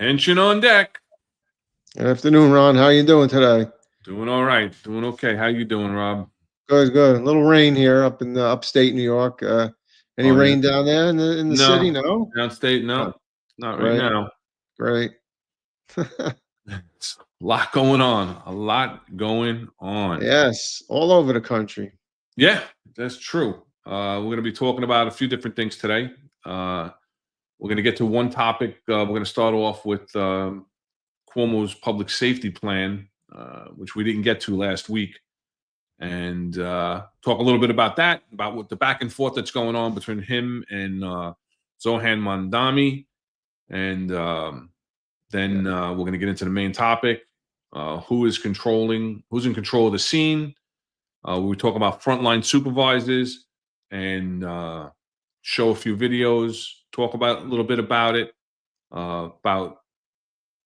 Attention on deck. Good afternoon, Ron. How you doing today? Doing all right. Doing okay. How you doing, Rob? Good, good. A little rain here up in the upstate New York. Any Oh, yeah. rain down there in the city? No. No? Downstate, Oh, no. Not right great, now. great. It's a lot going on. A lot going on. Yes, all over the country. Yeah, that's true. We're going to be talking about a few different things today. We're going to get to one topic. We're going to start off with Cuomo's public safety plan, which we didn't get to last week, and talk a little bit about that, about what the back and forth that's going on between him and Zohan Mandami. And then we're going to get into the main topic, who's in control of the scene. We talk about frontline supervisors and show a few videos, talk about a little bit about it, about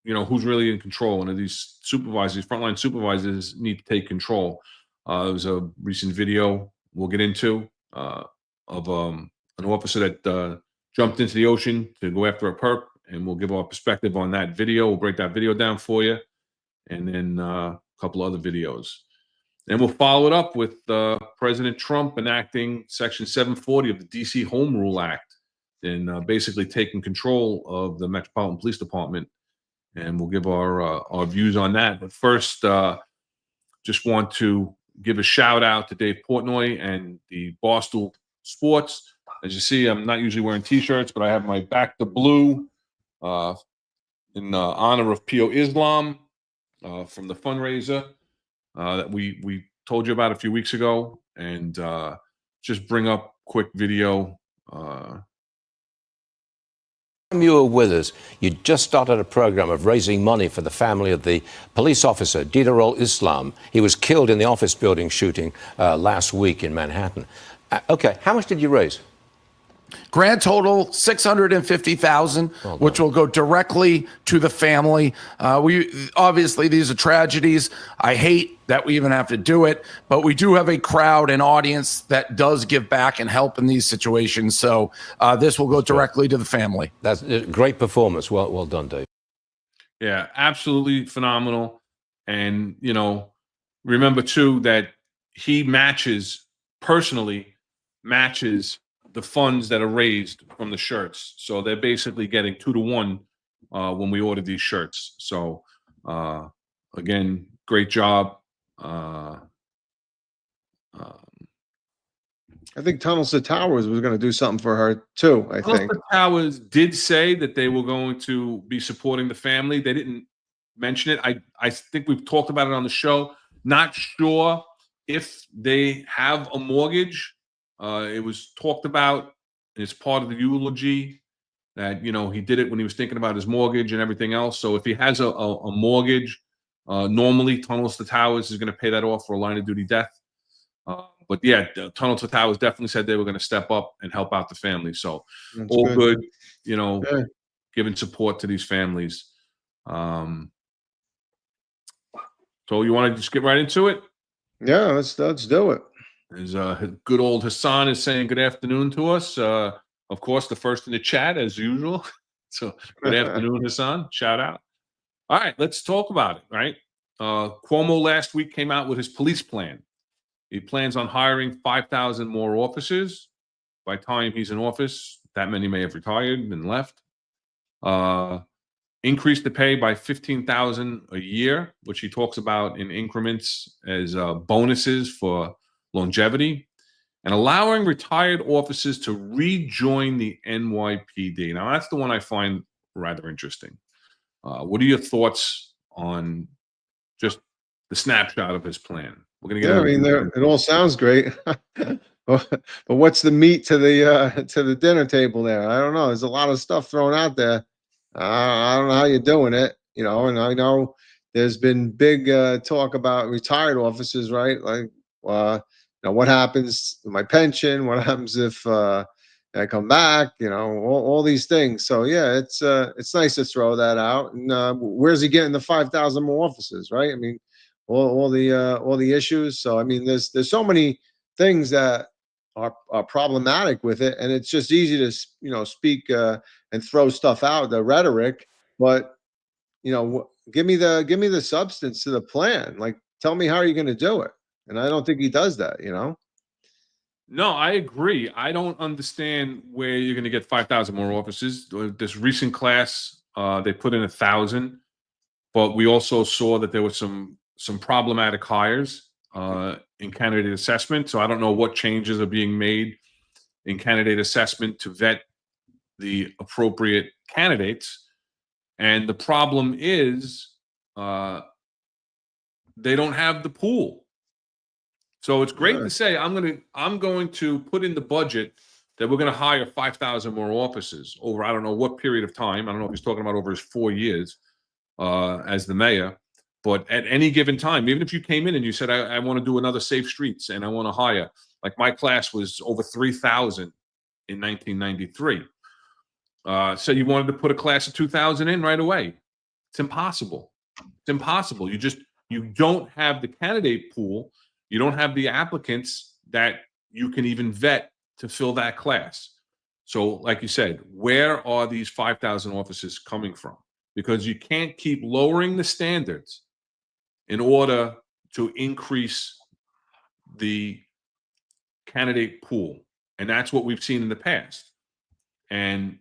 who's really in control, and these supervisors, frontline supervisors, need to take control. There was a recent video we'll get into of an officer that jumped into the ocean to go after a perp, and we'll give our perspective on that video. We'll break that video down for you, and then a couple other videos. And we'll follow it up with President Trump enacting Section 740 of the D.C. Home Rule Act, and basically taking control of the Metropolitan Police Department. And we'll give our views on that. But first, just want to give a shout out to Dave Portnoy and the Barstool Sports. As you see, I'm not usually wearing T-shirts, but I have my Back to Blue in honor of P.O. Islam from the fundraiser that we told you about a few weeks ago. And just bring up quick video. You were with us. You just started a program of raising money for the family of the police officer, Didarul Islam. He was killed in the office building shooting last week in Manhattan. Okay, how much did you raise? Grand total $650,000, which will go directly to the family. We obviously, these are tragedies. I hate that we even have to do it, but we do have a crowd and audience that does give back and help in these situations. So this will go directly to the family. That's a great performance. Well done, Dave. Yeah, absolutely phenomenal. And remember too that he personally matches the funds that are raised from the shirts. So they're basically getting 2 to 1 when we order these shirts. So again, great job. I think Tunnels to Towers was going to do something for her too. I think Tunnels to Towers did say that they were going to be supporting the family. They didn't mention it. I think we've talked about it on the show. Not sure if they have a mortgage. It was talked about as part of the eulogy that he did it when he was thinking about his mortgage and everything else. So if he has a mortgage, normally Tunnels to Towers is going to pay that off for a line of duty death. But yeah, Tunnels to Towers definitely said they were going to step up and help out the family. So that's all good, giving support to these families. So you want to just get right into it? Yeah, let's do it. As good old Hassan is saying good afternoon to us. Of course, the first in the chat as usual. So good afternoon, Hassan. Shout out. All right, let's talk about it, right? Cuomo last week came out with his police plan. He plans on hiring 5,000 more officers. By the time he's in office, that many may have retired and left. Increase the pay by $15,000 a year, which he talks about in increments as bonuses for longevity, and allowing retired officers to rejoin the NYPD. Now, that's the one I find rather interesting. What are your thoughts on just the snapshot of his plan? We're going to get. Yeah, I mean, it all sounds great, but what's the meat to the dinner table there? I don't know. There's a lot of stuff thrown out there. I don't know how you're doing it, and I know there's been big talk about retired officers, right? Like, what happens to my pension? What happens if I come back? All these things. So yeah, it's nice to throw that out. And where's he getting the 5,000 more officers, right? I mean, all the issues. So I mean, there's so many things that are problematic with it, and it's just easy to speak and throw stuff out, the rhetoric, but give me the substance to the plan. Like, tell me how you're going to do it. And I don't think he does that, No, I agree. I don't understand where you're going to get 5,000 more officers. This recent class, they put in 1,000, but we also saw that there was some problematic hires in candidate assessment. So I don't know what changes are being made in candidate assessment to vet the appropriate candidates. And the problem is they don't have the pool. So it's great to say I'm going to put in the budget that we're going to hire 5,000 more officers over I don't know what period of time. I don't know if he's talking about over his 4 years as the mayor, but at any given time, even if you came in and you said I want to do another Safe Streets and I want to hire, like my class was over 3,000 in 1993. So you wanted to put a class of 2,000 in right away. It's impossible. It's impossible. You don't have the candidate pool. You don't have the applicants that you can even vet to fill that class. So like you said, where are these 5,000 officers coming from? Because you can't keep lowering the standards in order to increase the candidate pool. And that's what we've seen in the past. And,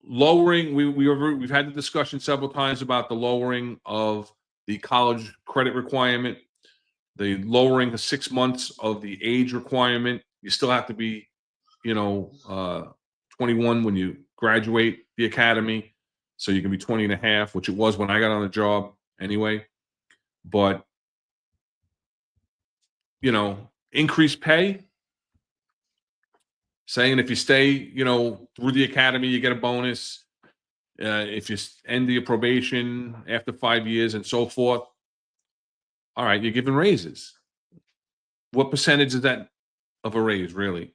lowering, we've had the discussion several times about the lowering of the college credit requirement, the lowering the 6 months of the age requirement. You still have to be, 21 when you graduate the academy. So you can be 20 and a half, which it was when I got on the job anyway. But, increased pay, saying if you stay, through the academy, you get a bonus. If you end your probation after 5 years and so forth, all right, you're giving raises. What percentage is that of a raise, really?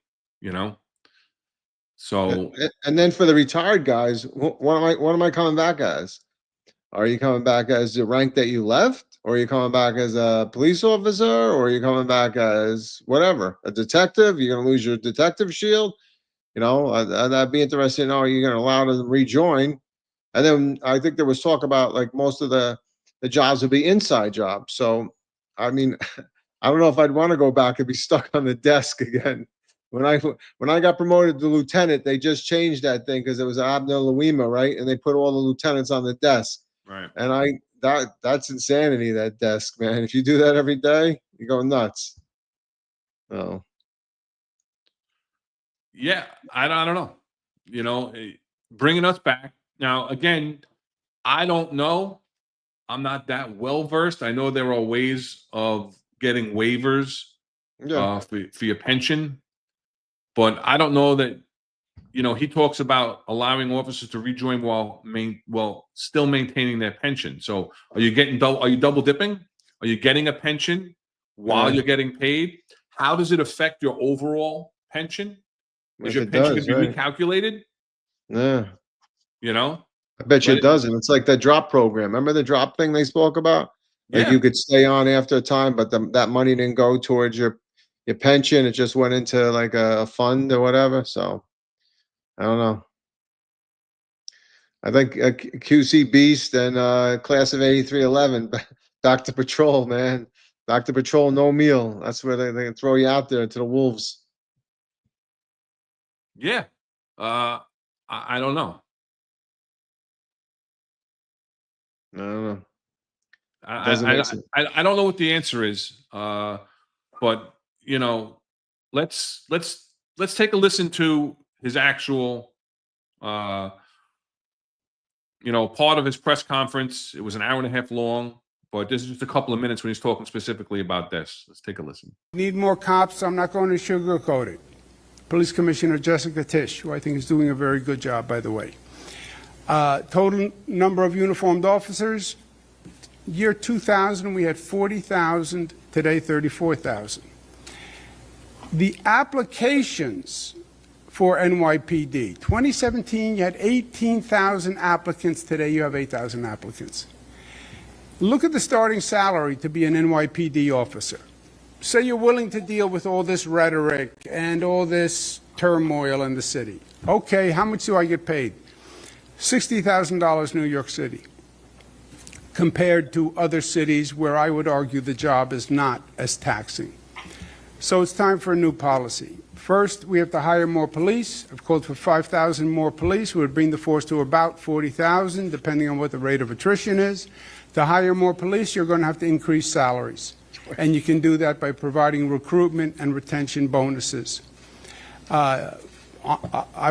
So, and then for the retired guys, what am I coming back as? Are you coming back as the rank that you left? Or are you coming back as a police officer? Or are you coming back as whatever, a detective? You're going to lose your detective shield? That'd be interesting to know. Are you going to allow them to rejoin? And then I think there was talk about like most of the jobs would be inside jobs. So, I mean, I don't know if I'd want to go back and be stuck on the desk again. When I got promoted to lieutenant, they just changed that thing because it was Abner Louima, right? And they put all the lieutenants on the desk. right. And that's insanity, that desk, man. If you do that every day, you go nuts. Oh. Yeah, I don't know. Bringing us back. Now, again, I don't know. I'm not that well versed. I know there are ways of getting waivers for your pension, but I don't know that. He talks about allowing officers to rejoin while still maintaining their pension. So, are you double dipping? Are you getting a pension while you're getting paid? How does it affect your overall pension? Is your pension going to be recalculated? Yeah. I bet you it doesn't. It's like that drop program. Remember the drop thing they spoke about? Like you could stay on after a time, but that money didn't go towards your pension. It just went into like a fund or whatever. So I don't know. I think QC Beast and class of 8311 back to patrol, man. Back to patrol, no meal. That's where they can throw you out there to the wolves. Yeah. I don't know. I don't know. I don't know what the answer is. But let's take a listen to his actual part of his press conference. It was an hour and a half long, but this is just a couple of minutes when he's talking specifically about this. Let's take a listen. Need more cops. I'm not going to sugarcoat it. Police Commissioner Jessica Tisch, who I think is doing a very good job, by the way. Total number of uniformed officers, year 2000, we had 40,000. Today, 34,000. The applications for NYPD, 2017, you had 18,000 applicants. Today, you have 8,000 applicants. Look at the starting salary to be an NYPD officer. Say you're willing to deal with all this rhetoric and all this turmoil in the city. Okay, how much do I get paid? $60,000 New York City. compared to other cities where I would argue the job is not as taxing. So it's time for a new policy. First, we have to hire more police. I've called for 5,000 more police. We would bring the force to about 40,000, depending on what the rate of attrition is. To hire more police, you're going to have to increase salaries. And you can do that by providing recruitment and retention bonuses. I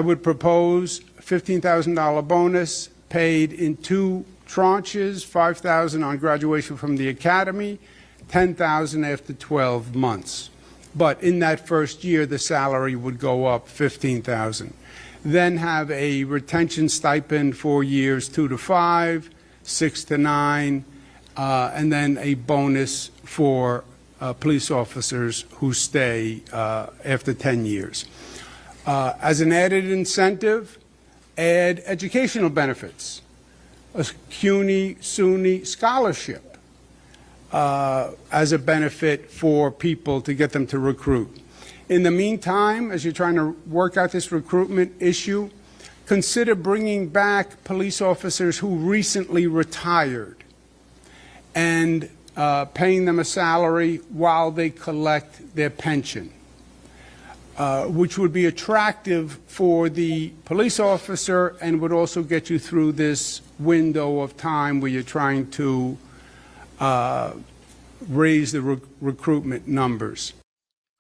would propose a $15,000 bonus paid in 2 tranches, $5,000 on graduation from the academy, $10,000 after 12 months. But in that first year, the salary would go up $15,000. Then have a retention stipend for years 2 to 5, 6 to 9, and then a bonus for police officers who stay after 10 years. As an added incentive, add educational benefits, a CUNY, SUNY scholarship as a benefit for people to get them to recruit. In the meantime, as you're trying to work out this recruitment issue, consider bringing back police officers who recently retired and paying them a salary while they collect their pension, which would be attractive for the police officer and would also get you through this window of time where you're trying to raise the recruitment numbers.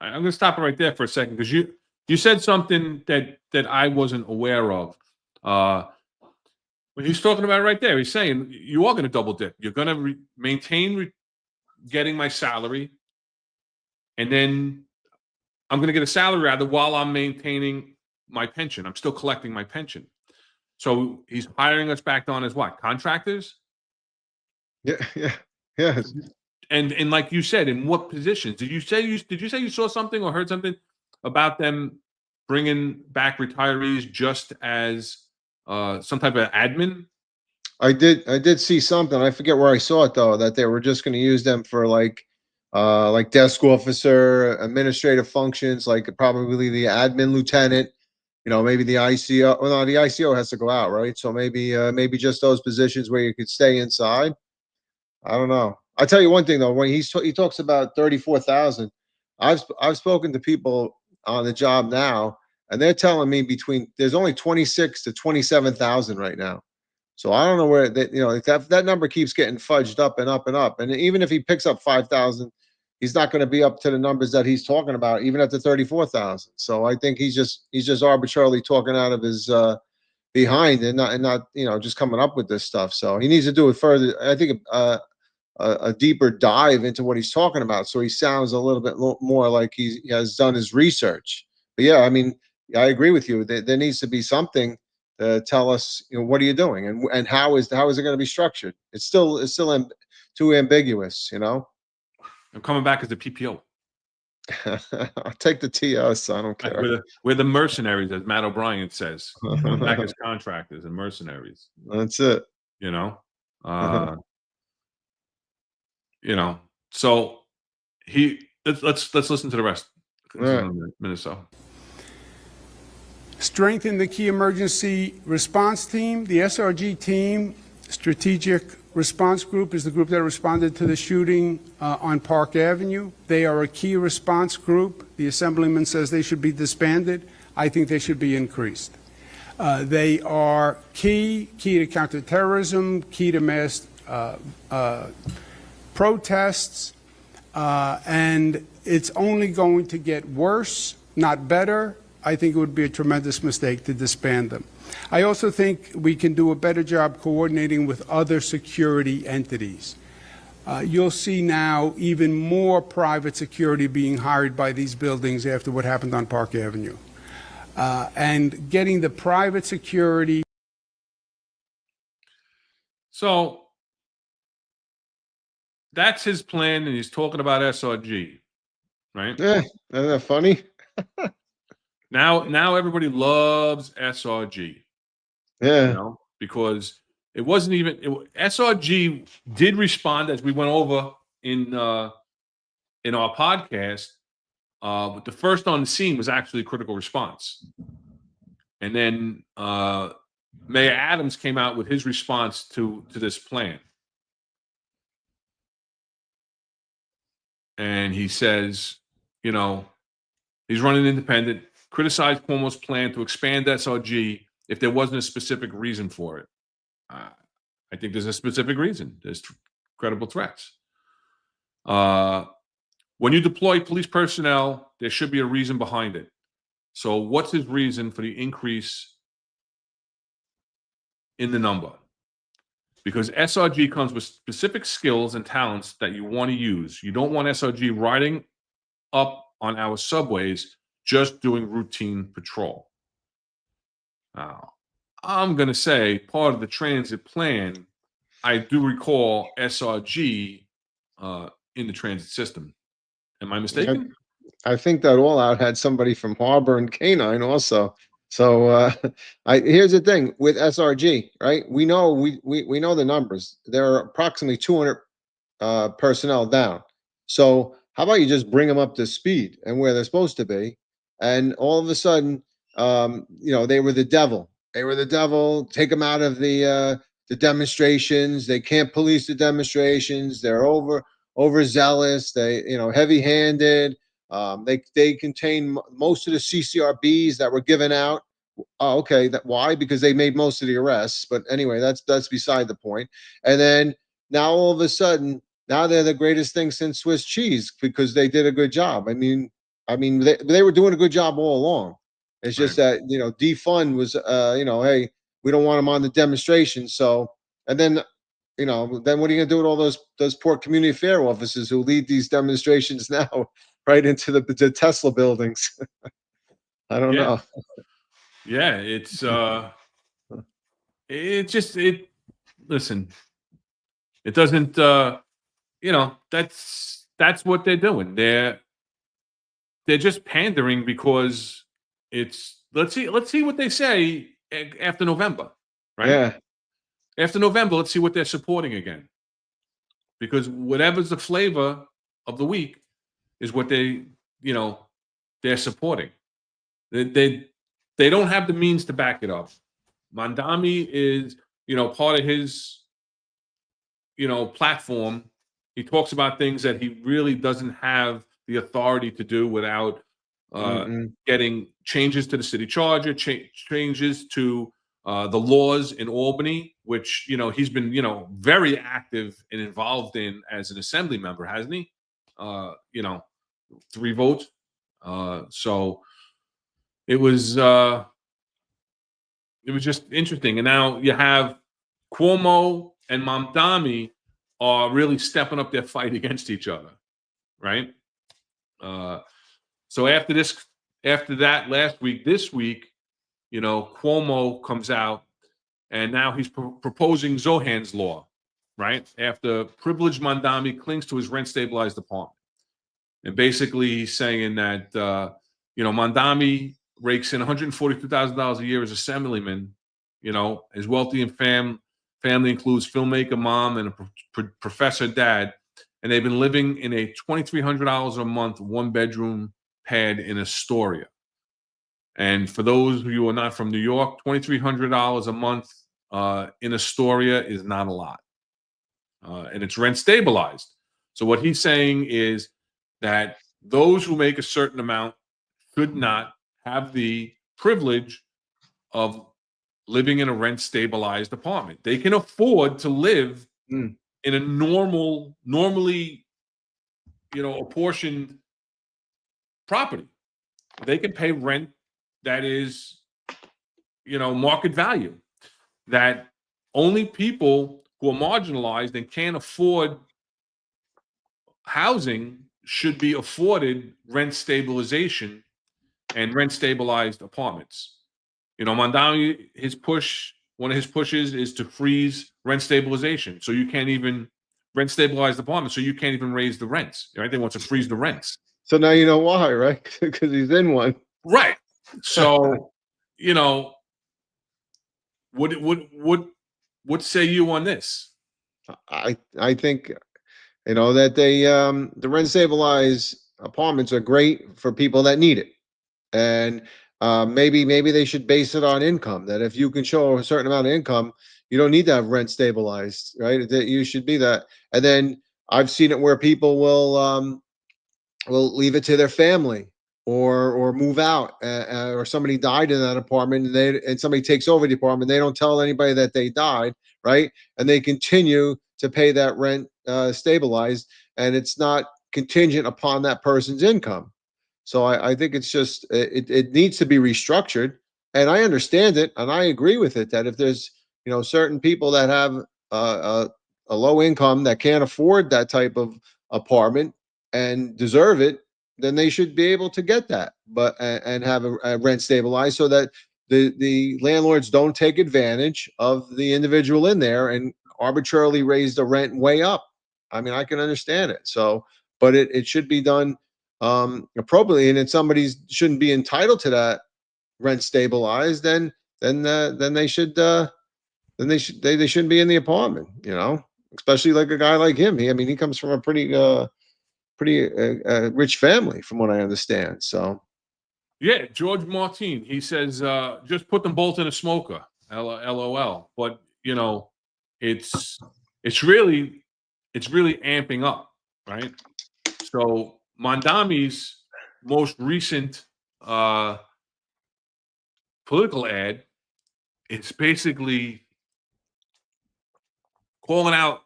I'm going to stop it right there for a second because you said something that I wasn't aware of. When he's talking about it right there, he's saying you are going to double dip. You're going to maintain getting my salary, and then I'm going to get a salary rather while I'm maintaining my pension. I'm still collecting my pension. So he's hiring us back on as what? Contractors? Yeah. And like you said, in what positions? Did you say you saw something or heard something about them bringing back retirees just as some type of admin? I did see something. I forget where I saw it though, that they were just going to use them for like desk officer, administrative functions, like probably the admin lieutenant, maybe the ICO. Well, no, the ICO has to go out, right? So maybe just those positions where you could stay inside. I don't know. I'll tell you one thing though, when he talks about 34,000, I've spoken to people on the job now, and they're telling me there's only 26 to 27,000 right now. So I don't know where that number keeps getting fudged up and up and up. And even if he picks up 5,000, he's not going to be up to the numbers that he's talking about, even at the 34,000. So I think he's just arbitrarily talking out of his behind and not just coming up with this stuff. So he needs to do it further. I think a deeper dive into what he's talking about, so he sounds a little bit more like he has done his research. But yeah, I mean, I agree with you. There needs to be something to tell us, what are you doing and how is it going to be structured? It's still too ambiguous, I'm coming back as the PPO. I'll take the TS. I don't care. We're the mercenaries, as Matt O'Brien says. Coming back as contractors and mercenaries. That's it. So let's listen to the rest. Right. Minnesota. Strengthen the key emergency response team. The SRG team, Strategic Response Group, is the group that responded to the shooting on Park Avenue. They are a key response group. The Assemblyman says they should be disbanded. I think they should be increased. They are key to counterterrorism, key to mass protests, and it's only going to get worse, not better. I think it would be a tremendous mistake to disband them. I also think we can do a better job coordinating with other security entities. You'll see now even more private security being hired by these buildings after what happened on Park Avenue. And getting the private security. So that's his plan, and he's talking about SRG, right? Yeah, isn't that funny? Now everybody loves SRG. Yeah. Because it wasn't even SRG did respond, as we went over in our podcast. But the first on the scene was actually critical response, and then Mayor Adams came out with his response to this plan. and he says, you know, he's running independent, criticized Cuomo's plan to expand SRG if there wasn't a specific reason for it. I think there's a specific reason. There's credible threats. When you deploy police personnel, there should be a reason behind it. So what's his reason for the increase in the number? Because SRG comes with specific skills and talents that you want to use. You don't want SRG riding up on our subways just doing routine patrol. Now, I'm going to say part of the transit plan, I do recall SRG in the transit system. Am I mistaken? I think that All Out had somebody from Harbor and Canine also. So here's the thing with SRG, right? We know we know the numbers. There are approximately 200 personnel down. So how about you just bring them up to speed and where they're supposed to be? And all of a sudden, you know, they were the devil. They were the devil. Take them out of the demonstrations. They can't police the demonstrations. They're overzealous. They, you know, heavy-handed. They contain most of the CCRBs that were given out. Oh, okay. Why? Because they made most of the arrests. But anyway, that's beside the point. And then now all of a sudden, now they're the greatest thing since Swiss cheese because they did a good job. I mean, they were doing a good job all along. It's just that, you know, defund was, you know, hey, we don't want them on the demonstration. So, and then, you know, then what are you gonna do with all those poor community affair officers who lead these demonstrations now right into the Tesla buildings? I don't know. Yeah, it's listen, it doesn't you know, that's what they're doing. They're just pandering because it's let's see what they say after November, right? Yeah. After November, let's see what they're supporting again. Because whatever's the flavor of the week is what they're supporting. They don't have the means to back it up. Mandami is, part of his, platform. He talks about things that he really doesn't have the authority to do without getting changes to the city charter, changes to the laws in Albany, which, he's been, very active and involved in as an assembly member, hasn't he? 3 votes. So it was just interesting. And now you have Cuomo and Mamdani are really stepping up their fight against each other, right? So after that last week, this week, Cuomo comes out and now he's proposing Zohan's law, right? After privileged Mamdani clings to his rent-stabilized apartment. And basically he's saying that, Mamdani rakes in $142,000 a year as assemblyman, his wealthy and family includes filmmaker mom and a professor dad, and they've been living in a $2,300 a month 1-bedroom pad in Astoria. And for those of you who are not from New York, $2,300 a month in Astoria is not a lot, and it's rent stabilized. So what he's saying is that those who make a certain amount should not have the privilege of living in a rent-stabilized apartment. They can afford to live in a normally, apportioned property. They can pay rent that is, market value. That only people who are marginalized and can't afford housing should be afforded rent stabilization and rent-stabilized apartments. Mamdani, one of his pushes is to freeze rent stabilization. So you can't even rent stabilized apartments. So you can't even raise the rents, right? They want to freeze the rents. So now you know why, right? Because he's in one. Right. So, what say you on this? I think, that the rent stabilized apartments are great for people that need it. And maybe they should base it on income, that if you can show a certain amount of income, you don't need to have rent stabilized, right? That you should be that. And then I've seen it where people will will leave it to their family or move out, or somebody died in that apartment and somebody takes over the apartment. They don't tell anybody that they died, right? And they continue to pay that rent stabilized, and it's not contingent upon that person's income. So I think it's just it needs to be restructured, and I understand it, and I agree with it that if there's certain people that have a low income that can't afford that type of apartment and deserve it, then they should be able to get that, but and have a rent stabilized so that the landlords don't take advantage of the individual in there and arbitrarily raise the rent way up. I mean, I can understand it. So, but it should be done appropriately, and if somebody shouldn't be entitled to that rent stabilized, then they should they shouldn't be in the apartment, especially like a guy like him. I mean, he comes from a pretty rich family, from what I understand. So, Yeah, George Martin, he says, just put them both in a smoker. LOL. But it's it's really amping up, right? So Mondami's most recent political ad, it's basically calling out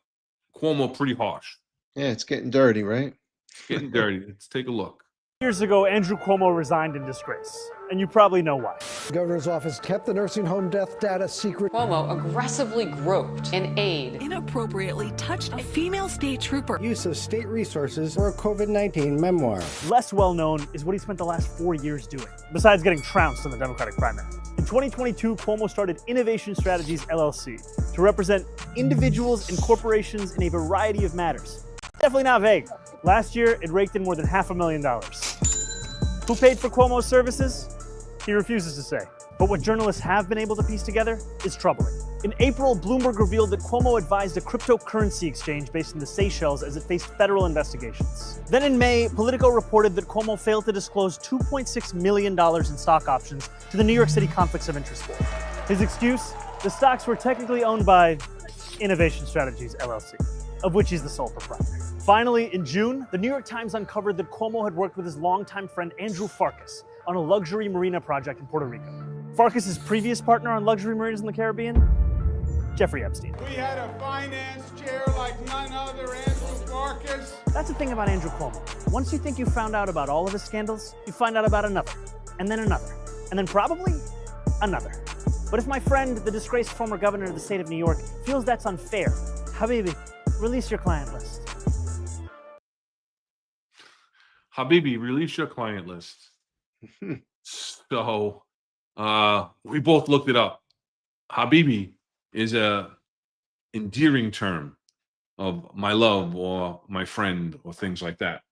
Cuomo pretty harsh. yeah, it's getting dirty, right? It's getting dirty. Let's take a look. Years ago, Andrew Cuomo resigned in disgrace, and you probably know why. The governor's office kept the nursing home death data secret. Cuomo aggressively groped an aide. Inappropriately touched a female state trooper. Use of state resources for a COVID-19 memoir. Less well known is what he spent the last 4 years doing, besides getting trounced in the Democratic primary. In 2022, Cuomo started Innovation Strategies LLC to represent individuals and corporations in a variety of matters. Definitely not vague. Last year, it raked in more than $500,000. Who paid for Cuomo's services? He refuses to say. But what journalists have been able to piece together is troubling. In April, Bloomberg revealed that Cuomo advised a cryptocurrency exchange based in the Seychelles as it faced federal investigations. Then in May, Politico reported that Cuomo failed to disclose $2.6 million in stock options to the New York City Conflicts of Interest Board. His excuse? The stocks were technically owned by Innovation Strategies LLC, of which he's the sole proprietor. Finally, in June, the New York Times uncovered that Cuomo had worked with his longtime friend Andrew Farkas on a luxury marina project in Puerto Rico. Farkas' previous partner on luxury marinas in the Caribbean, Jeffrey Epstein. We had a finance chair like none other, Andrew Farkas. That's the thing about Andrew Cuomo. Once you think you found out about all of his scandals, you find out about another, and then probably another. But if my friend, the disgraced former governor of the state of New York, feels that's unfair, Habibi, release your client list. Habibi, release your client list. So we both looked it up. Habibi is a endearing term of my love or my friend or things like that.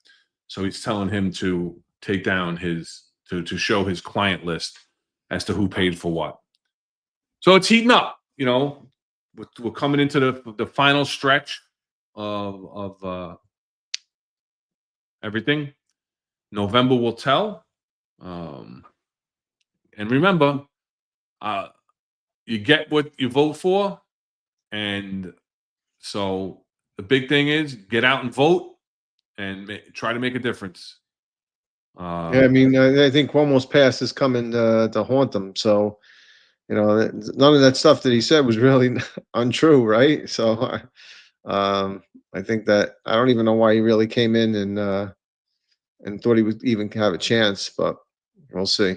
So he's telling him to take down to show his client list as to who paid for what. So it's heating up, we're coming into the final stretch of everything. November will tell. And remember, you get what you vote for. And so the big thing is get out and vote and try to make a difference. Yeah, I mean, I think Cuomo's past is coming to haunt them. So, none of that stuff that he said was really untrue, right? So, I think that I don't even know why he really came in and thought he would even have a chance, but we'll see.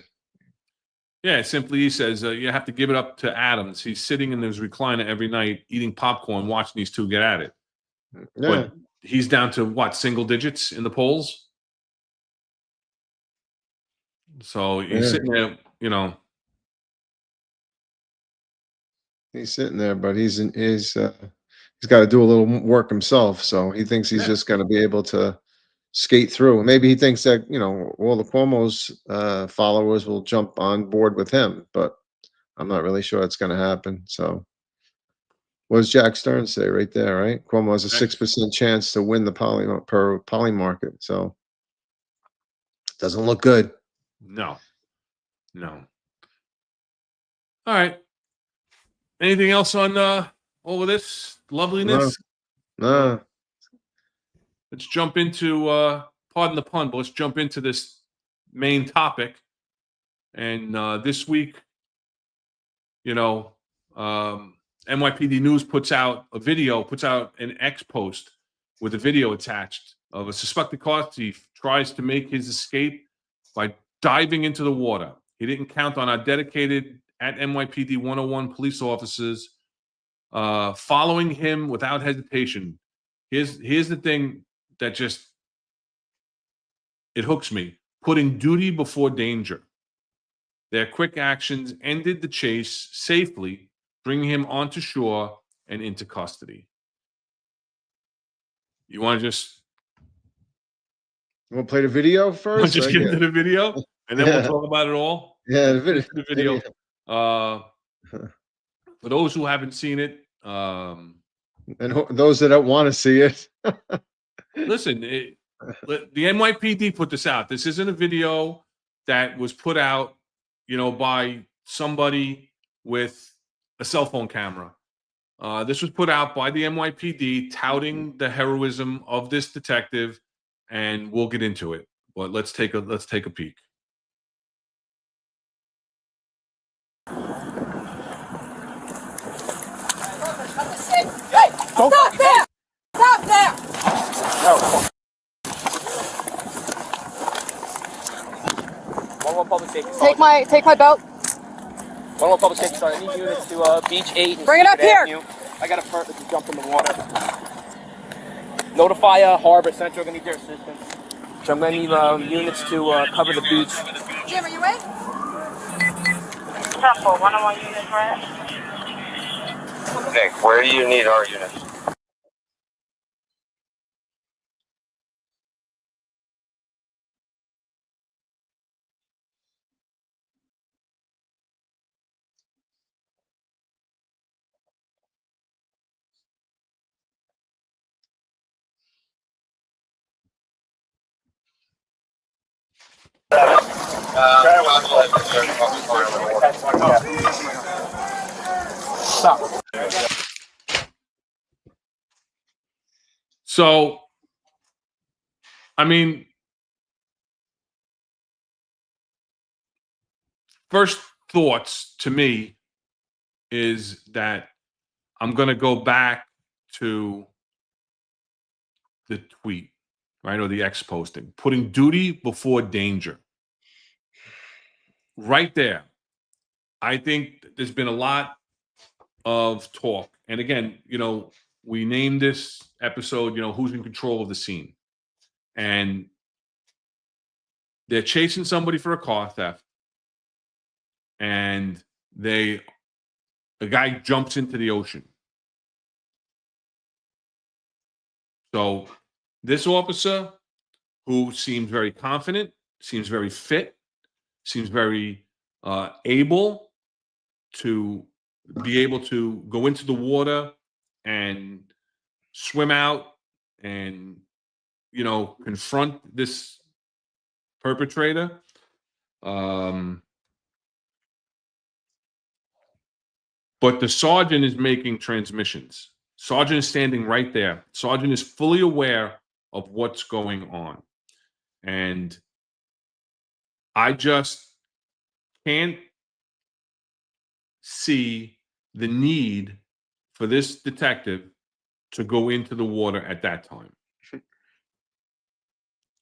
Yeah, simply he says you have to give it up to Adams. He's sitting in his recliner every night eating popcorn, watching these two get at it. Yeah. But he's down to what, single digits in the polls? So he's sitting there, He's sitting there, but he's got to do a little work himself. So he thinks he's just going to be able to skate through. Maybe he thinks that all the Cuomo's followers will jump on board with him, but I'm not really sure it's going to happen. So, what does Jack Stern say right there? Right, Cuomo has a 6% chance to win the poly market. So, doesn't look good. No. All right. Anything else on all of this loveliness? No. Let's jump into pardon the pun, but let's jump into this main topic. And this week, you know, NYPD News puts out an X post with a video attached of a suspected car thief tries to make his escape by diving into the water. He didn't count on our dedicated at NYPD 101 police officers following him without hesitation. Here's the thing that just it hooks me: putting duty before danger. Their quick actions ended the chase safely, bringing him onto shore and into custody. You want to just We'll play the video want first. to just right? get Yeah. into the video, and then Yeah. we'll talk about it all. Yeah, the video. The video. For those who haven't seen it, And those that don't want to see it. listen, the NYPD put this out. This isn't a video that was put out, by somebody with a cell phone camera. This was put out by the NYPD touting the heroism of this detective, and we'll get into it. But let's take a peek. Stop there! Stop there! One more public safety. Take my belt. One more public safety. Sorry, I need units to Beach 8. And Bring it up Secret here. Avenue. I got a permit to jump in the water. Notify Harbor Central. Gonna need their assistance. So I'm gonna need units to cover the beach. Jim, are you in? Temple, 101 units, right? Nick, where do you need our units? So, I mean, first thoughts to me is that I'm going to go back to the tweet, right, or the X posting, putting duty before danger. Right there. I think there's been a lot of talk. And again, we named this episode, who's in control of the scene. And they're chasing somebody for a car theft. And a guy jumps into the ocean. So this officer, who seems very confident, seems very fit, seems very able to be able to go into the water and swim out and, confront this perpetrator. But the sergeant is making transmissions. Sergeant is standing right there. Sergeant is fully aware of what's going on. And I just can't see the need for this detective to go into the water at that time.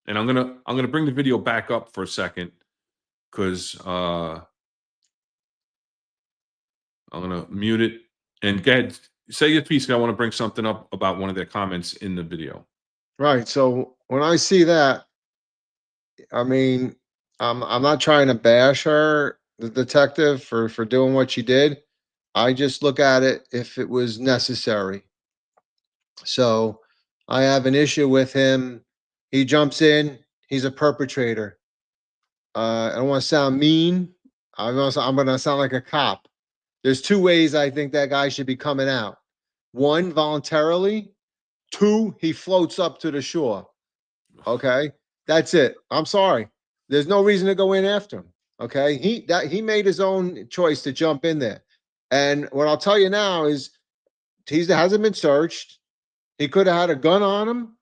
And I'm gonna bring the video back up for a second because I'm gonna mute it and go ahead, say your piece. I want to bring something up about one of their comments in the video. Right. So when I see that, I mean, I'm not trying to bash her, the detective, for doing what she did. I just look at it if it was necessary. So I have an issue with him. He jumps in. He's a perpetrator. I don't want to sound mean. I'm going to sound like a cop. There's two ways I think that guy should be coming out. One, voluntarily. Two, he floats up to the shore. Okay, that's it. I'm sorry. There's no reason to go in after him. Okay, he made his own choice to jump in there. And what I'll tell you now is he hasn't been searched. He could have had a gun on him.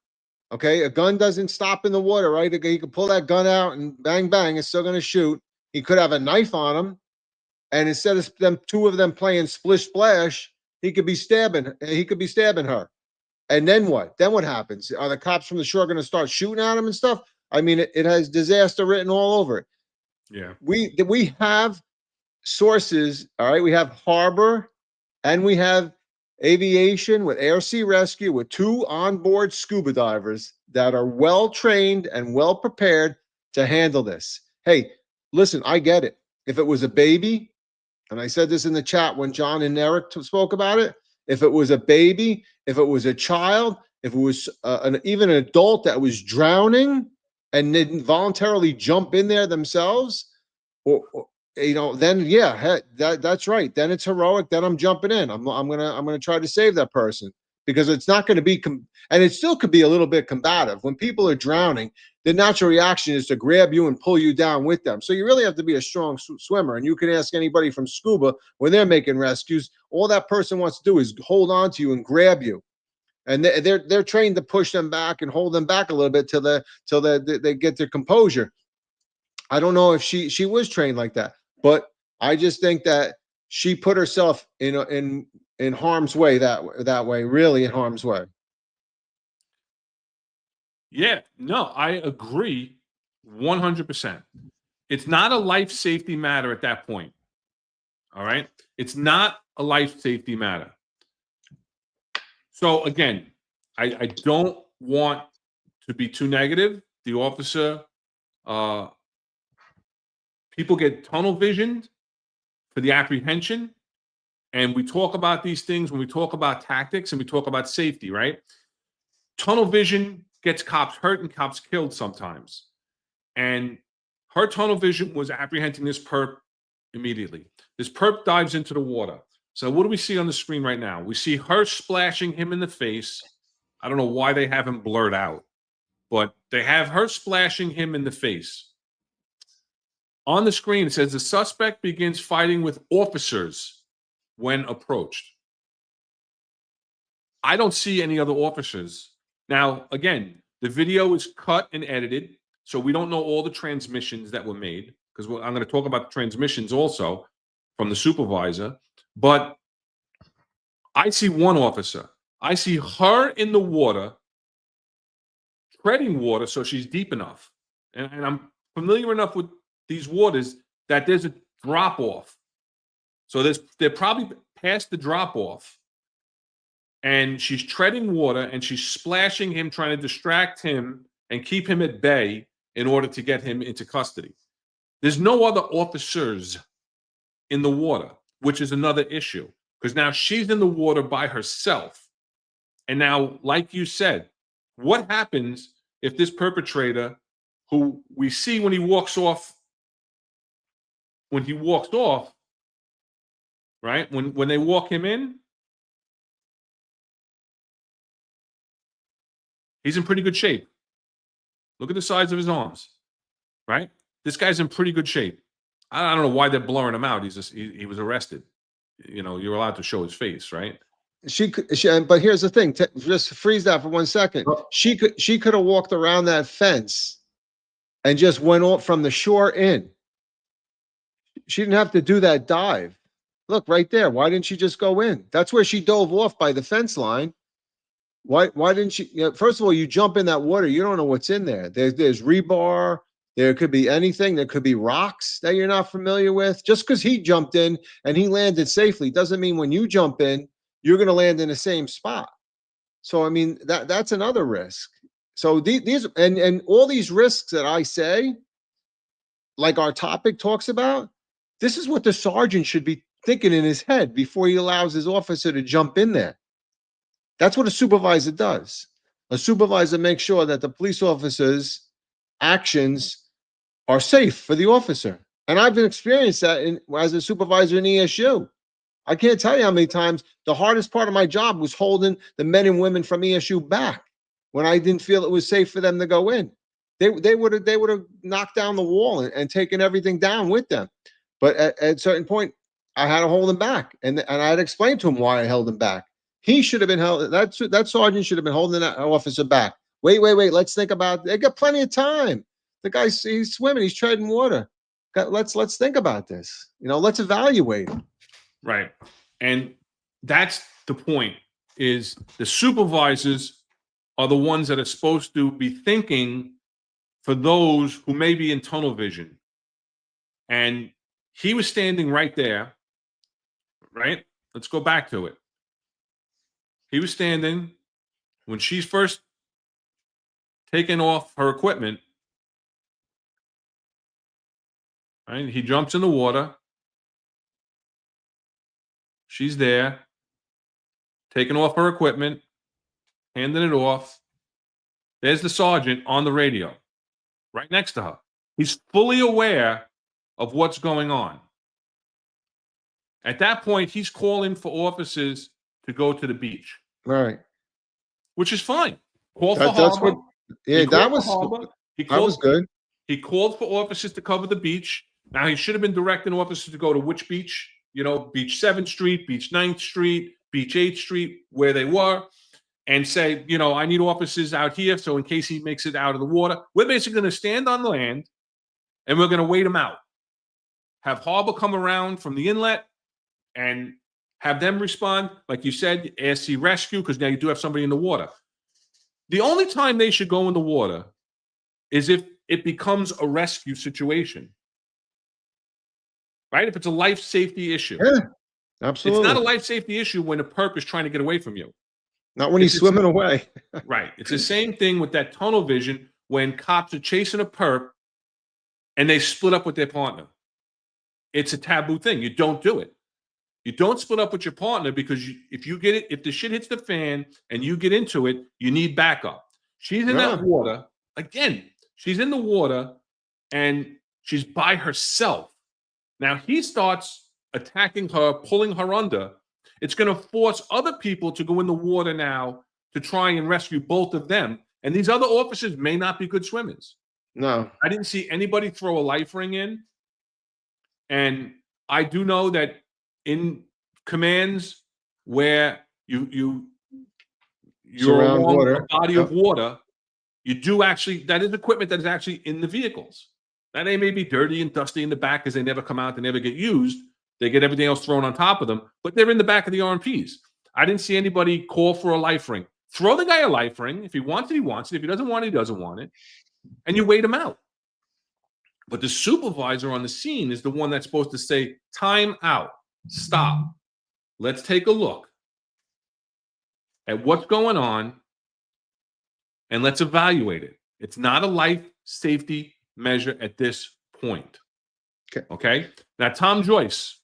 Okay, a gun doesn't stop in the water, right? He could pull that gun out and bang, bang, it's still gonna shoot. He could have a knife on him, and instead of two of them playing splish splash, he could be stabbing her. And then what? Then what happens? Are the cops from the shore gonna start shooting at him and stuff? I mean, it has disaster written all over it. Yeah. We have sources, all right? We have harbor and we have aviation with air sea rescue with 2 onboard scuba divers that are well trained and well prepared to handle this. Hey, listen, I get it. If it was a baby, and I said this in the chat when John and Eric spoke about it, if it was a baby, if it was a child, if it was even an adult that was drowning and didn't voluntarily jump in there themselves, or then yeah, that's right. Then it's heroic. Then I'm jumping in. I'm gonna try to save that person, because it's not going to be and it still could be a little bit combative. When people are drowning, the natural reaction is to grab you and pull you down with them. So you really have to be a strong swimmer. And you can ask anybody from scuba when they're making rescues. All that person wants to do is hold on to you and grab you. And they're trained to push them back and hold them back a little bit till they get their composure. I don't know if she was trained like that, but I just think that she put herself in harm's way that way, really in harm's way. Yeah, no, I agree 100%. It's not a life safety matter at that point. All right? It's not a life safety matter. So again, I don't want to be too negative. The officer, people get tunnel visioned for the apprehension. And we talk about these things when we talk about tactics and we talk about safety, right? Tunnel vision gets cops hurt and cops killed sometimes. And her tunnel vision was apprehending this perp immediately. This perp dives into the water. So what do we see on the screen right now? We see her splashing him in the face. I don't know why they have him blurred out, but they have her splashing him in the face. On the screen, it says the suspect begins fighting with officers when approached. I don't see any other officers. Now, again, the video is cut and edited, so we don't know all the transmissions that were made, because I'm going to talk about the transmissions also from the supervisor. But I see one officer. I see her in the water, treading water so she's deep enough. And I'm familiar enough with these waters that there's a drop-off. So they're probably past the drop-off. And she's treading water and she's splashing him, trying to distract him and keep him at bay in order to get him into custody. There's no other officers in the water, which is another issue, because now she's in the water by herself. And now, like you said, what happens if this perpetrator, who we see when he walks off, right? When they walk him in, he's in pretty good shape. Look at the size of his arms, right? This guy's in pretty good shape. I don't know why they're blurring him out. He was arrested. You know, you're allowed to show his face, right? But here's the thing. Just freeze that for 1 second. She could have walked around that fence and just went off from the shore in. She didn't have to do that dive. Look right there. Why didn't she just go in? That's where she dove off, by the fence line. Why didn't she? First of all, you jump in that water, you don't know what's in there. There's rebar. There could be anything. There could be rocks that you're not familiar with. Just because he jumped in and he landed safely doesn't mean when you jump in, you're going to land in the same spot. So, I mean, that's another risk. So these and all these risks that I say, like our topic talks about, this is what the sergeant should be thinking in his head before he allows his officer to jump in there. That's what a supervisor does. A supervisor makes sure that the police officer's actions are safe for the officer. And I've experienced that as a supervisor in ESU. I can't tell you how many times the hardest part of my job was holding the men and women from ESU back when I didn't feel it was safe for them to go in. They would have knocked down the wall and taken everything down with them. But at a certain point, I had to hold them back, and I had explained to him why I held them back. He should have been held. That sergeant should have been holding that officer back. wait. Let's think about. They got plenty of time. The guy's he's swimming. He's treading water. Let's think about this. Let's evaluate it. Right. And that's the point, is the supervisors are the ones that are supposed to be thinking for those who may be in tunnel vision. And he was standing right there, right? Let's go back to it. He was standing when she's first taking off her equipment, right? He jumps in the water. She's there, taking off her equipment, handing it off. There's the sergeant on the radio, right next to her. He's fully aware of what's going on. At that point, he's calling for officers to go to the beach. Right. Which is fine. Call for That's harbor. that was good. He called for officers to cover the beach. Now, he should have been directing officers to go to which beach? Beach 7th Street, Beach 9th Street, Beach 8th Street, where they were, and say, I need officers out here, so in case he makes it out of the water, we're basically going to stand on land, and we're going to wait him out. Have harbor come around from the inlet, and have them respond, like you said, ASC rescue, because now you do have somebody in the water. The only time they should go in the water is if it becomes a rescue situation. Right? If it's a life safety issue. Yeah, absolutely. It's not a life safety issue when a perp is trying to get away from you. Not when he's swimming away. Right. It's the same thing with that tunnel vision when cops are chasing a perp and they split up with their partner. It's a taboo thing. You don't do it. You don't split up with your partner because if the shit hits the fan and you get into it, you need backup. She's in that water. Again, she's in the water and she's by herself. Now he starts attacking her, pulling her under. It's going to force other people to go in the water now to try and rescue both of them. And these other officers may not be good swimmers. No. I didn't see anybody throw a life ring in. And I do know that in commands where you're Surround along water. a body of water, you do actually, that is equipment that is actually in the vehicles. Now, they may be dirty and dusty in the back because they never come out, they never get used. They get everything else thrown on top of them, but they're in the back of the RMPs. I didn't see anybody call for a life ring. Throw the guy a life ring. If he wants it, he wants it. If he doesn't want it, he doesn't want it. And you wait him out. But the supervisor on the scene is the one that's supposed to say, time out, stop. Let's take a look at what's going on and let's evaluate it. It's not a life safety measure at this point. Okay. Now, Tom Joyce.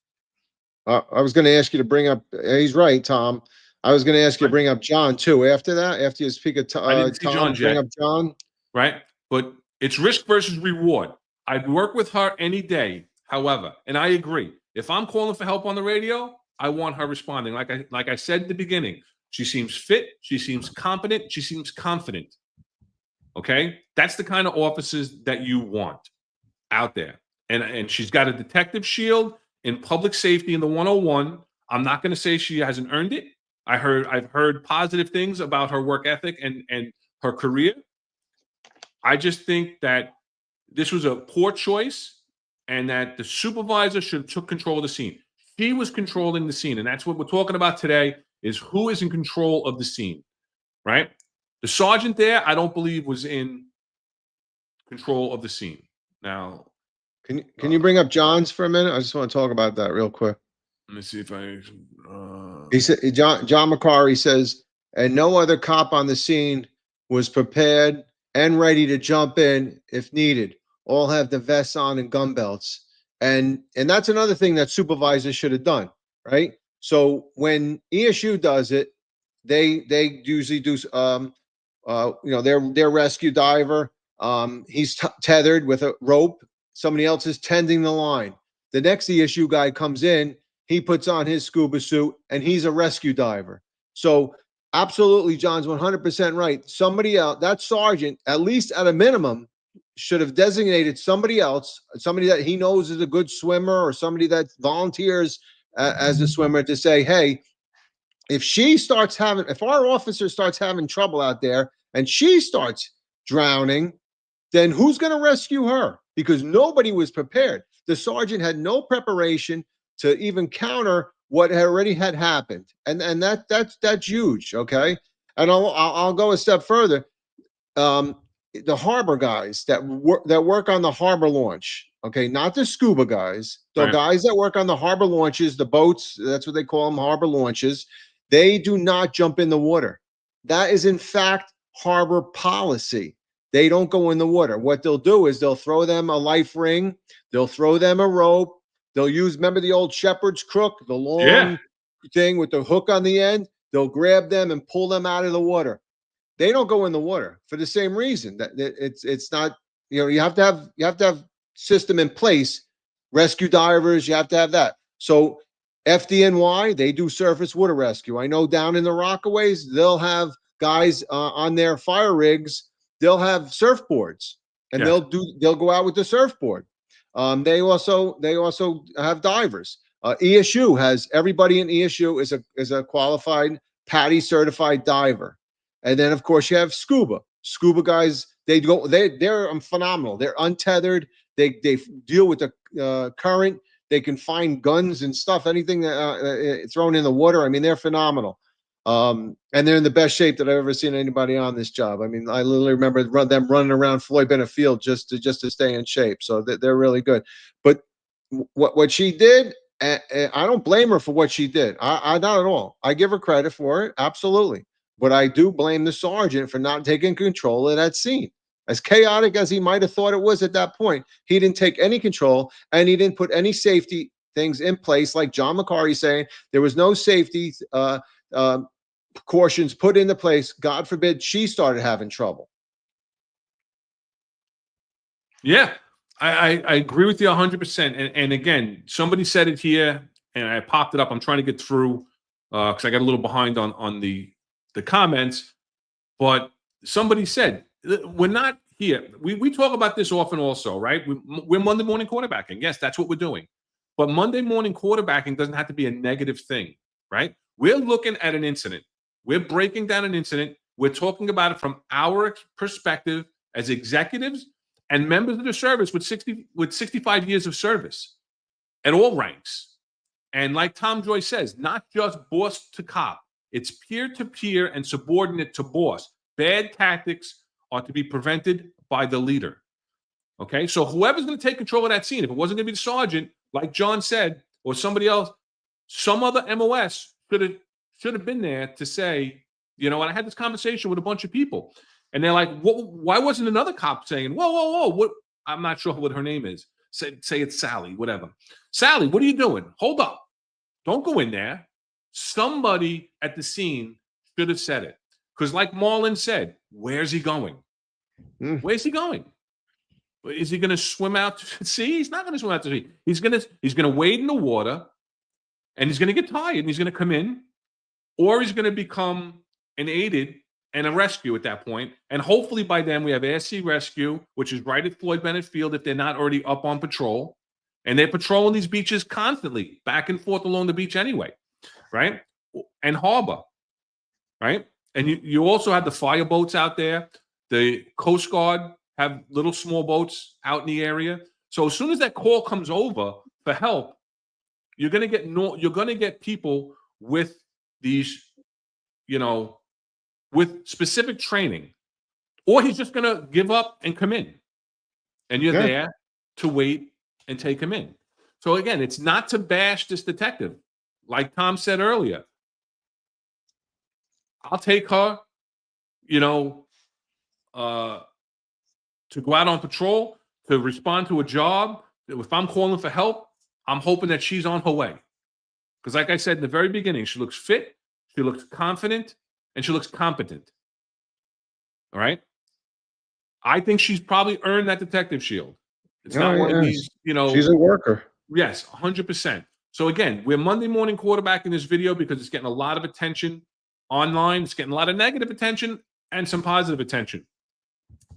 I was going to ask you to bring up. He's right, Tom. I was going to ask you to bring up John too. After you speak of Tom, bring up John. Right, but it's risk versus reward. I'd work with her any day. However, and I agree. If I'm calling for help on the radio, I want her responding. Like I said at the beginning, she seems fit. She seems competent. She seems confident. Okay, that's the kind of officers that you want out there. And she's got a detective shield in public safety in the 101. I'm not going to say she hasn't earned it. I've heard positive things about her work ethic and her career. I just think that this was a poor choice and that the supervisor should have took control of the scene. She was controlling the scene, and that's what we're talking about today, is who is in control of the scene, right? The sergeant there, I don't believe, was in control of the scene. Now, can you bring up John's for a minute? I just want to talk about that real quick. Let me see if I. He said, John McCarry says, and no other cop on the scene was prepared and ready to jump in if needed. All have the vests on and gun belts, and that's another thing that supervisors should have done, right? So when ESU does it, they usually do their rescue diver. He's tethered with a rope. Somebody else is tending the line. The next ESU guy comes in, he puts on his scuba suit, and he's a rescue diver. So absolutely, John's 100% right. Somebody else, that sergeant, at least at a minimum, should have designated somebody else, somebody that he knows is a good swimmer or somebody that volunteers as a swimmer, to say, hey, if our officer starts having trouble out there and she starts drowning, then who's going to rescue her? Because nobody was prepared. The sergeant had no preparation to even counter what had already had happened, and that's huge. Okay, and I'll go a step further. The harbor guys that work on the harbor launch, okay, not the scuba guys, the Right. guys that work on the harbor launches, the boats, that's what they call them, harbor launches. They do not jump in the water. That is in fact harbor policy. They don't go in the water. What they'll do is they'll throw them a life ring, they'll throw them a rope, they'll use, remember the old shepherd's crook, the long thing with the hook on the end? They'll grab them and pull them out of the water. They don't go in the water for the same reason that it's not, you have to have system in place. Rescue divers, you have to have that. So FDNY, they do surface water rescue. I know down in the Rockaways, they'll have guys on their fire rigs, they'll have surfboards, and they'll go out with the surfboard. They also have divers. ESU has, everybody in ESU is a qualified PADI certified diver. And then of course you have scuba guys. They're phenomenal. They're untethered. They deal with the current. They can find guns and stuff, anything thrown in the water. I mean, they're phenomenal. And they're in the best shape that I've ever seen anybody on this job. I mean, I literally remember them running around Floyd Bennett Field just to stay in shape. So they're really good. But what she did, I don't blame her for what she did. I not at all. I give her credit for it, absolutely. But I do blame the sergeant for not taking control of that scene. As chaotic as he might have thought it was at that point, he didn't take any control, and he didn't put any safety things in place. Like John McCarty saying, there was no safety precautions put into place. God forbid she started having trouble. Yeah, I agree with you 100%. And again, somebody said it here, and I popped it up. I'm trying to get through because I got a little behind on the comments. But somebody said, we're not here. We talk about this often also, right? We're Monday morning quarterbacking. Yes, that's what we're doing. But Monday morning quarterbacking doesn't have to be a negative thing, right? We're looking at an incident. We're breaking down an incident. We're talking about it from our perspective as executives and members of the service with 65 years of service at all ranks. And like Tom Joy says, not just boss to cop. It's peer-to-peer and subordinate to boss. Bad tactics are to be prevented by the leader. Okay, so whoever's going to take control of that scene, if it wasn't going to be the sergeant, like John said, or somebody else, some other MOS should have been there to say, and I had this conversation with a bunch of people, and they're like, why wasn't another cop saying, whoa, what? I'm not sure what her name is. Say it's Sally, whatever. Sally, what are you doing? Hold up. Don't go in there. Somebody at the scene should have said it. Because like Marlon said, where's he going? Where's he going? Is he going to swim out to sea? He's not going to swim out to sea. He's going to wade in the water, and he's going to get tired, and he's going to come in, or he's going to become an aided and a rescue at that point. And hopefully by then we have ASC Rescue, which is right at Floyd Bennett Field if they're not already up on patrol. And they're patrolling these beaches constantly, back and forth along the beach anyway, right? And harbor, right? And you also have the fire boats out there. The Coast Guard have little small boats out in the area. So as soon as that call comes over for help, you're going to get people with these, with specific training, or he's just going to give up and come in, and you're there to wait and take him in. So again, it's not to bash this detective. Like Tom said earlier, I'll take her, to go out on patrol, to respond to a job. If I'm calling for help, I'm hoping that she's on her way. Because like I said in the very beginning, she looks fit, she looks confident, and she looks competent. All right? I think she's probably earned that detective shield. It's not one of these, She's a worker. Yes, 100%. So again, we're Monday morning quarterbacking this video because it's getting a lot of attention online. It's getting a lot of negative attention and some positive attention.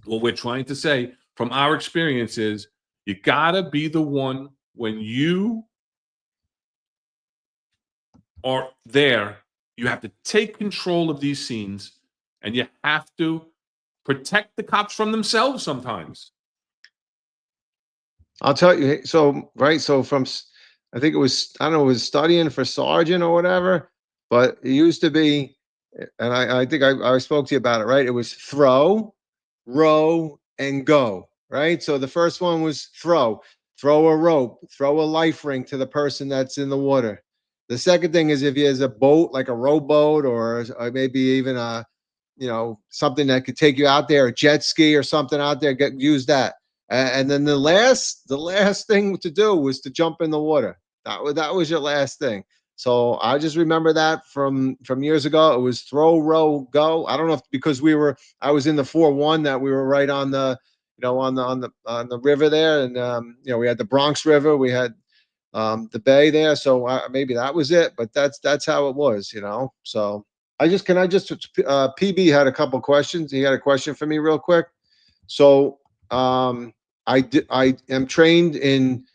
What we're trying to say from our experience is you gotta be the one when you are there. You have to take control of these scenes, and you have to protect the cops from themselves sometimes. I'll tell you. So, right. So I think it was, I don't know, it was studying for sergeant or whatever, but it used to be, and I think I spoke to you about it, right? It was throw, row, and go, right? So the first one was throw a rope, throw a life ring to the person that's in the water. The second thing is if there's a boat, like a rowboat or maybe even something that could take you out there, a jet ski or something out there, use that. And then the last thing to do was to jump in the water. That was your last thing. So I just remember that from years ago. It was throw, row, go. I don't know if because I was in the 4-1 that we were right on the, on the river there, and we had the Bronx River, we had the bay there. So maybe that was it, but that's how it was, So PB had a couple questions. He had a question for me real quick. So I am trained in,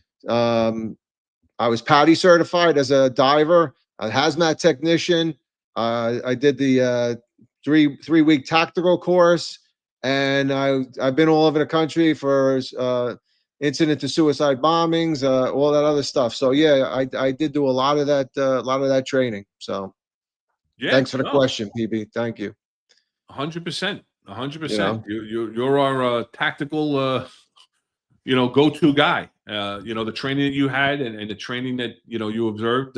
I was PADI certified as a diver, a hazmat technician. I did the 3-week tactical course, and I've been all over the country for incident to suicide bombings, all that other stuff. So yeah, I did do a lot of that training. So Yeah, thanks for the question, PB. Thank you. 100%. 100%. You're our tactical go-to guy. The training that you had and the training that you observed,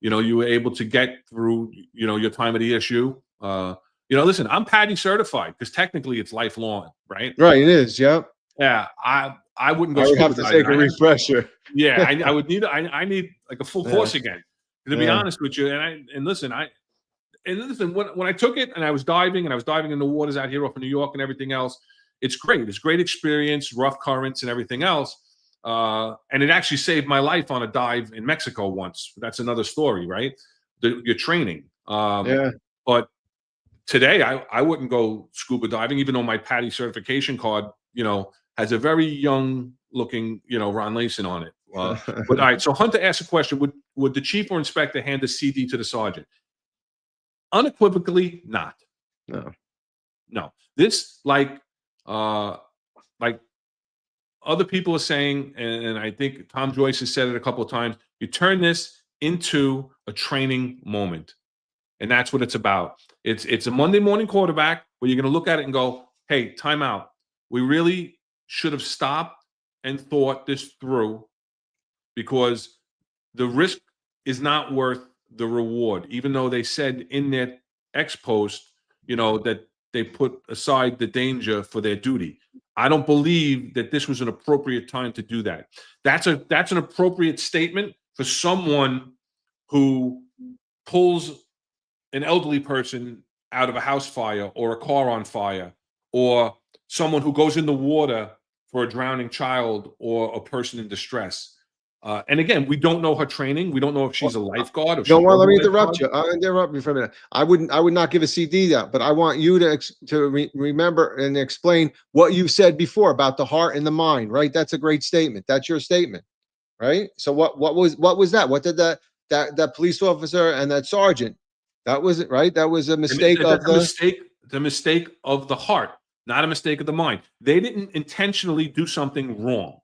you were able to get through your time at ESU. Listen, I'm PADI certified because technically it's lifelong, right? Right, it is. Yep. Yeah, I wouldn't go. I would have to take a refresher. Yeah, I would need. I need like a full course again. To be Yeah. honest with you, and listen, when I took it and I was diving in the waters out here off of New York and everything else, it's great. It's great experience, rough currents and everything else. And it actually saved my life on a dive in Mexico once. That's another story, right? Your training. Yeah. But today I wouldn't go scuba diving, even though my PADI certification card, has a very young looking, Ron Layson on it. But all right. So Hunter asked a question: Would the chief or inspector hand a CD to the sergeant? Unequivocally, not. No. This like other people are saying, and I think Tom Joyce has said it a couple of times, you turn this into a training moment. And that's what it's about. It's a Monday morning quarterback where you're going to look at it and go, hey, time out. We really should have stopped and thought this through, because the risk is not worth the reward, even though they said in their ex post, that they put aside the danger for their duty. I don't believe that this was an appropriate time to do that. That's an appropriate statement for someone who pulls an elderly person out of a house fire or a car on fire, or someone who goes in the water for a drowning child or a person in distress. And again, we don't know her training. We don't know if she's a lifeguard. If Let me interrupt you. I'll interrupt you for a minute. I would not give a CD that, but I want you to remember and explain what you said before about the heart and the mind. Right? That's a great statement. That's your statement, right? So what was that? What did that police officer and that sergeant? That was it, right? That was a mistake the mistake of the heart, not a mistake of the mind. They didn't intentionally do something wrong,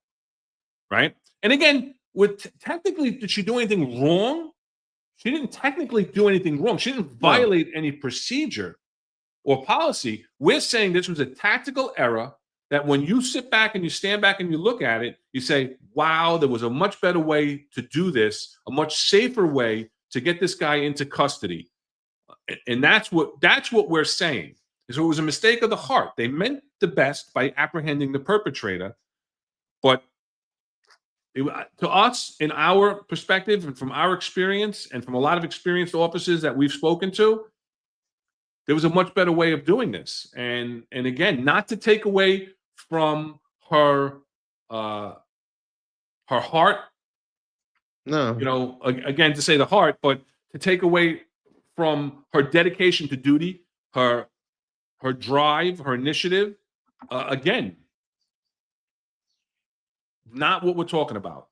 right? And again, technically, did she do anything wrong? She didn't technically do anything wrong. She didn't violate any procedure or policy. We're saying this was a tactical error that when you sit back and you stand back and you look at it, you say, wow, there was a much better way to do this, a much safer way to get this guy into custody. And that's what we're saying. So it was a mistake of the heart. They meant the best by apprehending the perpetrator, but to us, in our perspective and from our experience and from a lot of experienced officers that we've spoken to, there was a much better way of doing this. And again, not to take away from her heart. No. Again, to say the heart, but to take away from her dedication to duty, her drive, her initiative. Again, not what we're talking about.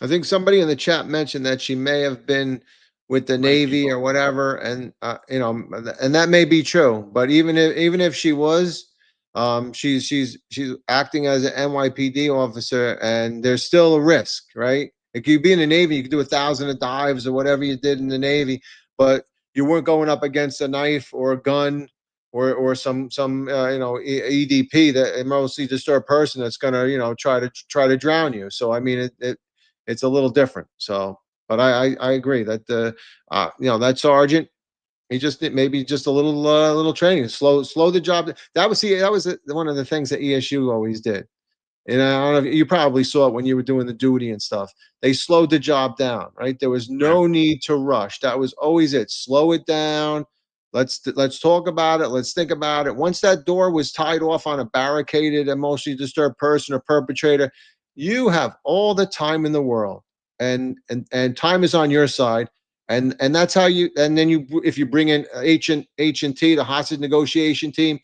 I think somebody in the chat mentioned that she may have been with the Navy or whatever, and and that may be true. But even if she was, She's acting as an NYPD officer, and there's still a risk, right? Like you be in the Navy, you could do 1,000 dives or whatever you did in the Navy, but you weren't going up against a knife or a gun or some EDP, that emotionally disturbed person that's gonna try to drown you. So I mean it's a little different. So, but I agree that that sergeant, he just did maybe just a little training, slow the job. That was one of the things that ESU always did. And I don't know, you probably saw it when you were doing the duty and stuff. They slowed the job down, right? There was no need to rush. That was always it. Slow it down. Let's talk about it. Let's think about it. Once that door was tied off on a barricaded, emotionally disturbed person or perpetrator, you have all the time in the world, and time is on your side. And that's how you. And then if you bring in H&T, the hostage negotiation team,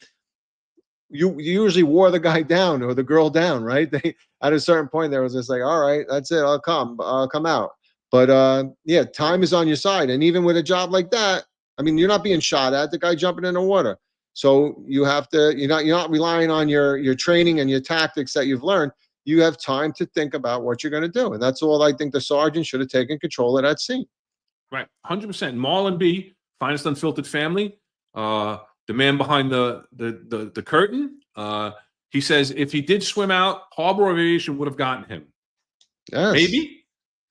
you usually wore the guy down or the girl down, right? They at a certain point there was just like, all right, that's it, I'll come out. But yeah, time is on your side. And even with a job like that, I mean, you're not being shot at, the guy jumping in the water. So you have to, you're not relying on your training and your tactics that you've learned. You have time to think about what you're going to do. And that's all I think the sergeant should have taken control of that scene. Right. 100%. Marlon B, Finest Unfiltered Family, the man behind the curtain, he says if he did swim out, Harbor Aviation would have gotten him. Yes. Maybe.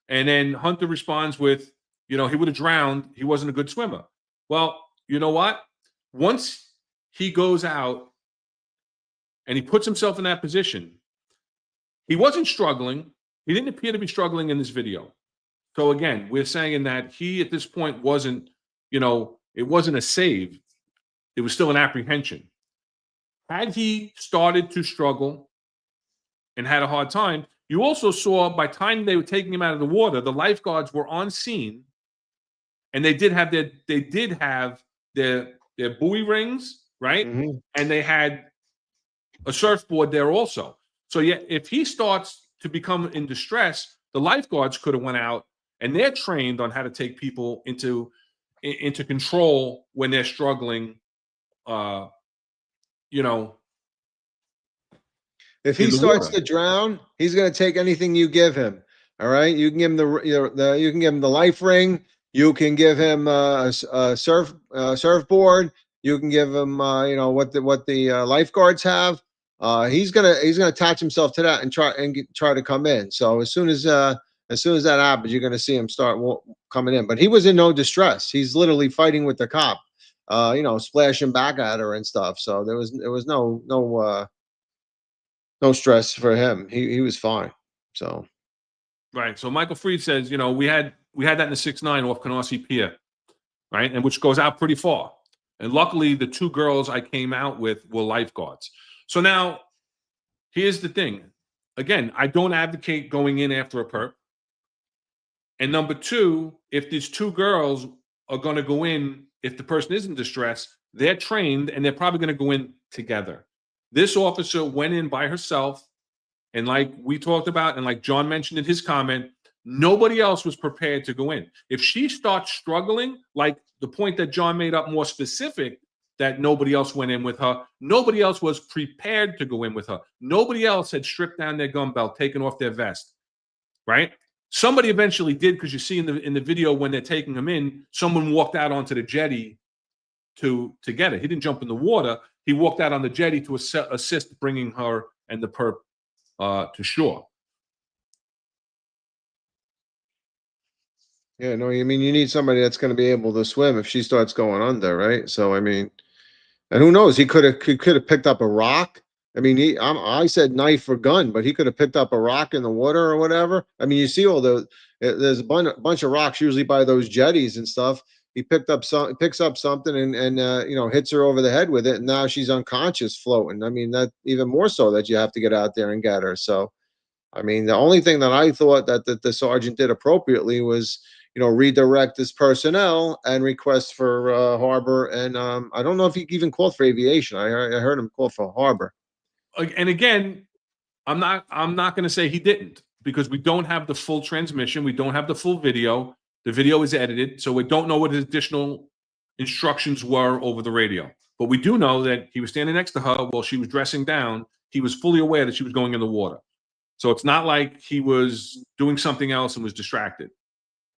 And then Hunter responds with, he would have drowned. He wasn't a good swimmer. Well, you know what? Once he goes out and he puts himself in that position, he wasn't struggling. He didn't appear to be struggling in this video. So again, we're saying that he at this point wasn't, it wasn't a save. It was still an apprehension. Had he started to struggle and had a hard time, you also saw by the time they were taking him out of the water, the lifeguards were on scene, and they did have their buoy rings, right? Mm-hmm. And they had a surfboard there also. So yeah, if he starts to become in distress, the lifeguards could have went out, and they're trained on how to take people into control when they're struggling. If he starts to drown, he's going to take anything you give him. All right, you can give him you can give him the life ring. You can give him a surfboard. You can give him what the lifeguards have. He's gonna attach himself to that and try to come in. So as soon as that happens, you're gonna see him start coming in. But he was in no distress. He's literally fighting with the cop. Splashing back at her and stuff. So there was no stress for him. He was fine. So right. So Michael Freed says, we had that in the 6-9 off Canarsie Pier, right, and which goes out pretty far. And luckily, the two girls I came out with were lifeguards. So now, here's the thing. Again, I don't advocate going in after a perp. And number two, if these two girls are going to go in, if the person is in distress, they're trained and they're probably going to go in together. This officer went in by herself, and like we talked about, and like John mentioned in his comment, nobody else was prepared to go in. If she starts struggling, like the point that John made up more specific, that nobody else went in with her, nobody else was prepared to go in with her. Nobody else had stripped down their gun belt, taken off their vest, right? Somebody eventually did, because you see in the video when they're taking him in, someone walked out onto the jetty to get it. He didn't jump in the water. He walked out on the jetty to assist bringing her and the perp to shore. yeah, no, I mean, you need somebody that's going to be able to swim if she starts going under, right? So I mean, and who knows? He could have picked up a rock. I mean, I said knife or gun, but he could have picked up a rock in the water or whatever. I mean, you see there's a bunch of rocks usually by those jetties and stuff. He picks up something and hits her over the head with it, and now she's unconscious floating. I mean, that even more so that you have to get out there and get her. So, I mean, the only thing that I thought that the sergeant did appropriately was, redirect his personnel and request for Harbor. And I don't know if he even called for aviation. I heard him call for Harbor. And again, I'm not going to say he didn't, because we don't have the full transmission. We don't have the full video. The video is edited, so we don't know what his additional instructions were over the radio. But we do know that he was standing next to her while she was dressing down. He was fully aware that she was going in the water. So it's not like he was doing something else and was distracted,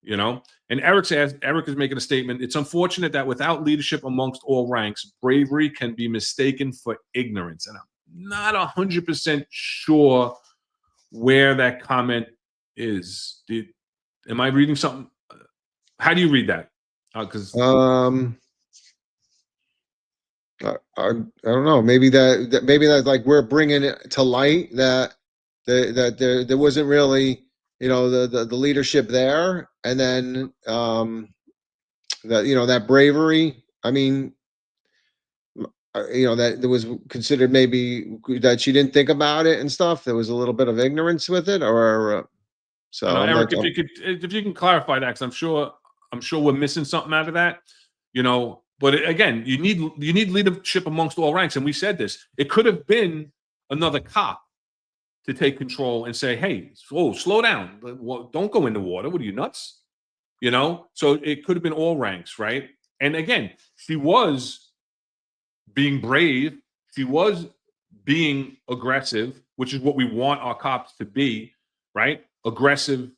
you know? And Eric is making a statement. It's unfortunate that without leadership amongst all ranks, bravery can be mistaken for ignorance. And I'm not 100% sure where that comment is. Am I reading something? How do you read that? Because I don't know. Maybe that like we're bringing it to light that there wasn't really, the leadership there, and then that bravery. I mean, that there was considered maybe that she didn't think about it and stuff. There was a little bit of ignorance with it, or so. Eric, if you can clarify that, because I'm sure we're missing something out of that, But again, you need leadership amongst all ranks, and we said this. It could have been another cop to take control and say, "Hey, slow down! Don't go in the water. What are you, nuts?" So it could have been all ranks, right? And again, she was being brave. She was being aggressive, which is what we want our cops to be, right? Aggressive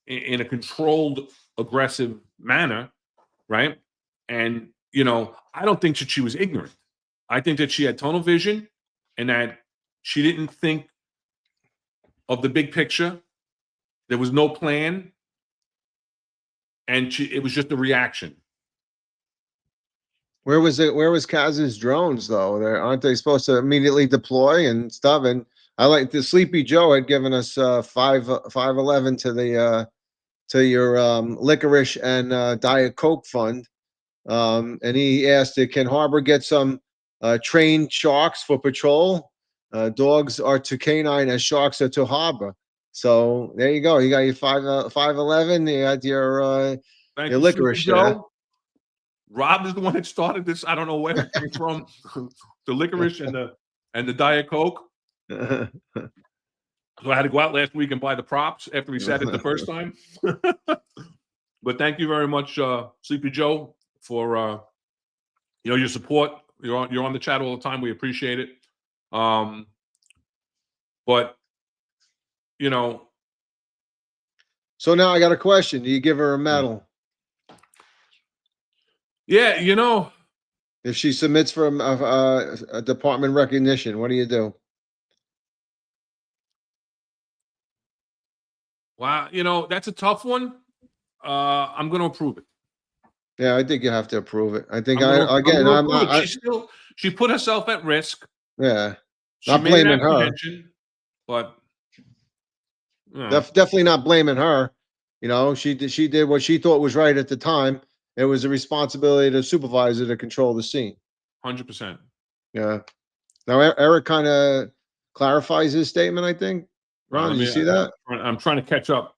in a controlled, aggressive manner, right? And I don't think that she was ignorant. I think that she had tunnel vision and that she didn't think of the big picture. There was no plan. And it was just a reaction. Where was Kaz's drones though? Aren't they supposed to immediately deploy and stuff? And I like the Sleepy Joe had given us 511 to your licorice and Diet Coke fund. And he asked, can Harbor get some trained sharks for patrol? Dogs are to canine as sharks are to harbor. So there you go. You got your 511. You got your licorice there. Rob is the one that started this. I don't know where it came from. The licorice and the Diet Coke. So I had to go out last week and buy the props after we said it the first time. But thank you very much, Sleepy Joe, for your support. You're on the chat all the time. We appreciate it. But So now I got a question. Do you give her a medal? Yeah, if she submits for a department recognition, what do you do? Wow, that's a tough one. I'm going to approve it. Yeah, I think you have to approve it. I think she put herself at risk. Yeah, not blaming her, but definitely not blaming her. She did what she thought was right at the time. It was a responsibility to the supervisor to control the scene. 100%. Yeah. Now Eric kind of clarifies his statement, I think. Ron, did you see that? I'm trying to catch up.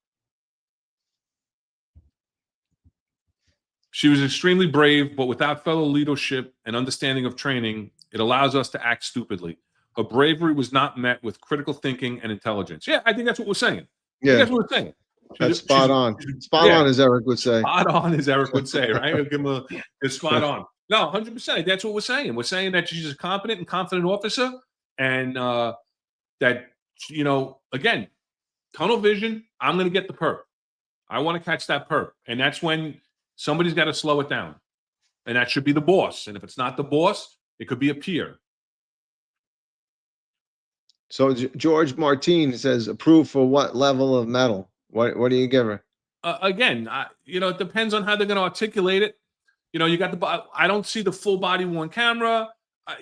She was extremely brave, but without fellow leadership and understanding of training, it allows us to act stupidly. Her bravery was not met with critical thinking and intelligence. Yeah, I think that's what we're saying. Yeah, that's what we're saying. That's spot on. Spot on, as Eric would say. Spot on, as Eric would say, right? We'll give him it's spot on. No, 100%. That's what we're saying. We're saying that she's a competent and confident officer, and that again, tunnel vision. I'm going to get the perp. I want to catch that perp, and that's when somebody's got to slow it down, and that should be the boss. And if it's not the boss, it could be a peer. So George Martin says, approved for what level of medal? What do you give her? Again, it depends on how they're going to articulate it. You got I don't see the full body worn camera.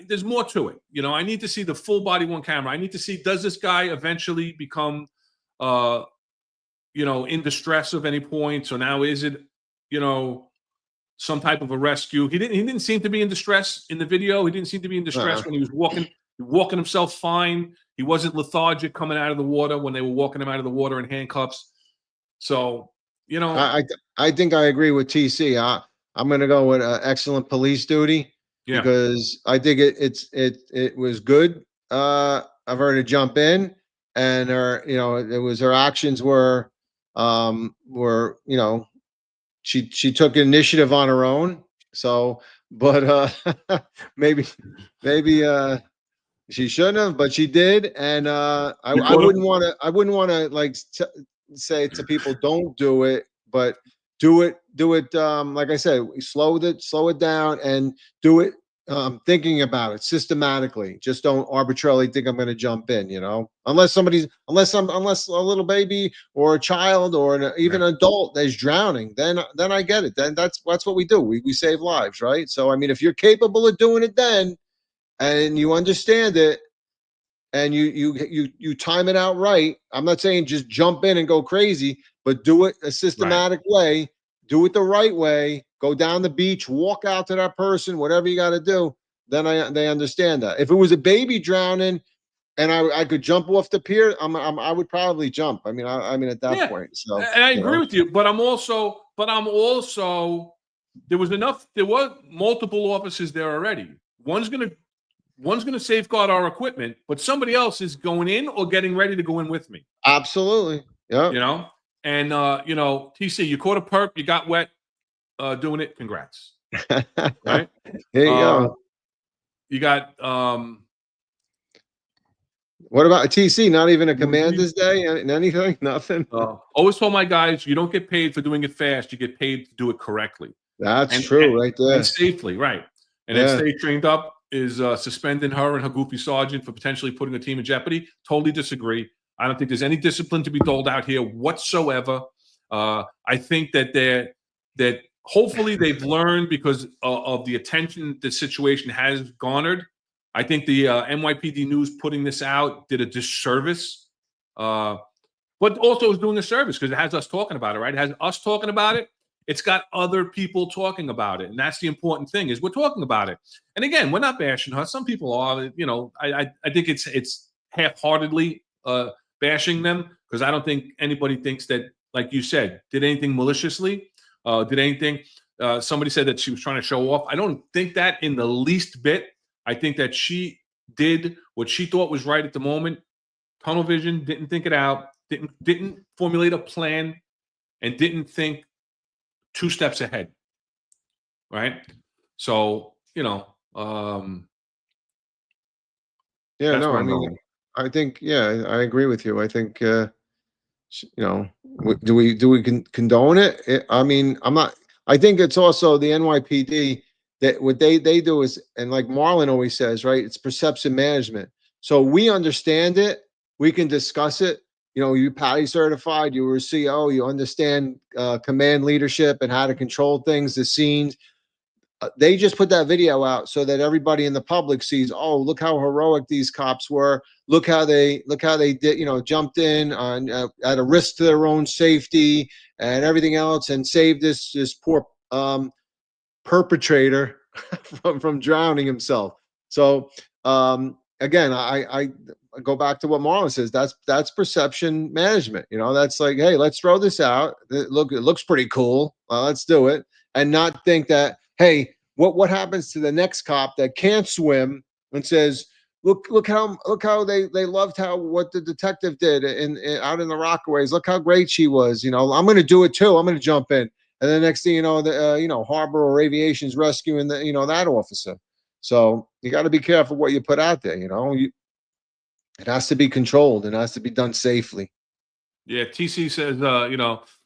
There's more to it. I need to see the full body worn camera. I need to see, does this guy eventually become, in distress of any point? So now is it, some type of a rescue? He didn't seem to be in distress in the video. He didn't seem to be in distress when he was walking himself fine. He wasn't lethargic coming out of the water when they were walking him out of the water in handcuffs. So, I think I agree with TC. I'm going to go with excellent police duty because I think it was good of her to jump in, and her actions were she took initiative on her own. So but maybe she shouldn't have, but she did. And I wouldn't want to like say to people, don't do it, but do it. Like I said, slow it down and do it. Thinking about it systematically. Just don't arbitrarily think I'm going to jump in, unless unless a little baby or a child or even an adult that's drowning, then I get it. Then that's what we do. We save lives, right? So, I mean, if you're capable of doing it then, and you understand it, and you time it out right. I'm not saying just jump in and go crazy, but do it a systematic way. Do it the right way. Go down the beach, walk out to that person, whatever you got to do. Then they understand that. If it was a baby drowning and I could jump off the pier, I would probably jump. I mean, at that point. So, and I agree with you, but I'm also there were multiple officers there already. One's gonna safeguard our equipment, but somebody else is going in or getting ready to go in with me. Absolutely. Yeah. And TC, you caught a perp, you got wet doing it. Congrats. Right? There you go. You got what about a TC? Not even a commander's day and anything? Nothing. Always told my guys, you don't get paid for doing it fast, you get paid to do it correctly. That's true, right there. And safely, right. And then stay trained up is suspending her and her goofy sergeant for potentially putting a team in jeopardy. Totally disagree. I don't think there's any discipline to be doled out here whatsoever. I think that hopefully they've learned because of the attention the situation has garnered. I think the NYPD News putting this out did a disservice, but also is doing a service because it has us talking about it, right? It has us talking about it. It's got other people talking about it. And that's the important thing is we're talking about it. And again, we're not bashing her. Some people are, I think it's half-heartedly bashing them because I don't think anybody thinks that, like you said, did anything maliciously, did anything. Somebody said that she was trying to show off. I don't think that in the least bit. I think that she did what she thought was right at the moment. Tunnel vision, didn't think it out, didn't formulate a plan, and didn't think 2 steps ahead. Right? So, yeah, no, I mean, I think, I agree with you. I think, do we condone it? I mean, I think it's also the NYPD that what they do is, and like Marlon always says, right, it's perception management. So we understand it, we can discuss it. You PATI certified, you were a CO, you understand command leadership and how to control things, the scenes. They just put that video out so that everybody in the public sees, oh, look how heroic these cops were. Look how they did, jumped in on at a risk to their own safety and everything else and saved this poor perpetrator from drowning himself. So again, I go back to what Marlon says. That's perception management. That's like, hey, let's throw this out. It looks pretty cool. Let's do it, and not think that, hey, what happens to the next cop that can't swim and says, look how they loved what the detective did out in the Rockaways. Look how great she was. I'm going to do it too. I'm going to jump in. And the next thing you know, Harbor or Aviation's rescuing that officer. So you got to be careful what you put out there. It has to be controlled. It has to be done safely. Yeah, TC says, this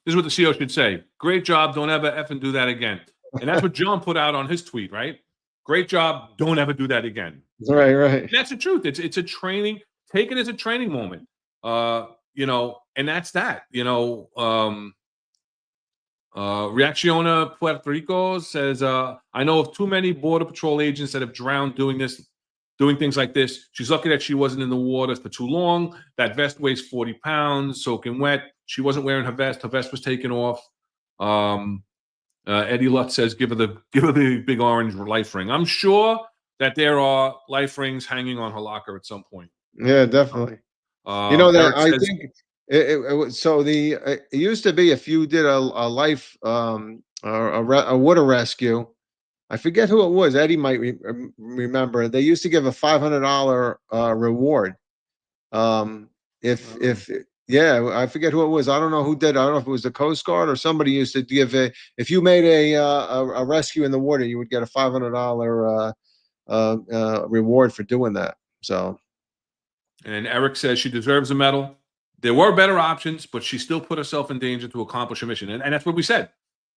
is what the CO should say. Great job. Don't ever effing do that again. And that's what John put out on his tweet, right? Great job. Don't ever do that again. Right. And that's the truth. It's a training. Take it as a training moment. And that's that. Reacciona Puerto Rico says, I know of too many Border Patrol agents that have drowned doing things like this. She's lucky that she wasn't in the water for too long. That vest weighs 40 pounds, soaking wet. She wasn't wearing her vest. Her vest was taken off. Eddie Lutz says, give her the big orange life ring. I'm sure that there are life rings hanging on her locker at some point. Yeah, definitely. I think it used to be if you did a life a water rescue, I forget who it was. Eddie might remember. They used to give a $500 reward if Yeah, I forget who it was. I don't know who did. I don't know if it was the Coast Guard or somebody used to give if you made a rescue in the water, you would get a $500 reward for doing that. So And Eric says she deserves a medal. There were better options, but she still put herself in danger to accomplish a mission. And that's what we said.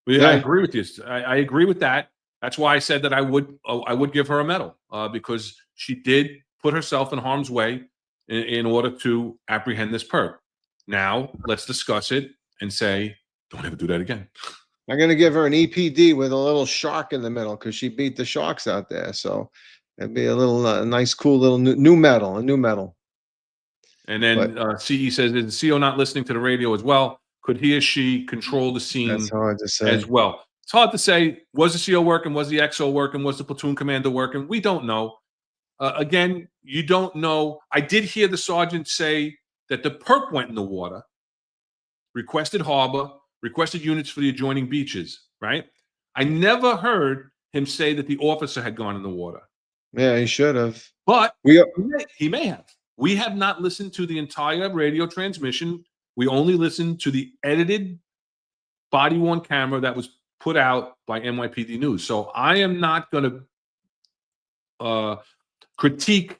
I Yeah. agree with you. I agree with that. That's why I said that I would give her a medal because she did put herself in harm's way in order to apprehend this perp. Now let's discuss it and say, don't ever do that again. I'm gonna give her an EPD with a little shark in the middle because she beat the sharks out there. So it'd be a little nice, cool little new medal, a new medal. And then CE says, is the CO not listening to the radio as well? Could he or she control the scene That's hard to say. as well? It's hard to say. Was the CO working? Was the XO working? Was the platoon commander working? We don't know. Again, you don't know. I did hear the sergeant say that the perp went in the water, requested harbor, requested units for the adjoining beaches, right? I never heard him say that the officer had gone in the water. Yeah, he should have. But he may have. We have not listened to the entire radio transmission. We only listened to the edited body-worn camera that was put out by NYPD News. So I am not going to critique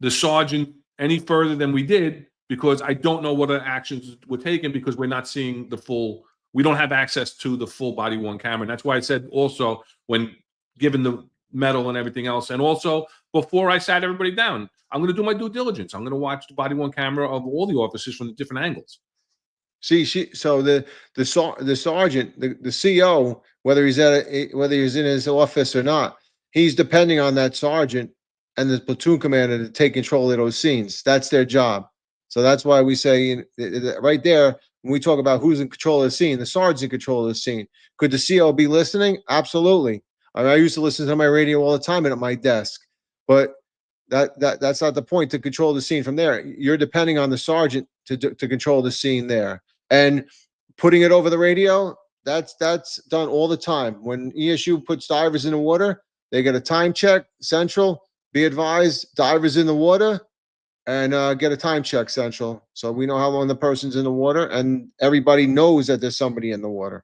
the sergeant any further than we did because I don't know what actions were taken because we're not seeing the full. We don't have access to the full body-worn camera. And that's why I said also when given the medal and everything else, and also before I sat everybody down, I'm going to do my due diligence. I'm going to watch the body-worn camera of all the officers from the different angles. See, so the sergeant, the CO, whether he's in his office or not, he's depending on that sergeant and the platoon commander to take control of those scenes. That's their job. So that's why we say right there when we talk about who's in control of the scene, the sergeant's in control of the scene. Could the CO be listening? Absolutely. I used to listen to my radio all the time and at my desk, but that's not the point to control the scene from there. You're depending on the sergeant to control the scene there. And putting it over the radio, that's done all the time. When ESU puts divers in the water, they get a time check, central, be advised, divers in the water, and get a time check, central. So we know how long the person's in the water, and everybody knows that there's somebody in the water.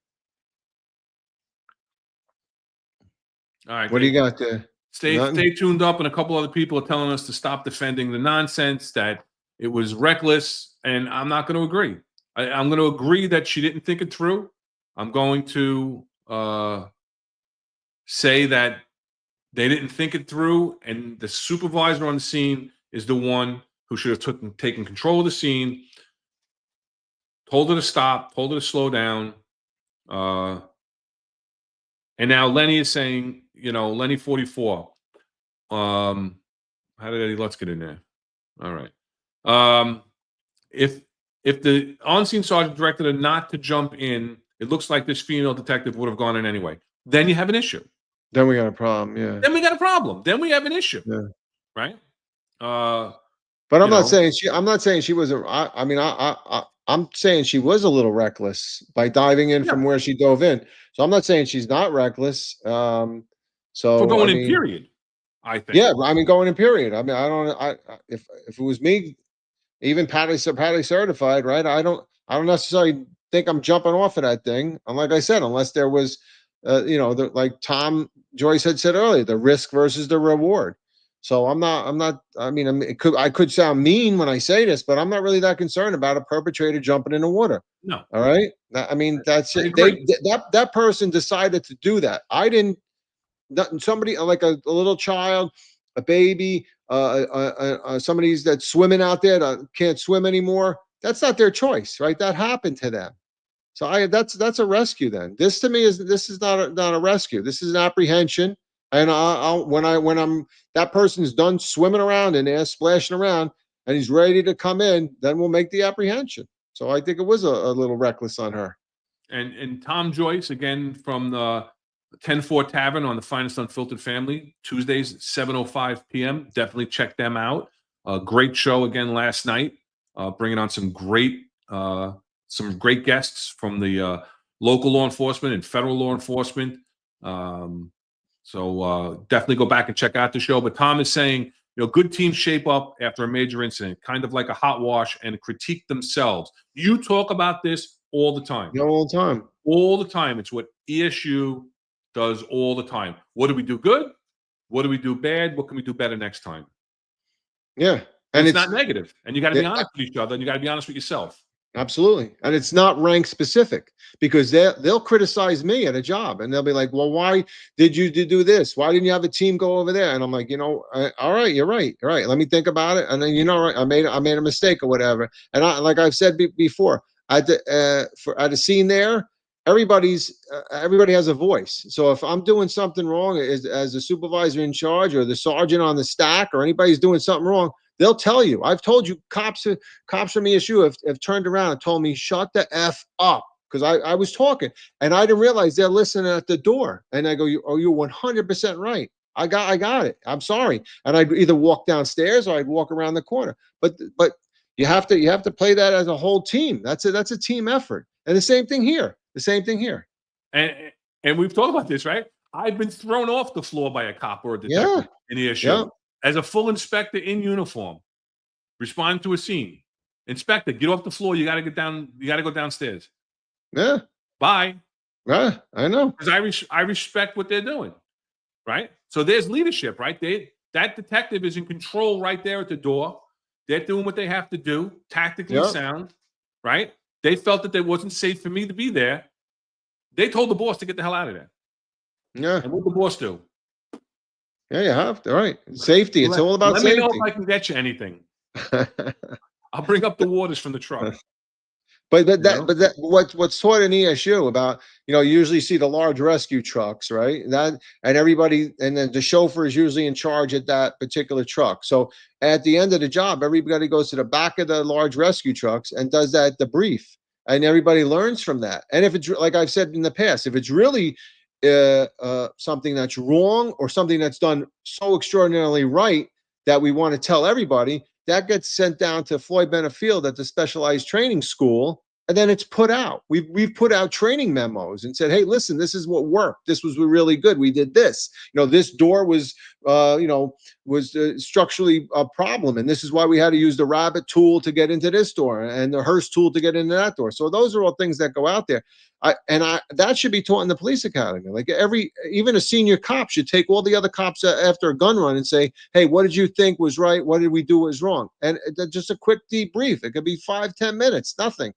All right. What do you got there? Stay tuned up, and a couple other people are telling us to stop defending the nonsense, that it was reckless, and I'm not going to agree. I'm going to agree that she didn't think it through. I'm going to say that they didn't think it through, and the supervisor on the scene is the one who should have taken control of the scene, told her to stop, told her to slow down. And now Lenny is saying, Lenny 44. How did Eddie Lutz get in there? All right. If the on-scene sergeant directed her not to jump in, it looks like this female detective would have gone in anyway. Then you have an issue. Then we got a problem, yeah. Then we got a problem. Then we have an issue. Yeah. Right? But I'm not saying she was I'm saying she was a little reckless by diving in from where she dove in. So I'm not saying she's not reckless. For going in, period. I think. Yeah, going in, period. If it was me, even Patty certified, right? I don't necessarily think I'm jumping off of that thing. And like I said, unless there was, like Tom Joyce had said earlier, the risk versus the reward. So I could sound mean when I say this, but I'm not really that concerned about a perpetrator jumping in the water. No. All right. That's it. That person decided to do that. I didn't. Somebody like a little child, a baby, somebody that's swimming out there that can't swim anymore. That's not their choice, right? That happened to them. So that's a rescue. Then this to me is not a rescue. This is an apprehension. And when that person's done swimming around in there, splashing around, and he's ready to come in, then we'll make the apprehension. So I think it was a little reckless on her. And Tom Joyce, again, from the 10-4 Tavern on the Finest Unfiltered Family, Tuesdays, 7:05 p.m. Definitely check them out. Great show again last night, bringing on some great guests from the local law enforcement and federal law enforcement. So definitely go back and check out the show. But Tom is saying Good teams shape up after a major incident, kind of like a hot wash, and critique themselves. You talk about this all the time. All the time. All the time. It's what ESU does all the time. What do we do good? What do we do bad? What can we do better next time? Yeah. And it's not negative. And you got to be honest with each other, and you got to be honest with yourself. Absolutely. And it's not rank specific, because they'll criticize me at a job and they'll be like, well, why did you do this? Why didn't you have a team go over there? And I'm like, all right, you're right. All right. Let me think about it. And then, I made a mistake or whatever. And like I've said before, at a scene there, everybody has a voice. So if I'm doing something wrong as a supervisor in charge, or the sergeant on the stack, or anybody's doing something wrong, they'll tell you. I've told you, cops from ESU have turned around and told me, shut the F up, because I was talking and I didn't realize they're listening at the door. And I go, you're 100% right. I got it. I'm sorry. And I'd either walk downstairs or I'd walk around the corner. But you have to play that as a whole team. That's a team effort. And the same thing here. And we've talked about this, right? I've been thrown off the floor by a cop or a detective in ESU. Yeah. As a full inspector in uniform, respond to a scene. Inspector, get off the floor. You got to get down. You got to go downstairs. Yeah. Bye. Yeah, I know. Because I respect what they're doing, right? So there's leadership, right? That detective is in control right there at the door. They're doing what they have to do, tactically sound, right? They felt that it wasn't safe for me to be there. They told the boss to get the hell out of there. Yeah. And what did the boss do? Yeah, you have to. Right. Safety. It's all about safety. Let me know if I can get you anything. I'll bring up the waters from the truck. But what's taught in ESU about, you usually see the large rescue trucks, right? And everybody, and then the chauffeur is usually in charge at that particular truck. So at the end of the job, everybody goes to the back of the large rescue trucks and does that debrief, and everybody learns from that. And if it's, like I've said in the past, if it's really something that's wrong or something that's done so extraordinarily right that we want to tell everybody, that gets sent down to Floyd Benefield at the specialized training school, and then it's put out. We've put out training memos and said, hey, listen, this is what worked. This was really good. We did this. This door was structurally a problem, and this is why we had to use the rabbit tool to get into this door and the hearse tool to get into that door. So those are all things that go out there. That should be taught in the police academy. Like even a senior cop should take all the other cops after a gun run and say, hey, what did you think was right? What did we do was wrong? And just a quick debrief. It could be 5-10 minutes, nothing,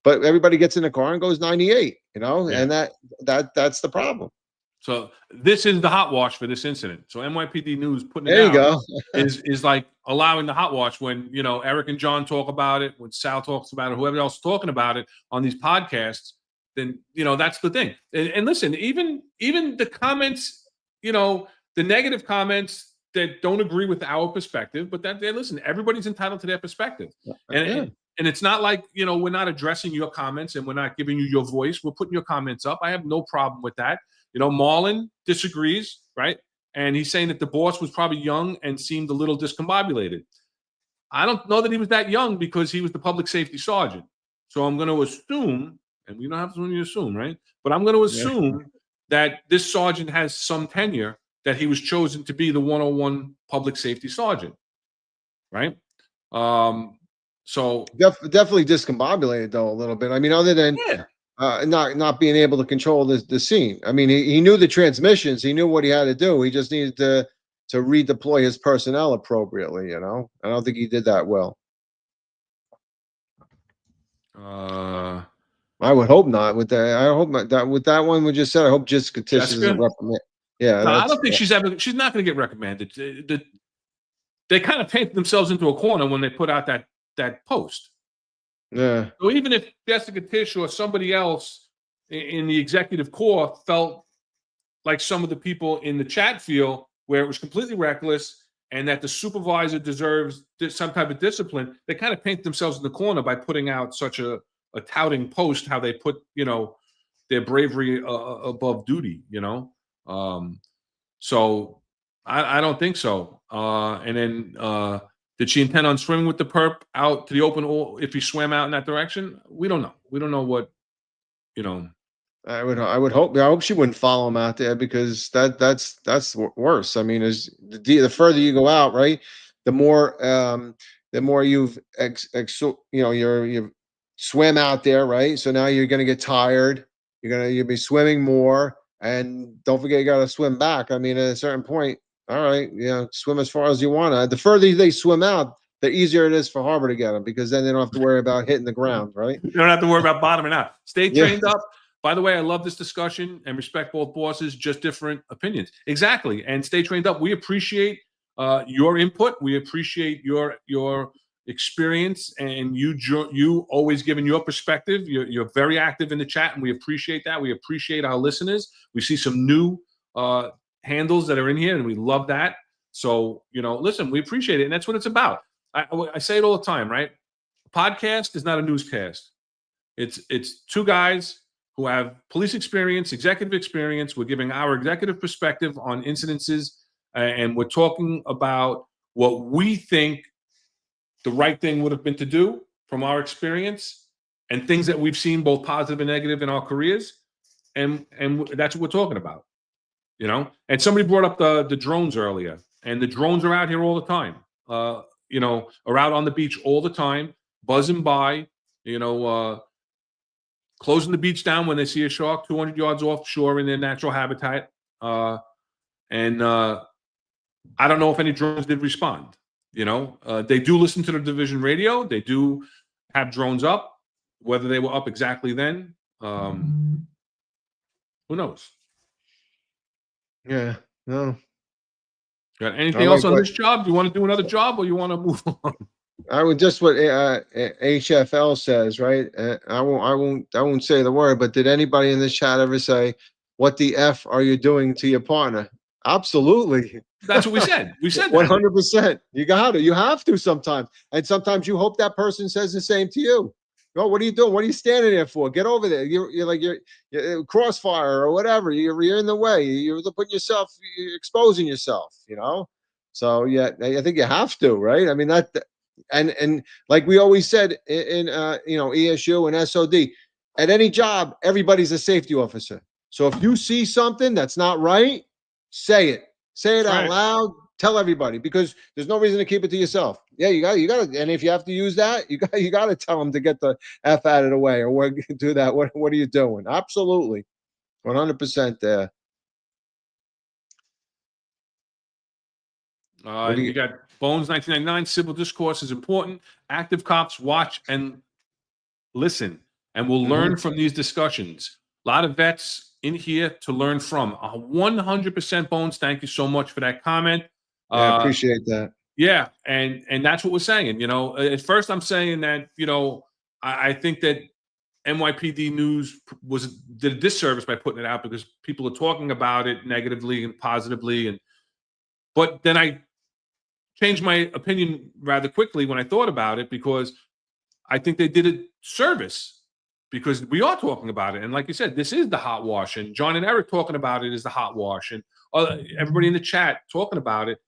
but everybody gets in the car and goes 98, and that's the problem. So this is the hot wash for this incident. So NYPD News putting it there you out go. is like allowing the hot wash when, Eric and John talk about it, when Sal talks about it, whoever else is talking about it on these podcasts, then, that's the thing. And listen, even the comments, the negative comments that don't agree with our perspective, but listen, everybody's entitled to their perspective. And it's not like, we're not addressing your comments and we're not giving you your voice. We're putting your comments up. I have no problem with that. Marlon disagrees, right? And he's saying that the boss was probably young and seemed a little discombobulated. I don't know that he was that young because he was the public safety sergeant. So I'm going to assume, and we don't have to assume, right? But I'm going to assume that this sergeant has some tenure, that he was chosen to be the 101 public safety sergeant, right? So definitely discombobulated though a little bit. I mean, other than not being able to control the scene. I mean, he knew the transmissions. He knew what he had to do. He just needed to redeploy his personnel appropriately. I don't think he did that well. I would hope not. With that, I hope not. That with that one we just said. I hope Jessica Tish isn't reprimanded. Yeah, no, I don't think she's not going to get reprimanded. They kind of painted themselves into a corner when they put out that post. Yeah. So even if Jessica Tish or somebody else in the executive corps felt like some of the people in the chat feel, where it was completely reckless and that the supervisor deserves some type of discipline, they kind of paint themselves in the corner by putting out such a touting post, how they put, their bravery above duty, So I don't think so. And then did she intend on swimming with the perp out to the open, or if he swam out in that direction? We don't know. We don't know what, I hope she wouldn't follow him out there, because that's worse. I mean, is the further you go out, right? The more you've you've swim out there, right? So now you're gonna get tired. You'll be swimming more, and don't forget you gotta swim back. I mean, at a certain point, all right, swim as far as you wanna. The further they swim out, the easier it is for Harbor to get them, because then they don't have to worry about hitting the ground, right? You don't have to worry about bottoming out. Stay Yeah. trained up. By the way, I love this discussion and respect both bosses, just different opinions. Exactly. And stay trained up. We appreciate your input. We appreciate your experience, and you always giving your perspective. You're very active in the chat, and we appreciate that. We appreciate our listeners. We see some new handles that are in here, and we love that. So, listen, we appreciate it. And that's what it's about. I say it all the time, right? A podcast is not a newscast. It's two guys who have police experience, executive experience. We're giving our executive perspective on incidences, and we're talking about what we think the right thing would have been to do from our experience, and things that we've seen, both positive and negative, in our careers. And that's what we're talking about, And somebody brought up the drones earlier, and the drones are out here all the time. Are out on the beach all the time, buzzing by, closing the beach down when they see a shark 200 yards offshore in their natural habitat. And I don't know if any drones did respond. They do listen to the division radio. They do have drones up. Whether they were up exactly then, who knows? Yeah, no. Got anything else on this job? Do you want to do another job, or you want to move on? I would just what HFL says, right? I won't say the word, but did anybody in this chat ever say, "What the F are you doing to your partner?" Absolutely. That's what we said. We said 100%. You have to sometimes, and sometimes you hope that person says the same to you. Oh, what are you doing? What are you standing there for? Get over there. You're crossfire or whatever. You're in the way. You're exposing yourself. So yeah, I think you have to, right? I mean and like we always said in ESU and SOD, at any job, everybody's a safety officer. So if you see something that's not right, say it. Say it out loud. Tell everybody, because there's no reason to keep it to yourself. Yeah, you got to, and if you have to use that, you got to tell them to get the F out of the way, or do that. What are you doing? Absolutely, 100% there. You got Bones 1999. Civil discourse is important. Active cops watch and listen, and will learn from these discussions. A lot of vets in here to learn from. 100% Bones. Thank you so much for that comment. I appreciate that. Yeah, and that's what we're saying. At first I'm saying that I think that NYPD News did a disservice by putting it out, because people are talking about it negatively and positively, but then I changed my opinion rather quickly when I thought about it, because I think they did a service, because we are talking about it. And like you said, this is the hot wash, and John and Eric talking about it is the hot wash, and everybody in the chat talking about it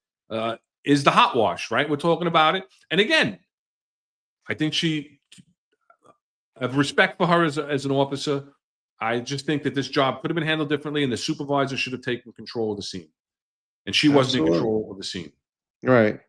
is the hot wash, right? We're talking about it. And again, I think I have respect for her as an officer. I just think that this job could have been handled differently, and the supervisor should have taken control of the scene. And she wasn't in control of the scene. Right.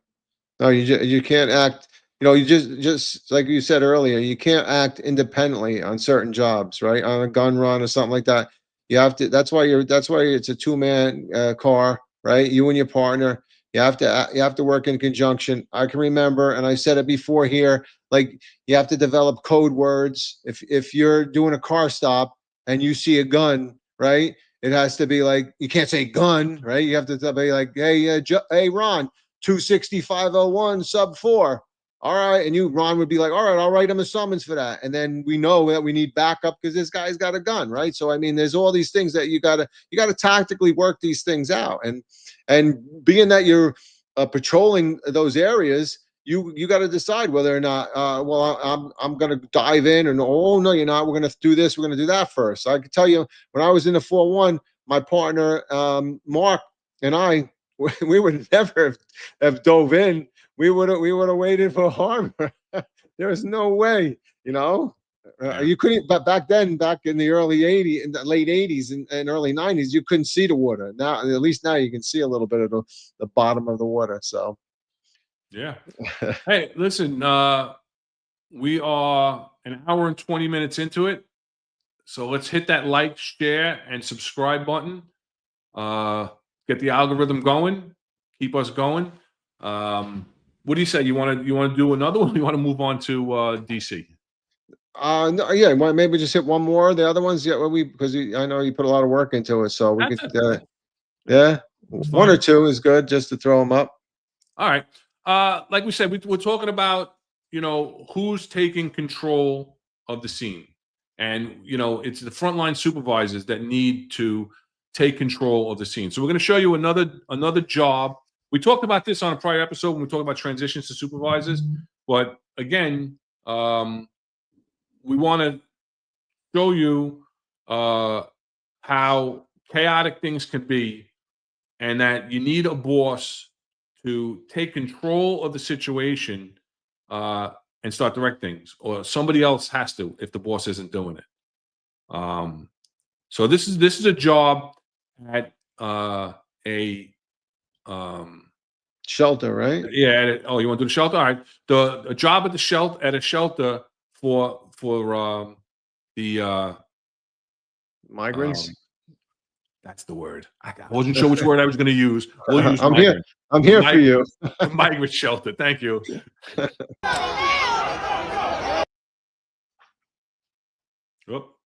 No, you can't act, you just like you said earlier, you can't act independently on certain jobs, right? On a gun run or something like that. You have to, that's why it's a two-man car, right? You and your partner. You have to work in conjunction. I can remember, and I said it before here, like you have to develop code words. If you're doing a car stop and you see a gun, right? It has to be like, you can't say gun, right? You have to be like, hey, Ron, 26501 sub 4. All right. And Ron would be like, all right, I'll write him a summons for that. And then we know that we need backup because this guy's got a gun, right? So, I mean, there's all these things that you gotta tactically work these things out. And being that you're patrolling those areas, you got to decide whether or not, I'm going to dive in, and oh no, you're not. We're going to do this. We're going to do that first. I can tell you, when I was in the 4-1, my partner Mark and I, we would never have dove in. We would have waited for Harbor. There was no way, You couldn't, but back then, back in the early '80s, in the late '80s and early '90s, you couldn't see the water. Now, at least now you can see a little bit of the bottom of the water. So, Yeah. Hey, listen, we are an hour and 20 minutes into it. So let's hit that like, share, and subscribe button. Get the algorithm going. Keep us going. What do you say? You want to do another one? Or you want to move on to DC? no, yeah, maybe just hit one more. The other ones, yeah, because I know you put a lot of work into it, so we That's could, it. yeah, It's one or fine. two is good just to throw them up. All right. Like we said, we're talking about, who's taking control of the scene. And, it's the frontline supervisors that need to take control of the scene. So we're going to show you another job. We talked about this on a prior episode when we talked about transitions to supervisors. But again, we want to show you how chaotic things can be, and that you need a boss to take control of the situation and start direct things, or somebody else has to if the boss isn't doing it. So this is a job at a Shelter, right? yeah. Oh, you want to do the shelter? All right. A job at a shelter for the Migrants. that's the word. I wasn't sure which word I was going to use. We'll use I'm here. migrant. I'm here for you. Migrant shelter. Thank you. Oop.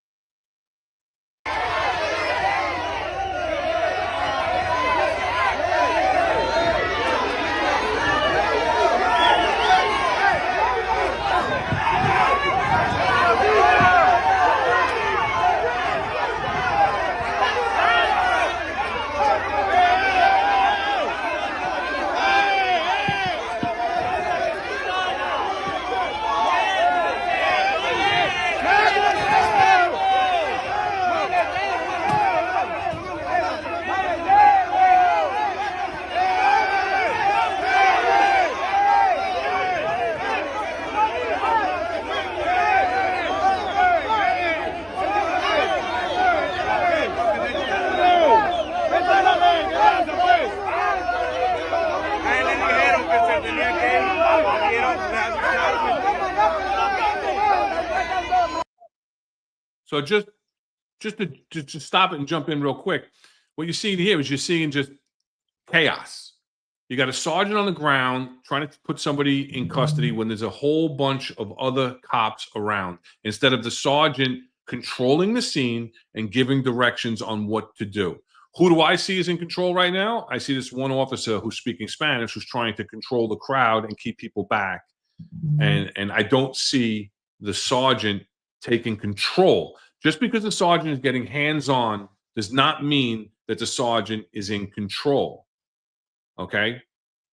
So just to stop it and jump in real quick, what you're seeing here is you're seeing just chaos. You got a sergeant on the ground trying to put somebody in custody when there's a whole bunch of other cops around, instead of the sergeant controlling the scene and giving directions on what to do. Who do I see is in control right now? I see this one officer who's speaking Spanish, who's trying to control the crowd and keep people back. And I don't see the sergeant taking control. Just because the sergeant is getting hands-on does not mean that the sergeant is in control. Okay?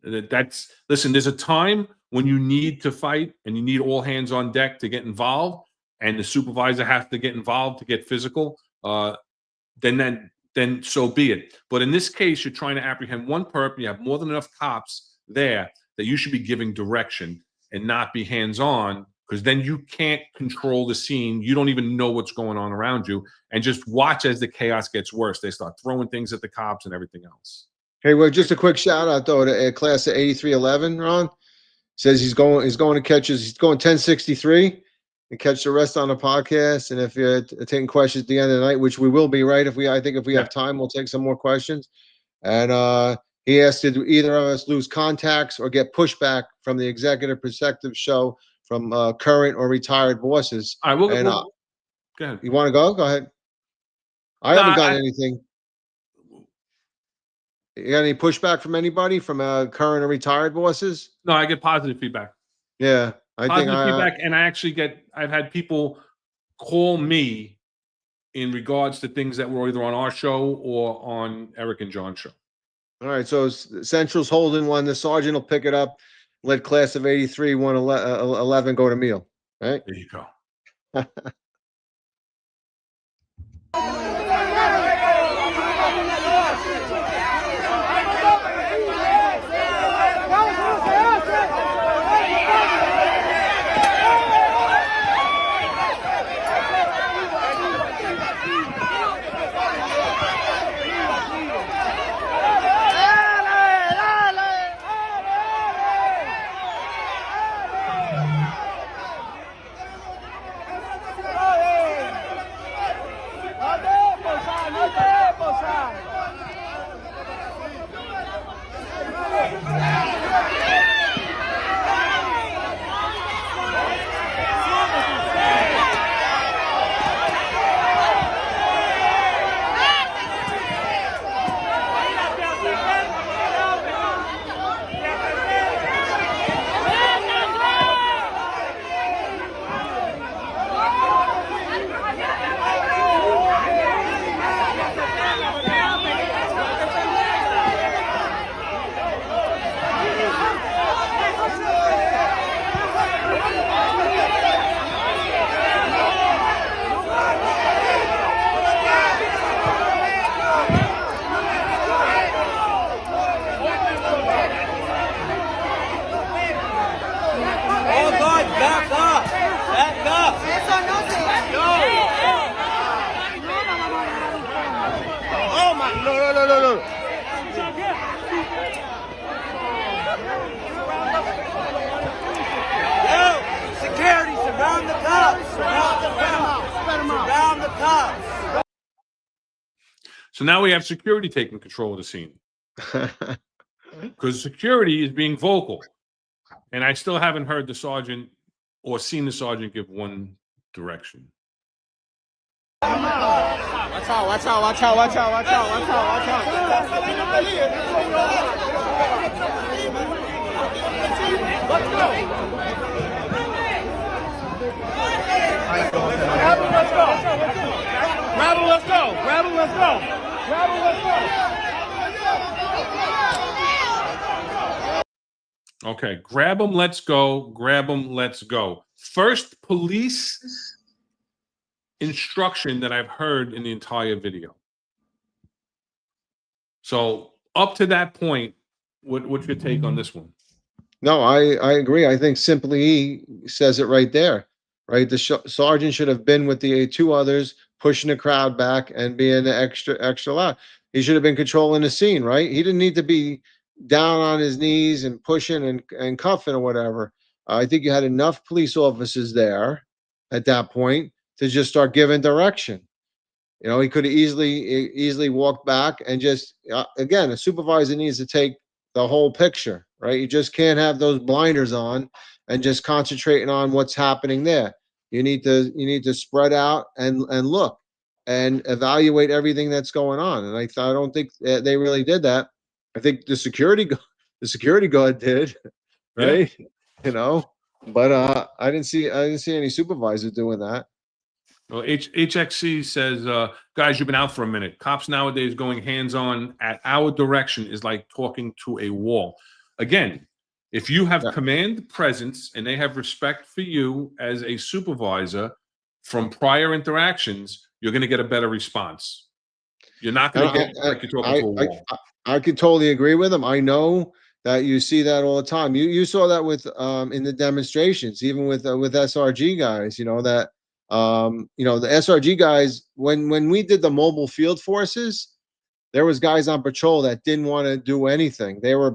Listen, there's a time when you need to fight and you need all hands on deck to get involved, and the supervisor has to get involved to get physical. Then so be it. But in this case, you're trying to apprehend one perp. You have more than enough cops there that you should be giving direction and not be hands-on, because then you can't control the scene. You don't even know what's going on around you, and just watch as the chaos gets worse. They start throwing things at the cops and everything else. Hey, well, just a quick shout out though to class of 8311. Ron says he's going to catch he's going 1063 and catch the rest on the podcast. And if you're taking questions at the end of the night, which we will be, right? If we have time, we'll take some more questions. And he asked, did either of us lose contacts or get pushback from the executive perspective show from current or retired bosses? All right, go ahead. You want to go? Go ahead. I haven't gotten anything. You got any pushback from anybody from current or retired bosses? No, I get positive feedback. Yeah, Positive feedback, and I've had people call me in regards to things that were either on our show or on Eric and John's show. All right, so Central's holding one. The sergeant will pick it up. Let class of 83, 111 go to meal. Right? There you go. go. Security, surround the cops. Surround the cops. Surround the cops. So now we have security taking control of the scene because security is being vocal. And I still haven't heard the sergeant or seen the sergeant give one direction. Watch out, watch out, watch out, watch out, watch out, watch out, watch out. Let's go. Grab him, let's go. Grab him, let's go. Grab him, let's go. Grab him, let's go. Okay, grab them, let's go. Grab them, let's go. First police instruction that I've heard in the entire video. So up to that point, what's your take on this one? No, I agree. I think simply he says it right there, right? The sergeant should have been with the two others, pushing the crowd back and being extra loud. He should have been controlling the scene, right? He didn't need to be down on his knees and pushing and cuffing or whatever. I think you had enough police officers there at that point to just start giving direction. You know, he could have easily walked back and just, again, a supervisor needs to take the whole picture, right? You just can't have those blinders on and just concentrating on what's happening there. You need to spread out and look and evaluate everything that's going on. And I don't think they really did that. I think the security guard did, right? Yeah. You know, but I didn't see any supervisor doing that. Well, HXC says, guys, you've been out for a minute. Cops nowadays going hands-on at our direction is like talking to a wall. Again, if you have command presence and they have respect for you as a supervisor from prior interactions, you're going to get a better response. You're not going to get like you're talking to a wall. I could totally agree with him. I know that you see that all the time. You saw that with in the demonstrations, even with SRG guys. You know that you know the SRG guys when we did the mobile field forces, there was guys on patrol that didn't want to do anything. They were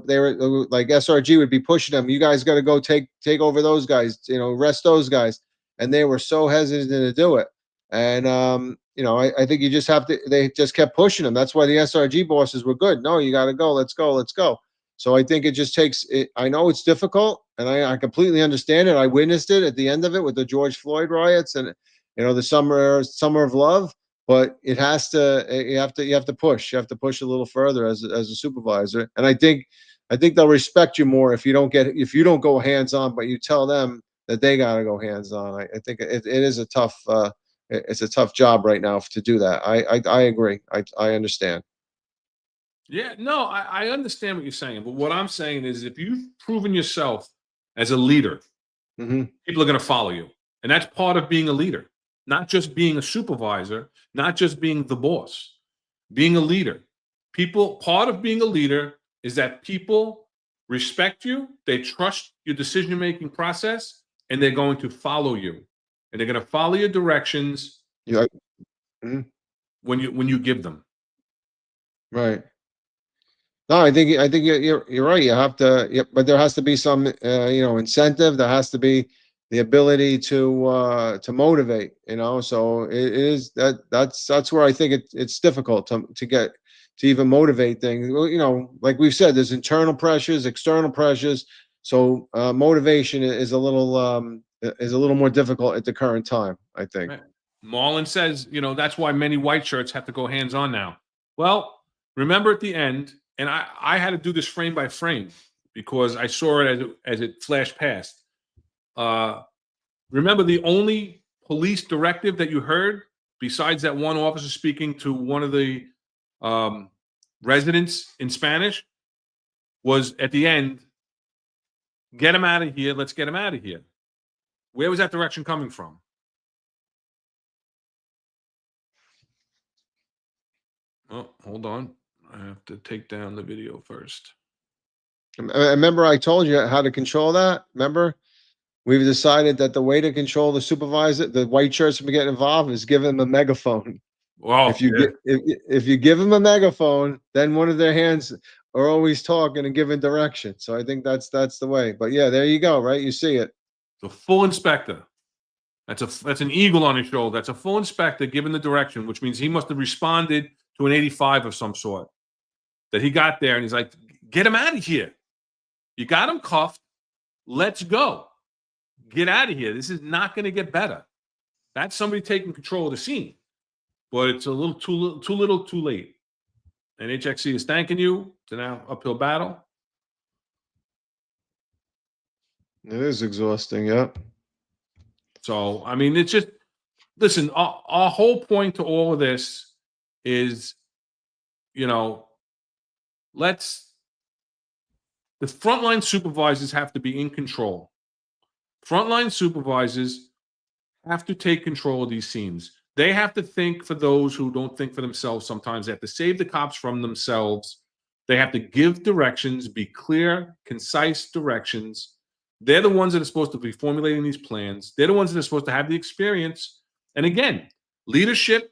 like SRG would be pushing them. You guys got to go take over those guys. You know, arrest those guys, and they were so hesitant to do it. And you know, I think you just have to. They just kept pushing them. That's why the SRG bosses were good. No, you got to go. Let's go. Let's go. So I think it just takes. I know it's difficult, and I completely understand it. I witnessed it at the end of it with the George Floyd riots, and you know the summer of love. But it has to. You have to push. You have to push a little further as a supervisor. And I think they'll respect you more if you don't go hands on, but you tell them that they got to go hands on. I think it is a tough. It's a tough job right now to do that. I agree. I understand. Yeah, no, I understand what you're saying. But what I'm saying is if you've proven yourself as a leader, people are going to follow you. And that's part of being a leader, not just being a supervisor, not just being the boss, being a leader. Part of being a leader is that people respect you, they trust your decision-making process, and they're going to follow you. And they're going to follow your directions when you give them. Right. No, I think you're right. You have to, but there has to be some incentive. There has to be the ability to motivate. You know, so it is that's where I think it's difficult to get to even motivate things. You know, like we've said, there's internal pressures, external pressures. So motivation is a little more difficult at the current time, I think. Right. Marlon says, you know, that's why many white shirts have to go hands-on now. Well, remember at the end, and I had to do this frame by frame because I saw it as it flashed past. Remember the only police directive that you heard, besides that one officer speaking to one of the residents in Spanish, was at the end, get him out of here, let's get him out of here. Where was that direction coming from? Oh, hold on. I have to take down the video first. Remember I told you how to control that? Remember? We've decided that the way to control the supervisor, the white shirts from getting involved, is give them a megaphone. Well, If you get if you give them a megaphone, then one of their hands are always talking and giving direction. So I think that's the way. But yeah, there you go, right? You see it. the full inspector. That's an eagle on his shoulder. That's a full inspector giving the direction, which means he must have responded to an 85 of some sort. That he got there and he's like, "Get him out of here. You got him cuffed. Let's go. Get out of here. This is not going to get better." That's somebody taking control of the scene, but it's a little too little, too late. And HXC is thanking you. It's an uphill battle. It is exhausting. Yep. So, I mean, it's just, listen, our whole point to all of this is, you know, the frontline supervisors have to be in control. Frontline supervisors have to take control of these scenes. They have to think for those who don't think for themselves sometimes. They have to save the cops from themselves. They have to give directions, be clear, concise directions. They're the ones that are supposed to be formulating these plans. They're the ones that are supposed to have the experience. And again, leadership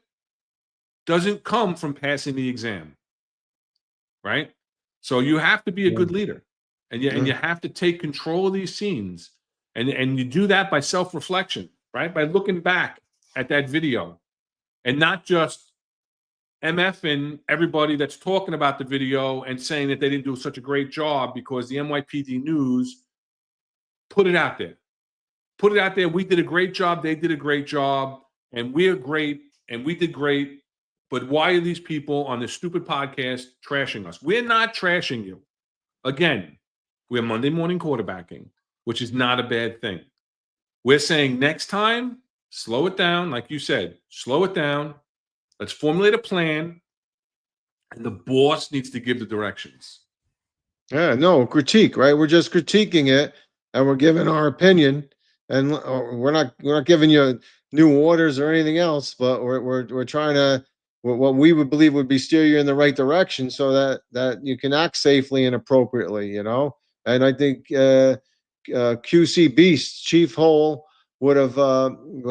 doesn't come from passing the exam, right? So you have to be a good leader, and you have to take control of these scenes. And you do that by self-reflection, right? By looking back at that video and not just MFing everybody that's talking about the video and saying that they didn't do such a great job because the NYPD news put it out there. Put it out there. We did a great job. They did a great job. And we're great. And we did great. But why are these people on this stupid podcast trashing us? We're not trashing you. Again, we're Monday morning quarterbacking, which is not a bad thing. We're saying next time, slow it down. Like you said, slow it down. Let's formulate a plan. And the boss needs to give the directions. Yeah, no critique, right? We're just critiquing it, and we're giving our opinion, and we're not giving you new orders or anything else, but we're trying to what we would believe would be steer you in the right direction, so that you can act safely and appropriately, you know. And I think QC Beast Chief Hole would have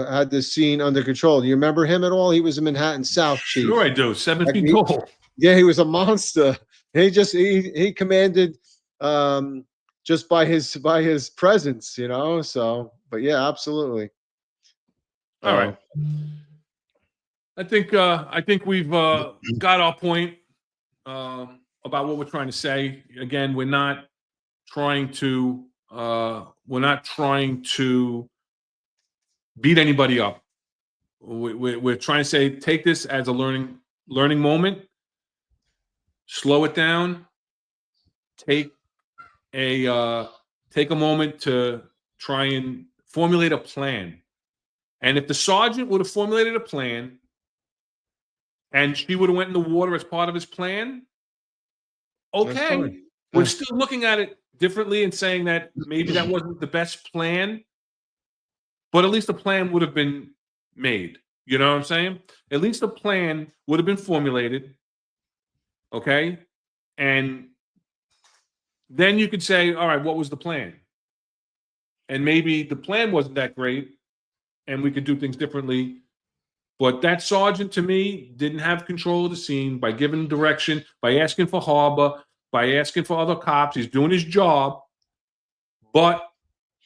had this scene under control. Do you remember him at all? He was a Manhattan South chief. Sure, I do. 7 feet tall. Yeah, he was a monster. He commanded just by his presence, you know. So, but yeah, absolutely. All right. I think we've got our point about what we're trying to say. Again, we're not trying to beat anybody up. We're trying to say, take this as a learning moment. Slow it down. Take a moment to try and formulate a plan. And if the sergeant would have formulated a plan and she would have went in the water as part of his plan, okay. We're still looking at it differently and saying that maybe that wasn't the best plan, but at least the plan would have been made. You know what I'm saying? At least the plan would have been formulated. Okay. And then you could say, all right, what was the plan? And maybe the plan wasn't that great and we could do things differently. But that sergeant, to me, didn't have control of the scene by giving direction, by asking for harbor, by asking for other cops. He's doing his job. But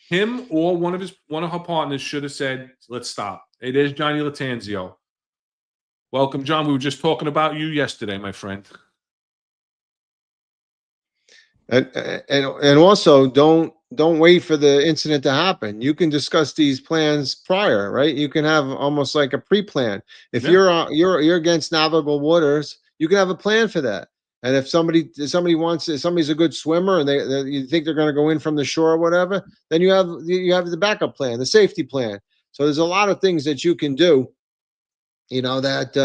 him or one of her partners should have said, let's stop. Hey, there's Johnny Latanzio. Welcome, John. We were just talking about you yesterday, my friend. And also don't wait for the incident to happen. You can discuss these plans prior, right? You can have almost like a pre-plan. If you're against navigable waters, you can have a plan for that. And if somebody's a good swimmer and you think they're going to go in from the shore or whatever, then you have the backup plan, the safety plan. So there's a lot of things that you can do, you know, that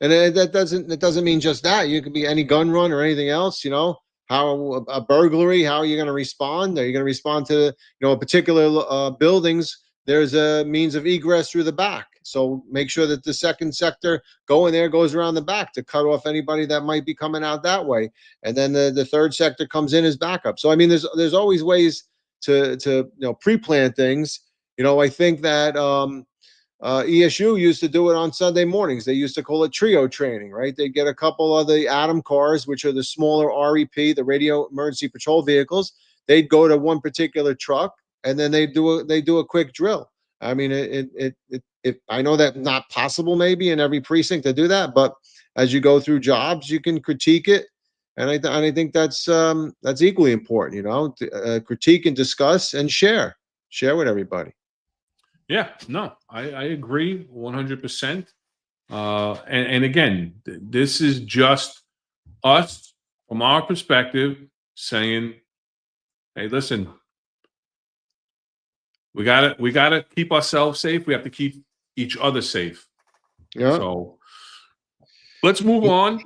and that doesn't mean just that. You could be any gun run or anything else, you know. How a burglary, how are you going to respond? Are you going to respond to, a particular buildings? There's a means of egress through the back. So make sure that the second sector goes around the back to cut off anybody that might be coming out that way. And then the third sector comes in as backup. So, I mean, there's always ways to pre-plan things. I think that ESU used to do it on Sunday mornings. They used to call it trio training, right? They get a couple of the Atom cars, which are the smaller REP, the radio emergency patrol vehicles. They'd go to one particular truck, and then they do a quick drill. I mean, I know that not possible maybe in every precinct to do that, but as you go through jobs, you can critique it, and I think that's equally important. To, critique and discuss and share with everybody. Yeah, no, I agree 100%. And again, this is just us from our perspective saying, hey, listen, we gotta keep ourselves safe. We have to keep each other safe. Yeah. So let's move on.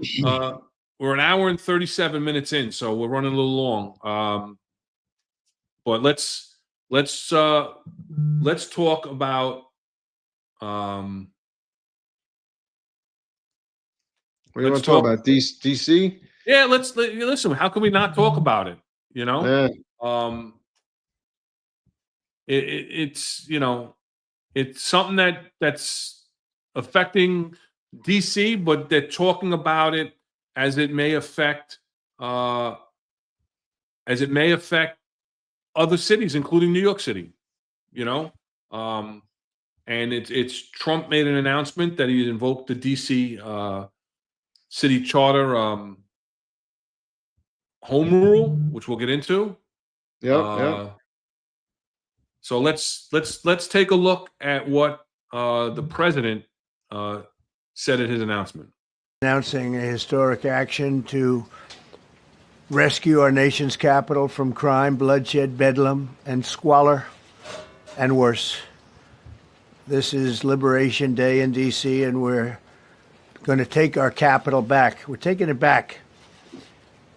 We're an hour and 37 minutes in, so we're running a little long. But let's talk about what do you want to talk about? DC? Yeah, listen. How can we not talk about it? Yeah. It's it's something that's affecting DC, but they're talking about it as it may affect other cities, including New York City. And it's Trump made an announcement that he invoked the DC city charter home rule, which we'll get into. Yep. So let's take a look at what the president said at his announcement. Announcing a historic action to rescue our nation's capital from crime, bloodshed, bedlam, and squalor, and worse. This is Liberation Day in D.C., and we're going to take our capital back. We're taking it back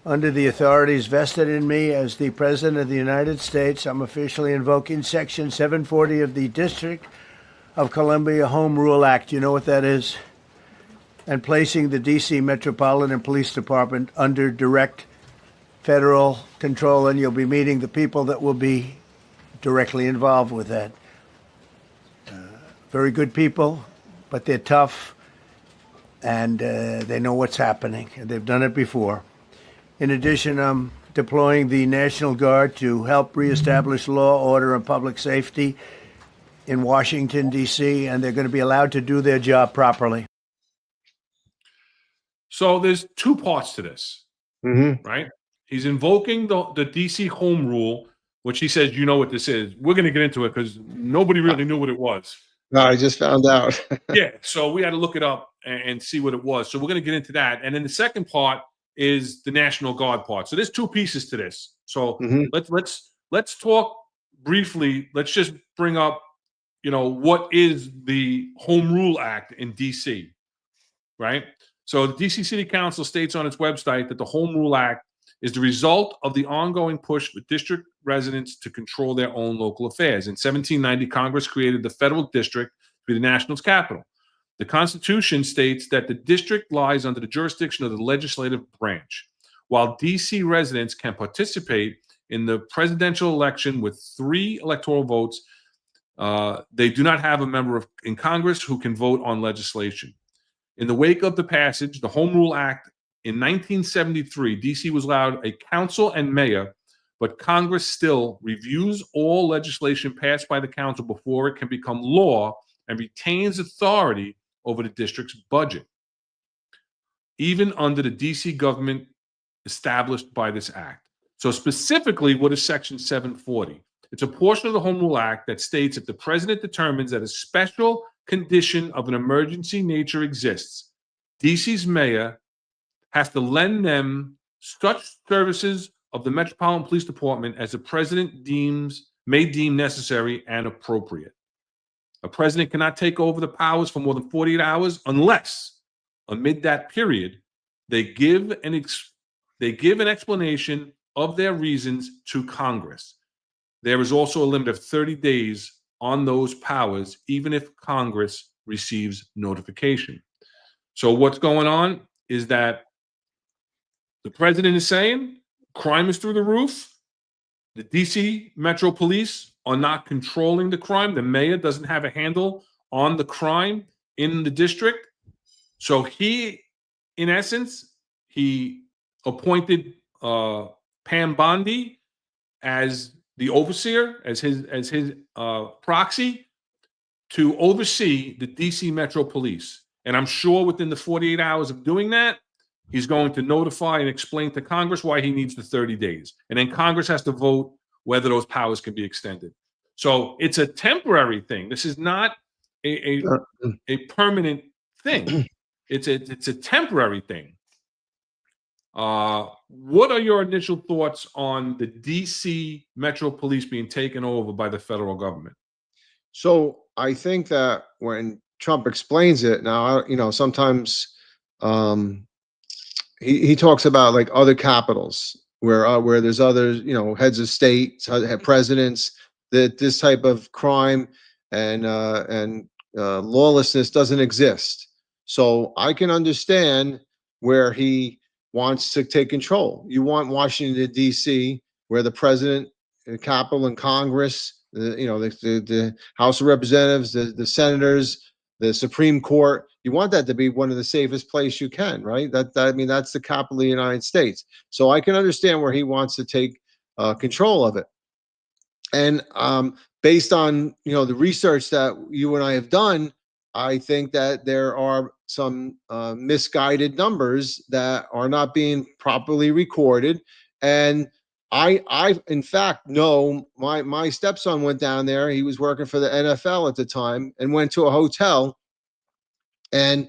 under the authorities vested in me as the President of the United States. I'm officially invoking Section 740 of the District of Columbia Home Rule Act. You know what that is? And placing the D.C. Metropolitan Police Department under direct federal control, and you'll be meeting the people that will be directly involved with that. Very good people, but they're tough, and they know what's happening. They've done it before. In addition, I'm deploying the National Guard to help reestablish law, order, and public safety in Washington, D.C., and they're going to be allowed to do their job properly. So there's two parts to this, right? He's invoking the D.C. home rule, which he says, you know what this is. We're going to get into it because nobody really knew what it was. No, I just found out. Yeah, so we had to look it up and see what it was. So we're going to get into that. And then the second part is the National Guard part. So there's two pieces to this. So let's talk briefly. Let's just bring up, what is the Home Rule Act in D.C., right? So the D.C. City Council states on its website that the Home Rule Act is the result of the ongoing push for district residents to control their own local affairs. In 1790, Congress created the federal district to be the nation's capital. The Constitution states that the district lies under the jurisdiction of the legislative branch. While D.C. residents can participate in the presidential election with 3 electoral votes, they do not have a member in Congress who can vote on legislation. In the wake of the passage, the Home Rule Act in 1973, D.C. was allowed a council and mayor, but Congress still reviews all legislation passed by the council before it can become law and retains authority over the district's budget, even under the D.C. government established by this act. So specifically, what is Section 740? It's a portion of the Home Rule Act that states if the president determines that a special condition of an emergency nature exists, D.C.'s mayor has to lend them such services of the Metropolitan Police Department as the president may deem necessary and appropriate. A president cannot take over the powers for more than 48 hours unless, amid that period, they give an explanation of their reasons to Congress. There is also a limit of 30 days on those powers, even if Congress receives notification. So what's going on is that the president is saying crime is through the roof. The DC Metro Police are not controlling the crime. The mayor doesn't have a handle on the crime in the district. So he, in essence, he appointed Pam Bondi as the overseer, as his proxy to oversee the DC Metro Police. And I'm sure within the 48 hours of doing that, he's going to notify and explain to Congress why he needs the 30 days. And then Congress has to vote whether those powers can be extended. So it's a temporary thing. This is not a permanent thing. It's a temporary thing. What are your initial thoughts on the DC Metro Police being taken over by the federal government? So I think that when Trump explains it now, sometimes he talks about like other capitals where there's other, heads of state, presidents, that this type of crime and lawlessness doesn't exist. So I can understand where he wants to take control. You want Washington, D.C., where the president, the Capitol, and Congress, the House of Representatives, the senators, the Supreme Court. You want that to be one of the safest places you can, right? That's the capital of the United States. So I can understand where he wants to take control of it. And based on the research that you and I have done, I think that there are some misguided numbers that are not being properly recorded. And I in fact know my stepson went down there. He was working for the NFL at the time and went to a hotel. And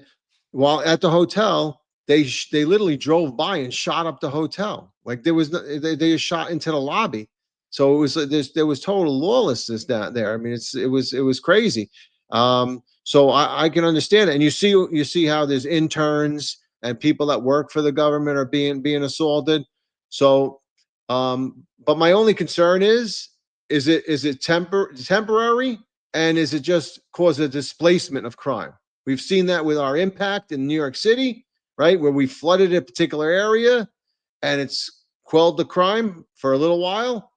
while at the hotel, they literally drove by and shot up the hotel. Like they just shot into the lobby. So it was there was total lawlessness down there. I mean, it was crazy. So I can understand it. And you see how there's interns and people that work for the government are being assaulted. So, but my only concern is it temporary, and is it just cause a displacement of crime? We've seen that with our impact in New York City, right, where we flooded a particular area, and it's quelled the crime for a little while,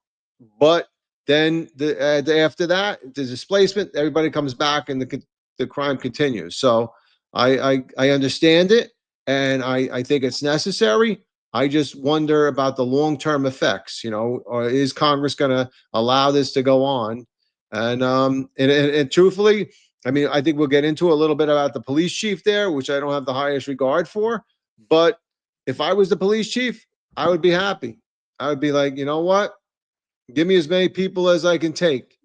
but then after that, the displacement, everybody comes back, and the crime continues. So I understand it, and I think it's necessary. I just wonder about the long-term effects. Or is Congress going to allow this to go on? And truthfully, I mean, I think we'll get into a little bit about the police chief there, which I don't have the highest regard for. But if I was the police chief, I would be happy. I would be like, you know what? Give me as many people as I can take.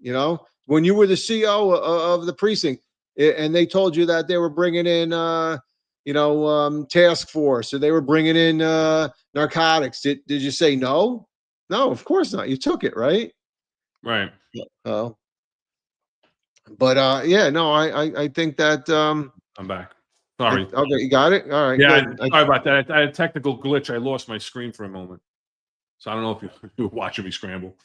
When you were the CO of the precinct, and they told you that they were bringing in, task force, or they were bringing in narcotics. Did you say no? No, of course not. You took it, right? Right. But yeah, no, I think that I'm back. Sorry. Okay, you got it. All right. Yeah, good. sorry about that. I had a technical glitch. I lost my screen for a moment, so I don't know if you were watching me scramble.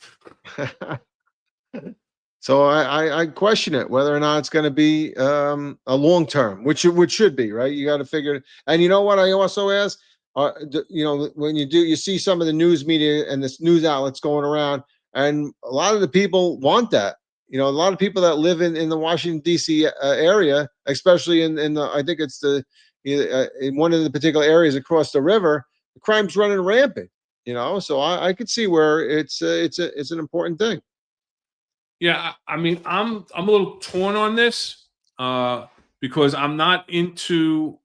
So I question it whether or not it's going to be a long term, which should be, right? You got to figure it. And you know what? I also ask, when you see some of the news media and this news outlets going around, and a lot of the people want that. A lot of people that live in the Washington D.C. Area, especially in the, I think it's in one of the particular areas across the river, the crime's running rampant. So I could see where it's an important thing. Yeah, I mean, I'm a little torn on this because I'm not into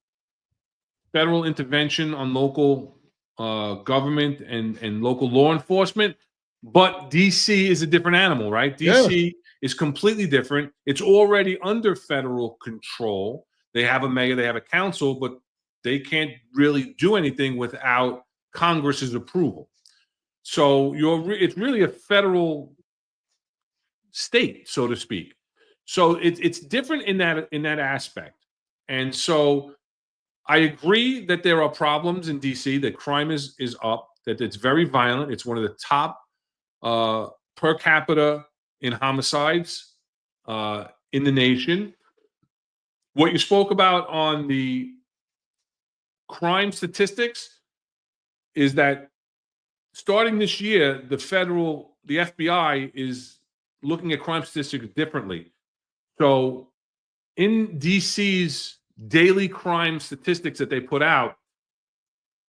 federal intervention on local government and local law enforcement. But DC is a different animal, right? DC is completely different. It's already under federal control. They have a mayor, they have a council, but they can't really do anything without Congress's approval. So it's really a federal state, so to speak. So it's different in that aspect. And so I agree that there are problems in DC, that crime is up, that it's very violent. It's one of the top per capita in homicides in the nation. What you spoke about on the crime statistics is that starting this year, the FBI is looking at crime statistics differently. So in DC's daily crime statistics that they put out,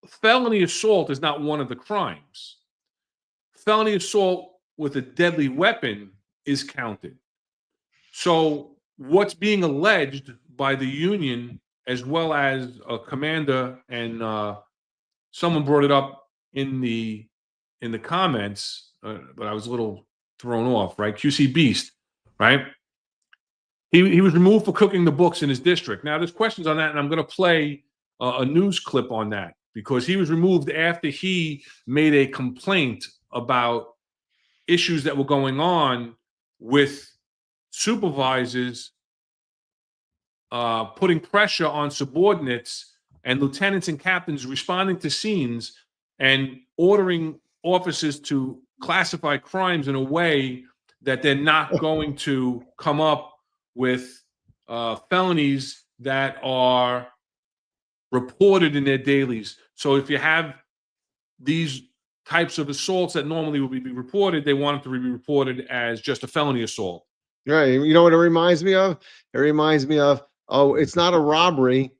felony assault is not one of the crimes. Felony assault with a deadly weapon is counted. So what's being alleged by the union, as well as a commander, and someone brought it up in the comments, but I was a little thrown off, right? QC Beast, right? He was removed for cooking the books in his district. Now, there's questions on that, and I'm going to play a news clip on that, because he was removed after he made a complaint about issues that were going on with supervisors putting pressure on subordinates and lieutenants and captains responding to scenes and ordering officers to classify crimes in a way that they're not going to come up with felonies that are reported in their dailies. So if you have these types of assaults that normally would be reported, they want them to be reported as just a felony assault. Right. You know what it reminds me of? It reminds me of, oh, it's not a robbery.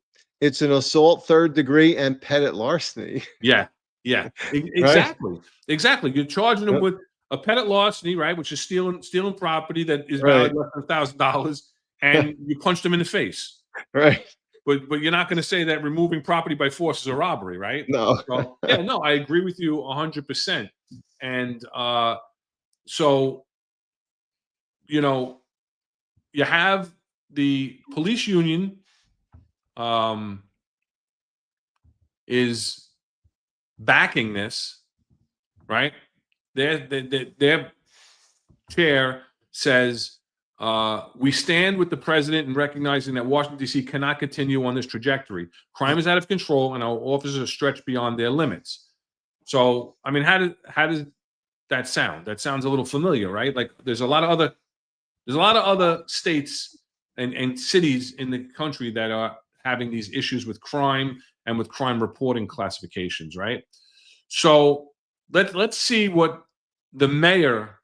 It's an assault, third degree, and petit larceny. Yeah. Exactly. Exactly. You're charging them with a petit larceny, right, which is stealing property that is valued less than $1,000, and you punched them in the face. Right. But you're not going to say that removing property by force is a robbery, right? No. So, yeah, no, I agree with you 100%. And so, you know, you have the police union is backing this, right? Their chair says, we stand with the president in recognizing that Washington, D.C. cannot continue on this trajectory. Crime is out of control, and our officers are stretched beyond their limits. So, I mean, how does that sound? That sounds a little familiar, right? Like there's a lot of other states and cities in the country that are having these issues with crime and with crime reporting classifications, right? So let's see what the mayor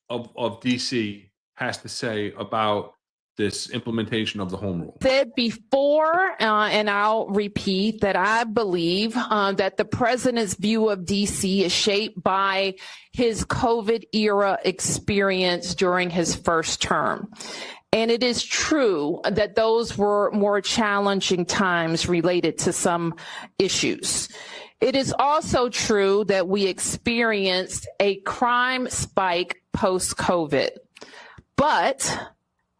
of DC has to say about this implementation of the home rule. Said before, and I'll repeat that I believe that the president's view of DC is shaped by his COVID era experience during his first term. And it is true that those were more challenging times related to some issues. It is also true that we experienced a crime spike post-COVID, but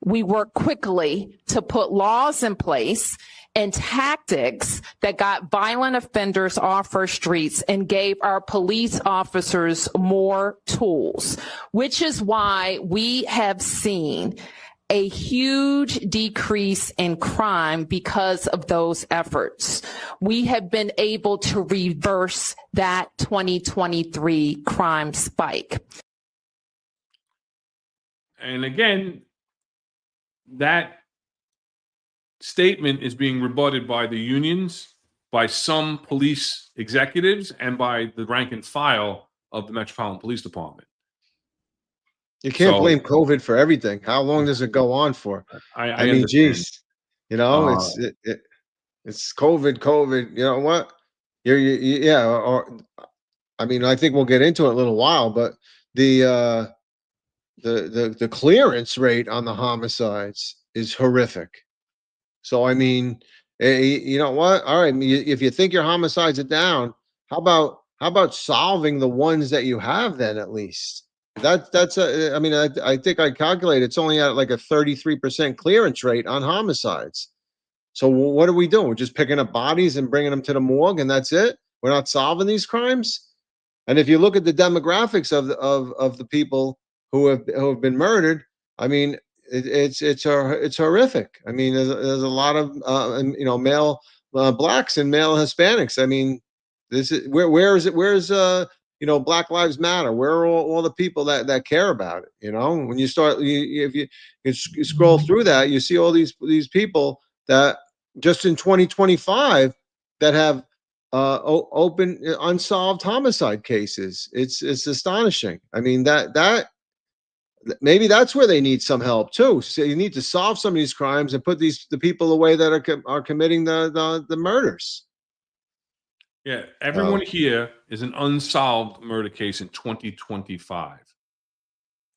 we worked quickly to put laws in place and tactics that got violent offenders off our streets and gave our police officers more tools, which is why we have seen a huge decrease in crime because of those efforts. We have been able to reverse that 2023 crime spike. And again, that statement is being rebutted by the unions, by some police executives, and by the rank and file of the Metropolitan Police Department. You can't blame COVID for everything. How long does it go on for? I mean, understand. geez, you know, it's COVID. You know what? Yeah. Or I mean, I think we'll get into it in a little while, but the clearance rate on the homicides is horrific. So I mean, you know what? All right, if you think your homicides are down, how about solving the ones that you have then at least? That's I mean, I think I calculated it's only at like a 33% clearance rate on homicides. So what are we doing? We're just picking up bodies and bringing them to the morgue, and that's it? We're not solving these crimes? And if you look at the demographics of the people who have been murdered, I mean, it's horrific. I mean, there's a lot of you know, male blacks and male Hispanics. I mean, this is where's you know, Black Lives Matter? Where are all the people that care about it? You know, when you start, if you scroll through that, you see all these people that just in 2025 that have open unsolved homicide cases. It's astonishing. I mean, that maybe that's where they need some help too. So you need to solve some of these crimes and put the people away that are committing the murders. Yeah, everyone here is an unsolved murder case in 2025.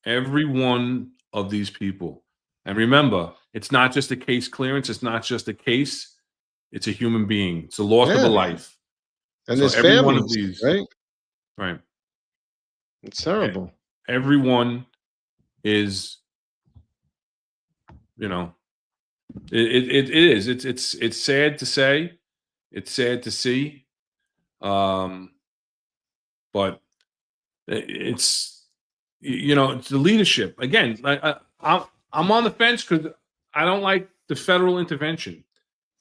Every one of these people. And remember, it's not just a case clearance. It's not just a case. It's a human being. It's the loss of a life. And So there's every one of families, these, right? right? It's terrible. Everyone is, you know, it is. It's sad to say. It's sad to see. But it's, you know, it's the leadership. Again, I'm on the fence because I don't like the federal intervention.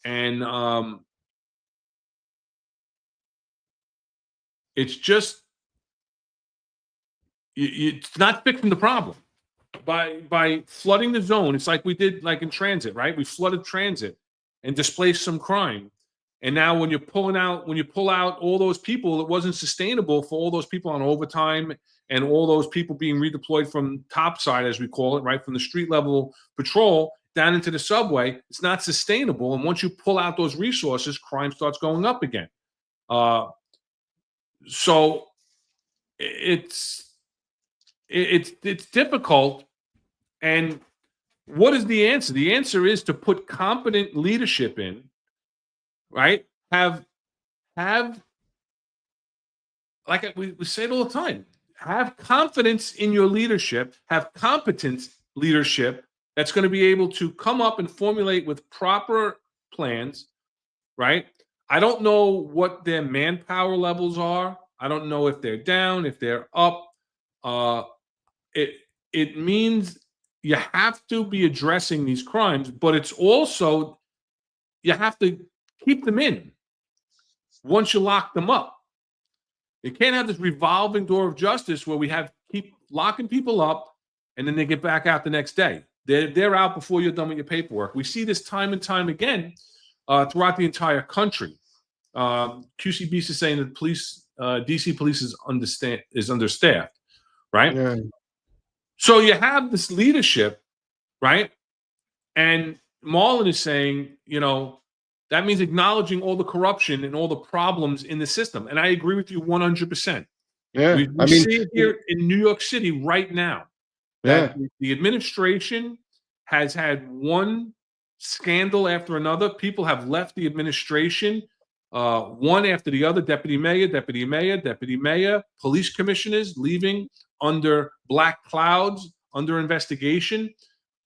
And it's just, it's not fixing the problem. By flooding the zone, it's like we did like in transit, right? We flooded transit and displaced some crime. And now when you pull out all those people, it wasn't sustainable for all those people on overtime and all those people being redeployed from topside, as we call it, right? From the street level patrol down into the subway. It's not sustainable. And once you pull out those resources, crime starts going up again. So it's difficult. And what is the answer? The answer is to put competent leadership in, right? Have like we say it all the time. Have confidence in your leadership. Have competent leadership that's going to be able to come up and formulate with proper plans, right? I don't know what their manpower levels are. I don't know if they're down, if they're up. It means you have to be addressing these crimes, but it's also you have to keep them in once you lock them up. You can't have this revolving door of justice where we keep locking people up and then they get back out the next day. They're out before you're done with your paperwork. We see this time and time again throughout the entire country. QCB is saying that police, DC police is understaffed, right? Yeah. So you have this leadership, right? And Marlon is saying, you know, that means acknowledging all the corruption and all the problems in the system. And I agree with you 100%. Yeah. We see it here in New York City right now. That the administration has had one scandal after another. People have left the administration, one after the other. Deputy mayor, police commissioners leaving under black clouds, under investigation,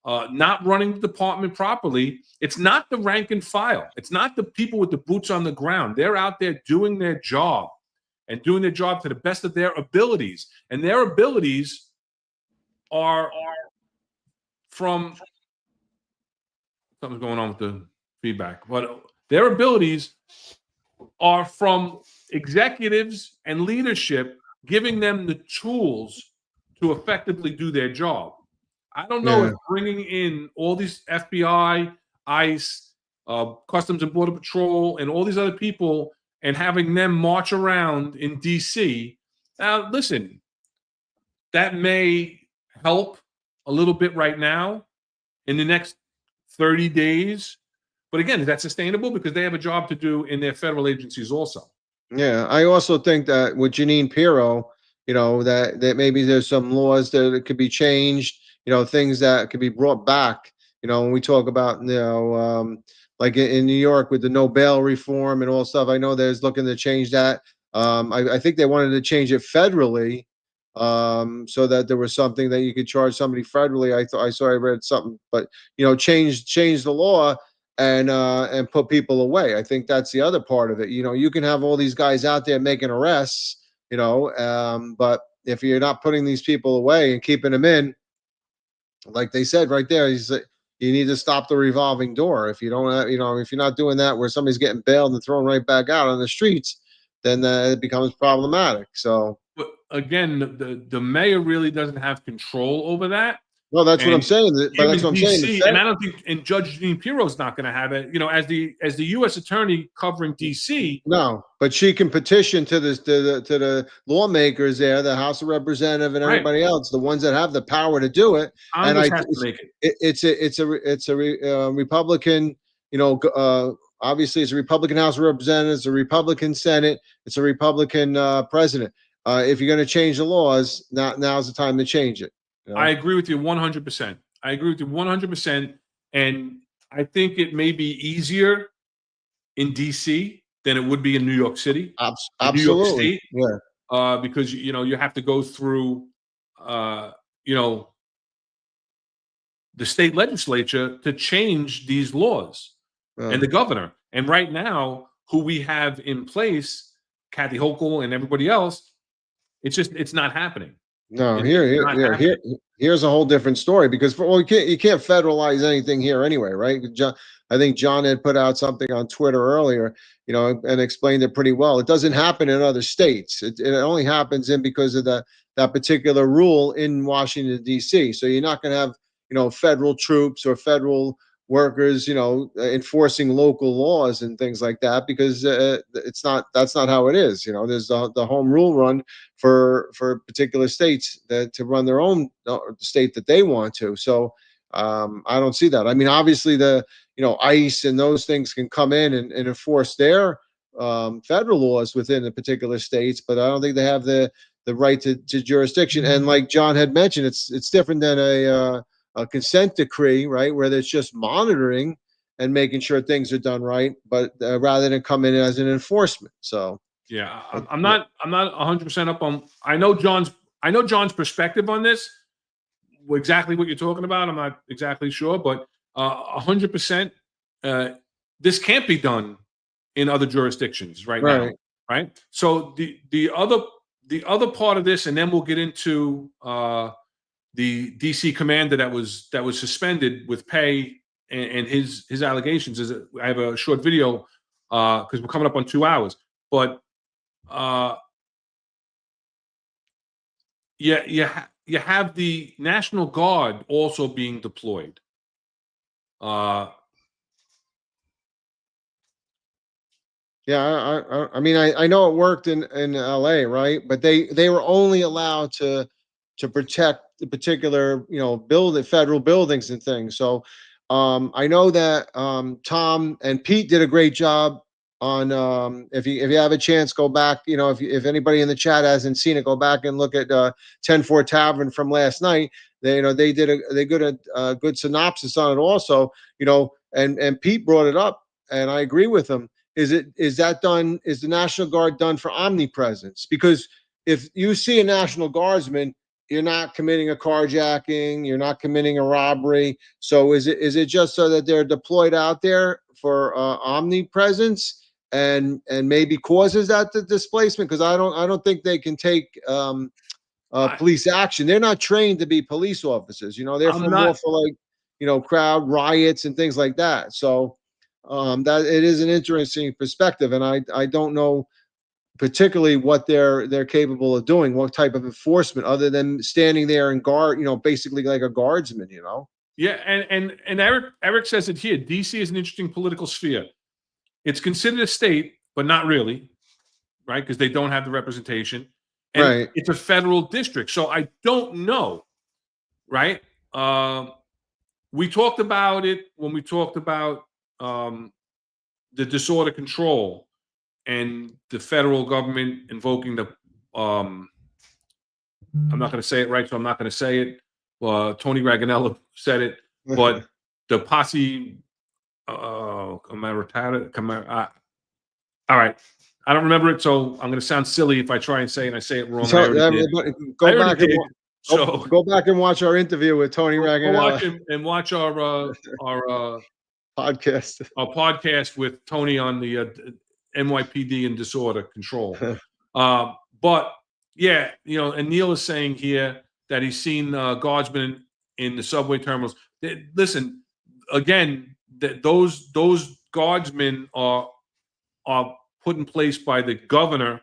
not running the department properly. It's not the rank and file. It's not the people with the boots on the ground. They're out there doing their job and doing their job to the best of their abilities. And their abilities are from something's going on with the feedback, but their abilities are from executives and leadership giving them the tools to effectively do their job. I don't know if bringing in all these FBI, ICE, Customs and Border Patrol, and all these other people and having them march around in DC. Now, listen, that may help a little bit right now in the next 30 days. But again, is that sustainable? Because they have a job to do in their federal agencies also. Yeah, I also think that with Janine Pirro, you know, that maybe there's some laws that could be changed, you know, things that could be brought back. You know, when we talk about, you know, like in New York with the no bail reform and all stuff, I know there's looking to change that. I think they wanted to change it federally, so that there was something that you could charge somebody federally. I read something, but you know, change the law and put people away. I think that's the other part of it. You know, you can have all these guys out there making arrests, you know, but if you're not putting these people away and keeping them in, like they said right there, you need to stop the revolving door. If you don't, you know, if you're not doing that where somebody's getting bailed and thrown right back out on the streets, then it becomes problematic. So, but again, the mayor really doesn't have control over that. Well, that's what I'm And saying. But here that's in what I'm saying. DC, and I don't think, and Judge Jean Pirro's not going to have it. You know, as the U.S. attorney covering DC. No, but she can petition to the lawmakers there, the House of Representatives and Right. everybody else, the ones that have the power to do it. And Congress has to make it. it's a Republican, obviously it's a Republican House of Representatives, a Republican Senate, it's a Republican president. If you're going to change the laws, now's the time to change it. You know? I agree with you 100%. I agree with you 100%. And I think it may be easier in DC than it would be in New York City. Absolutely. New York State. Yeah. Because, you have to go through, the state legislature to change these laws and the governor. And right now, who we have in place, Kathy Hochul and everybody else, it's not happening. No, here's a whole different story because you can't federalize anything here anyway, right? I think John had put out something on Twitter earlier, and explained it pretty well. It doesn't happen in other states. It only happens because of that particular rule in Washington D.C. So you're not going to have federal troops or federal workers, enforcing local laws and things like that because that's not how it is. There's the home rule run for particular states to run their own state that they want to. So I don't see that. I mean, obviously ICE and those things can come in and enforce their federal laws within the particular states, but I don't think they have the right to jurisdiction. And like John had mentioned, it's different than a consent decree, right, where there's just monitoring and making sure things are done right, but rather than come in as an enforcement. So yeah, I'm not 100% up on. I know John's perspective on this. Exactly what you're talking about, I'm not exactly sure, but 100%. This can't be done in other jurisdictions right now, right? So the other part of this, and then we'll get into the DC commander that was suspended with pay and his allegations. I have a short video because we're coming up on 2 hours, but you have the National Guard also being deployed. Yeah, I mean, I know it worked in LA, right? But they were only allowed to protect the particular, federal buildings and things. So I know that Tom and Pete did a great job on if you have a chance, go back, if anybody in the chat hasn't seen it, go back and look at 10-4 Tavern from last night. They did a good synopsis on it also, and Pete brought it up and I agree with him. Is the National Guard done for omnipresence? Because if you see a National Guardsman, you're not committing a carjacking, you're not committing a robbery. So is it just so that they're deployed out there for omnipresence and maybe causes that displacement? Because I don't think they can take police action. They're not trained to be police officers. They're more for crowd riots and things like that. So that it is an interesting perspective, and I don't know particularly what they're capable of doing, what type of enforcement other than standing there and guard, basically like a guardsman, Yeah, and Eric says it here. DC is an interesting political sphere. It's considered a state, but not really, right? Because they don't have the representation. And it's a federal district. So I don't know, right? We talked about it when we talked about the disorder control and the federal government invoking the I'm not going to say it right, so I'm not going to say it. Tony Raganello said it, but the posse all right, I don't remember it, so I'm going to sound silly if I try and say it and I say it wrong. Go back and watch our interview with Tony Raganello. Watch our podcast. Our podcast with Tony on the NYPD and disorder control. But yeah, and Neil is saying here that he's seen guardsmen in the subway terminals. Listen, again, those guardsmen are put in place by the governor,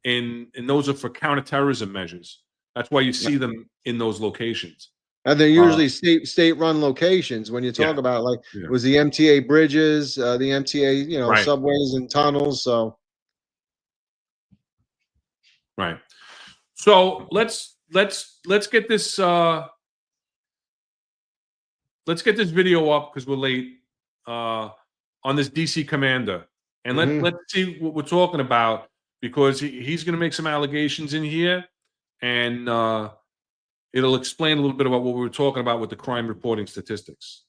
and those are for counterterrorism measures. That's why you see them in those locations. And they're usually state-run locations when you talk Yeah. about, like, Yeah. it was the MTA bridges, the MTA, you know, Right. subways and tunnels, so. Right. So let's get this video up because we're late on this DC commander, and let's see what we're talking about, because he's going to make some allegations in here, and it'll explain a little bit about what we were talking about with the crime reporting statistics.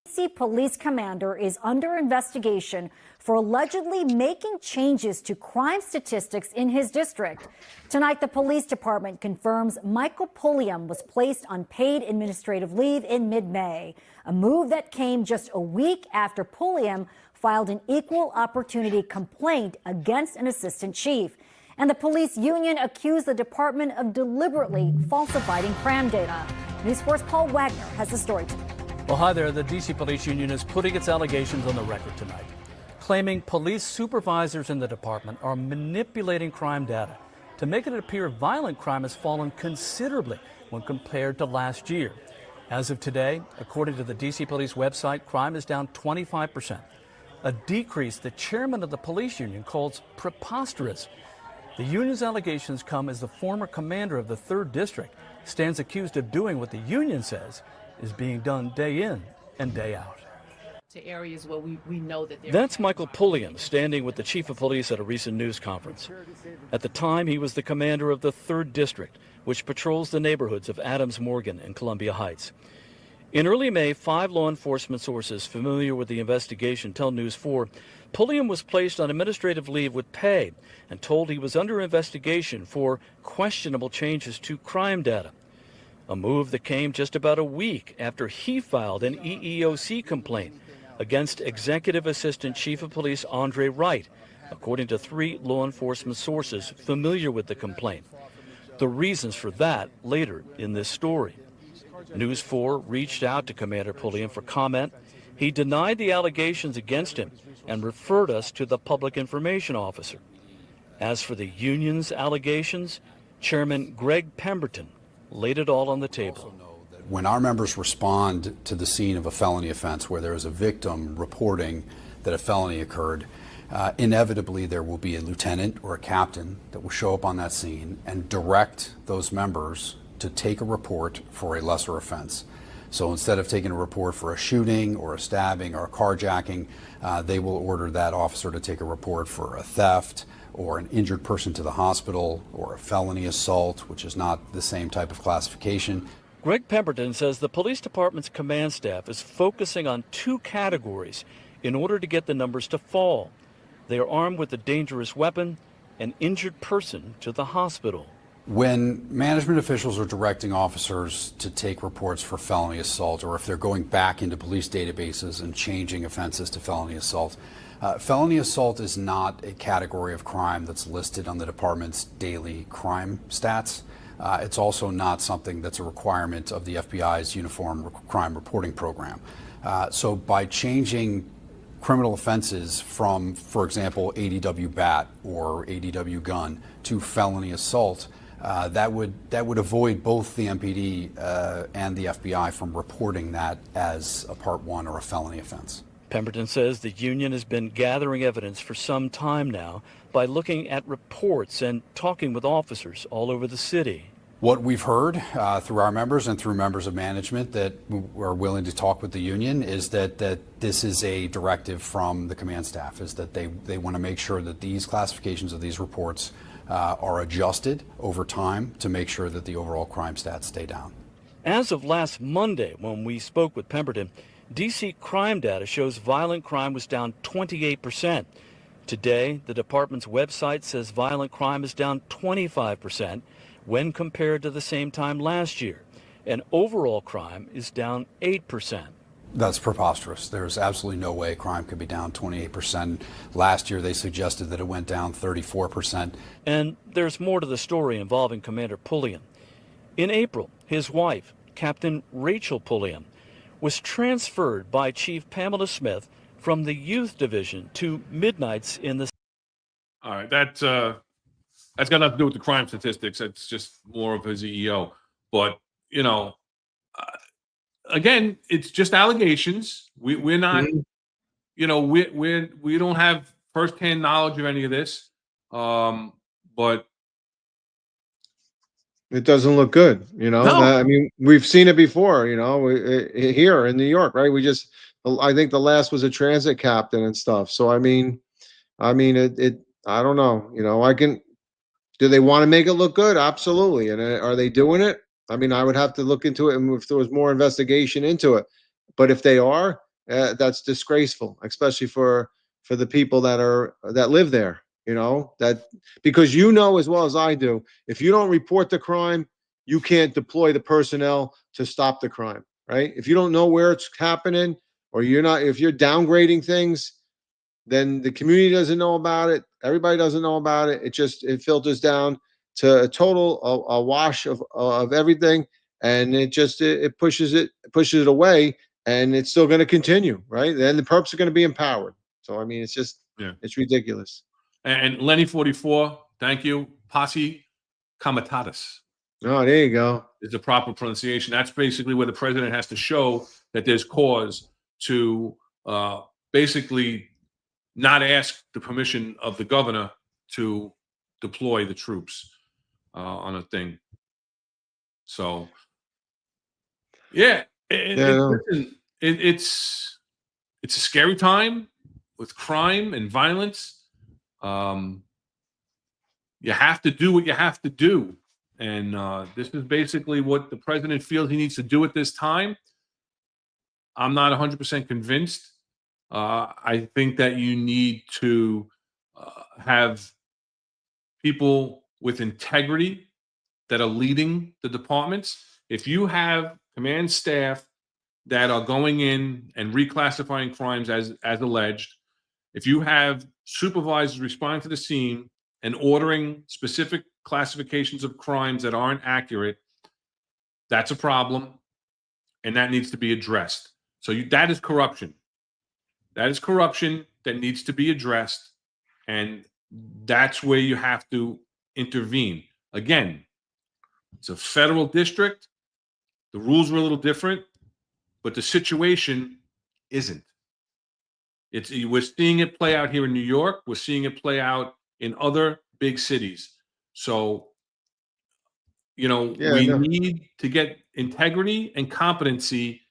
DC police commander is under investigation for allegedly making changes to crime statistics in his district. Tonight, the police department confirms Michael Pulliam was placed on paid administrative leave in mid-May, a move that came just a week after Pulliam filed an equal opportunity complaint against an assistant chief. And the police union accused the department of deliberately falsifying crime data. News 4's Paul Wagner has the story tonight. Well, hi there. The D.C. Police Union is putting its allegations on the record tonight, claiming police supervisors in the department are manipulating crime data to make it appear violent crime has fallen considerably when compared to last year. As of today, according to the D.C. Police website, crime is down 25%, a decrease the chairman of the police union calls preposterous. The union's allegations come as the former commander of the 3rd District stands accused of doing what the union says is being done day in and day out. To areas where we know that That's Michael Pulliam standing with the chief of police at a recent news conference. At the time, he was the commander of the 3rd District, which patrols the neighborhoods of Adams Morgan and Columbia Heights. In early May, 5 law enforcement sources familiar with the investigation tell News 4 Pulliam was placed on administrative leave with pay and told he was under investigation for questionable changes to crime data. A move that came just about a week after he filed an EEOC complaint against Executive Assistant Chief of Police Andre Wright, according to 3 law enforcement sources familiar with the complaint. The reasons for that later in this story. News 4 reached out to Commander Pulliam for comment. He denied the allegations against him and referred us to the public information officer. As for the union's allegations, Chairman Greg Pemberton laid it all on the table. When our members respond to the scene of a felony offense where there is a victim reporting that a felony occurred, inevitably there will be a lieutenant or a captain that will show up on that scene and direct those members to take a report for a lesser offense. So instead of taking a report for a shooting or a stabbing or a carjacking, they will order that officer to take a report for a theft or an injured person to the hospital or a felony assault, which is not the same type of classification. Greg Pemberton says the police department's command staff is focusing on 2 categories in order to get the numbers to fall. They are armed with a dangerous weapon, an injured person to the hospital. When management officials are directing officers to take reports for felony assault, or if they're going back into police databases and changing offenses to felony assault is not a category of crime that's listed on the department's daily crime stats. It's also not something that's a requirement of the FBI's Uniform Crime Reporting Program. So by changing criminal offenses from, for example, ADW bat or ADW gun to felony assault, that would avoid both the MPD and the FBI from reporting that as a Part 1 or a felony offense. Pemberton says the union has been gathering evidence for some time now by looking at reports and talking with officers all over the city. What we've heard through our members and through members of management that are willing to talk with the union is that this is a directive from the command staff, is that they want to make sure that these classifications of these reports are adjusted over time to make sure that the overall crime stats stay down. As of last Monday, when we spoke with Pemberton, D.C. crime data shows violent crime was down 28%. Today, the department's website says violent crime is down 25% when compared to the same time last year, and overall crime is down 8%. That's preposterous. There's absolutely no way crime could be down 28%. Last year, they suggested that it went down 34%. And there's more to the story involving Commander Pulliam. In April, his wife, Captain Rachel Pulliam, was transferred by Chief Pamela Smith from the youth division to midnights in the... All right, that's got nothing to do with the crime statistics. It's just more of his EEO. But, you know, again, it's just allegations. We're not, you know, we don't have firsthand knowledge of any of this. But it doesn't look good, you know. No. I mean, we've seen it before, you know, here in New York, right? I think the last was a transit captain and stuff. So I mean, I don't know, you know. Do they want to make it look good? Absolutely. And are they doing it? I mean, I would have to look into it, and if there was more investigation into it. But if they are, that's disgraceful, especially for the people that live there. You know, that because you know as well as I do, if you don't report the crime, you can't deploy the personnel to stop the crime, right? If you don't know where it's happening, or if you're downgrading things, then the community doesn't know about it. Everybody doesn't know about it. It filters down to a total a wash of everything, and it pushes it away, and it's still going to continue, right? Then the perps are going to be empowered. So I mean, it's ridiculous. And Lenny 44, thank you. Posse comitatus Oh, there you go. is the proper pronunciation. That's basically where the president has to show that there's cause to basically not ask the permission of the governor to deploy the troops on a thing. So, yeah, listen, it's a scary time with crime and violence. You have to do what you have to do. And this is basically what the president feels he needs to do at this time. I'm not 100% convinced. I think that you need to have people with integrity that are leading the departments. If you have command staff that are going in and reclassifying crimes as alleged, if you have supervisors responding to the scene and ordering specific classifications of crimes that aren't accurate, that's a problem, and that needs to be addressed. So that is corruption. That is corruption that needs to be addressed, and that's where you have to intervene. Again, it's a federal district. The rules are a little different, but the situation isn't. We're seeing it play out here in New York. We're seeing it play out in other big cities. So, we need to get integrity and competency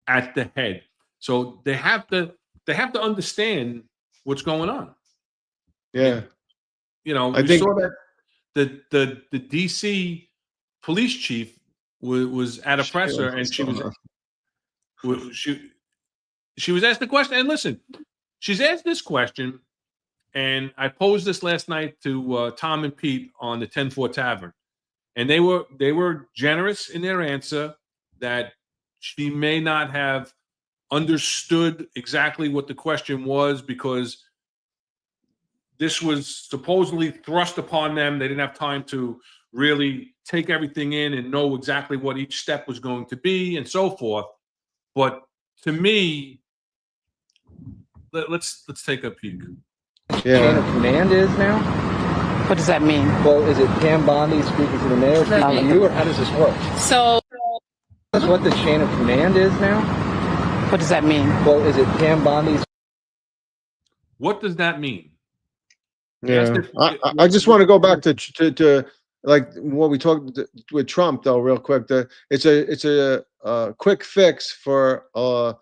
at the head. So they have to understand what's going on. Yeah. I think saw that the DC police chief was at a presser, and she was asked the question. And listen, she's asked this question, and I posed this last night to Tom and Pete on the 10-4 Tavern, and they were generous in their answer that she may not have understood exactly what the question was, because this was supposedly thrust upon them. They didn't have time to really take everything in and know exactly what each step was going to be and so forth. But to me, let's take a peek. Chain of command is now? What does that mean? Well, is it Pam Bondi speaking to the mayor, speaking to you, or how does this work? So, That's what the chain of command is now? what does that mean? Well, is it Pam Bondi? What does that mean? Yeah, I just want to go back to like what we talked with Trump, though, real quick. It's a quick fix for a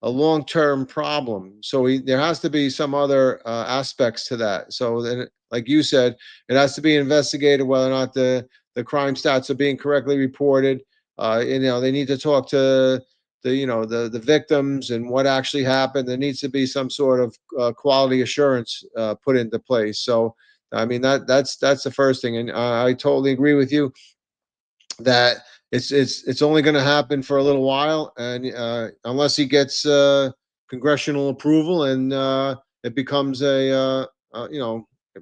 long-term problem. So there has to be some other aspects to that. So then, like you said, it has to be investigated whether or not the crime stats are being correctly reported. They need to talk to the victims and what actually happened. There needs to be some sort of quality assurance put into place. So, I mean, that's the first thing. And I totally agree with you that it's only going to happen for a little while, and unless he gets congressional approval, and it becomes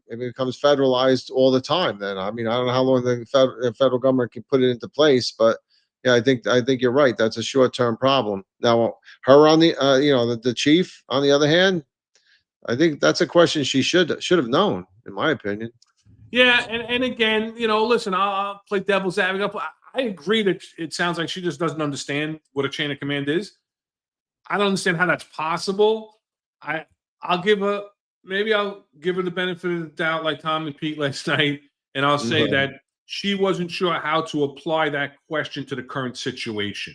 it becomes federalized all the time. Then I mean, I don't know how long the federal government can put it into place, but yeah, I think you're right. That's a short-term problem. Now, her on the the chief, on the other hand, I think that's a question she should have known, in my opinion. Yeah, and again, listen, I'll play devil's advocate. I agree that it sounds like she just doesn't understand what a chain of command is. I don't understand how that's possible. I'll give her the benefit of the doubt, like Tom and Pete last night, and I'll say that she wasn't sure how to apply that question to the current situation.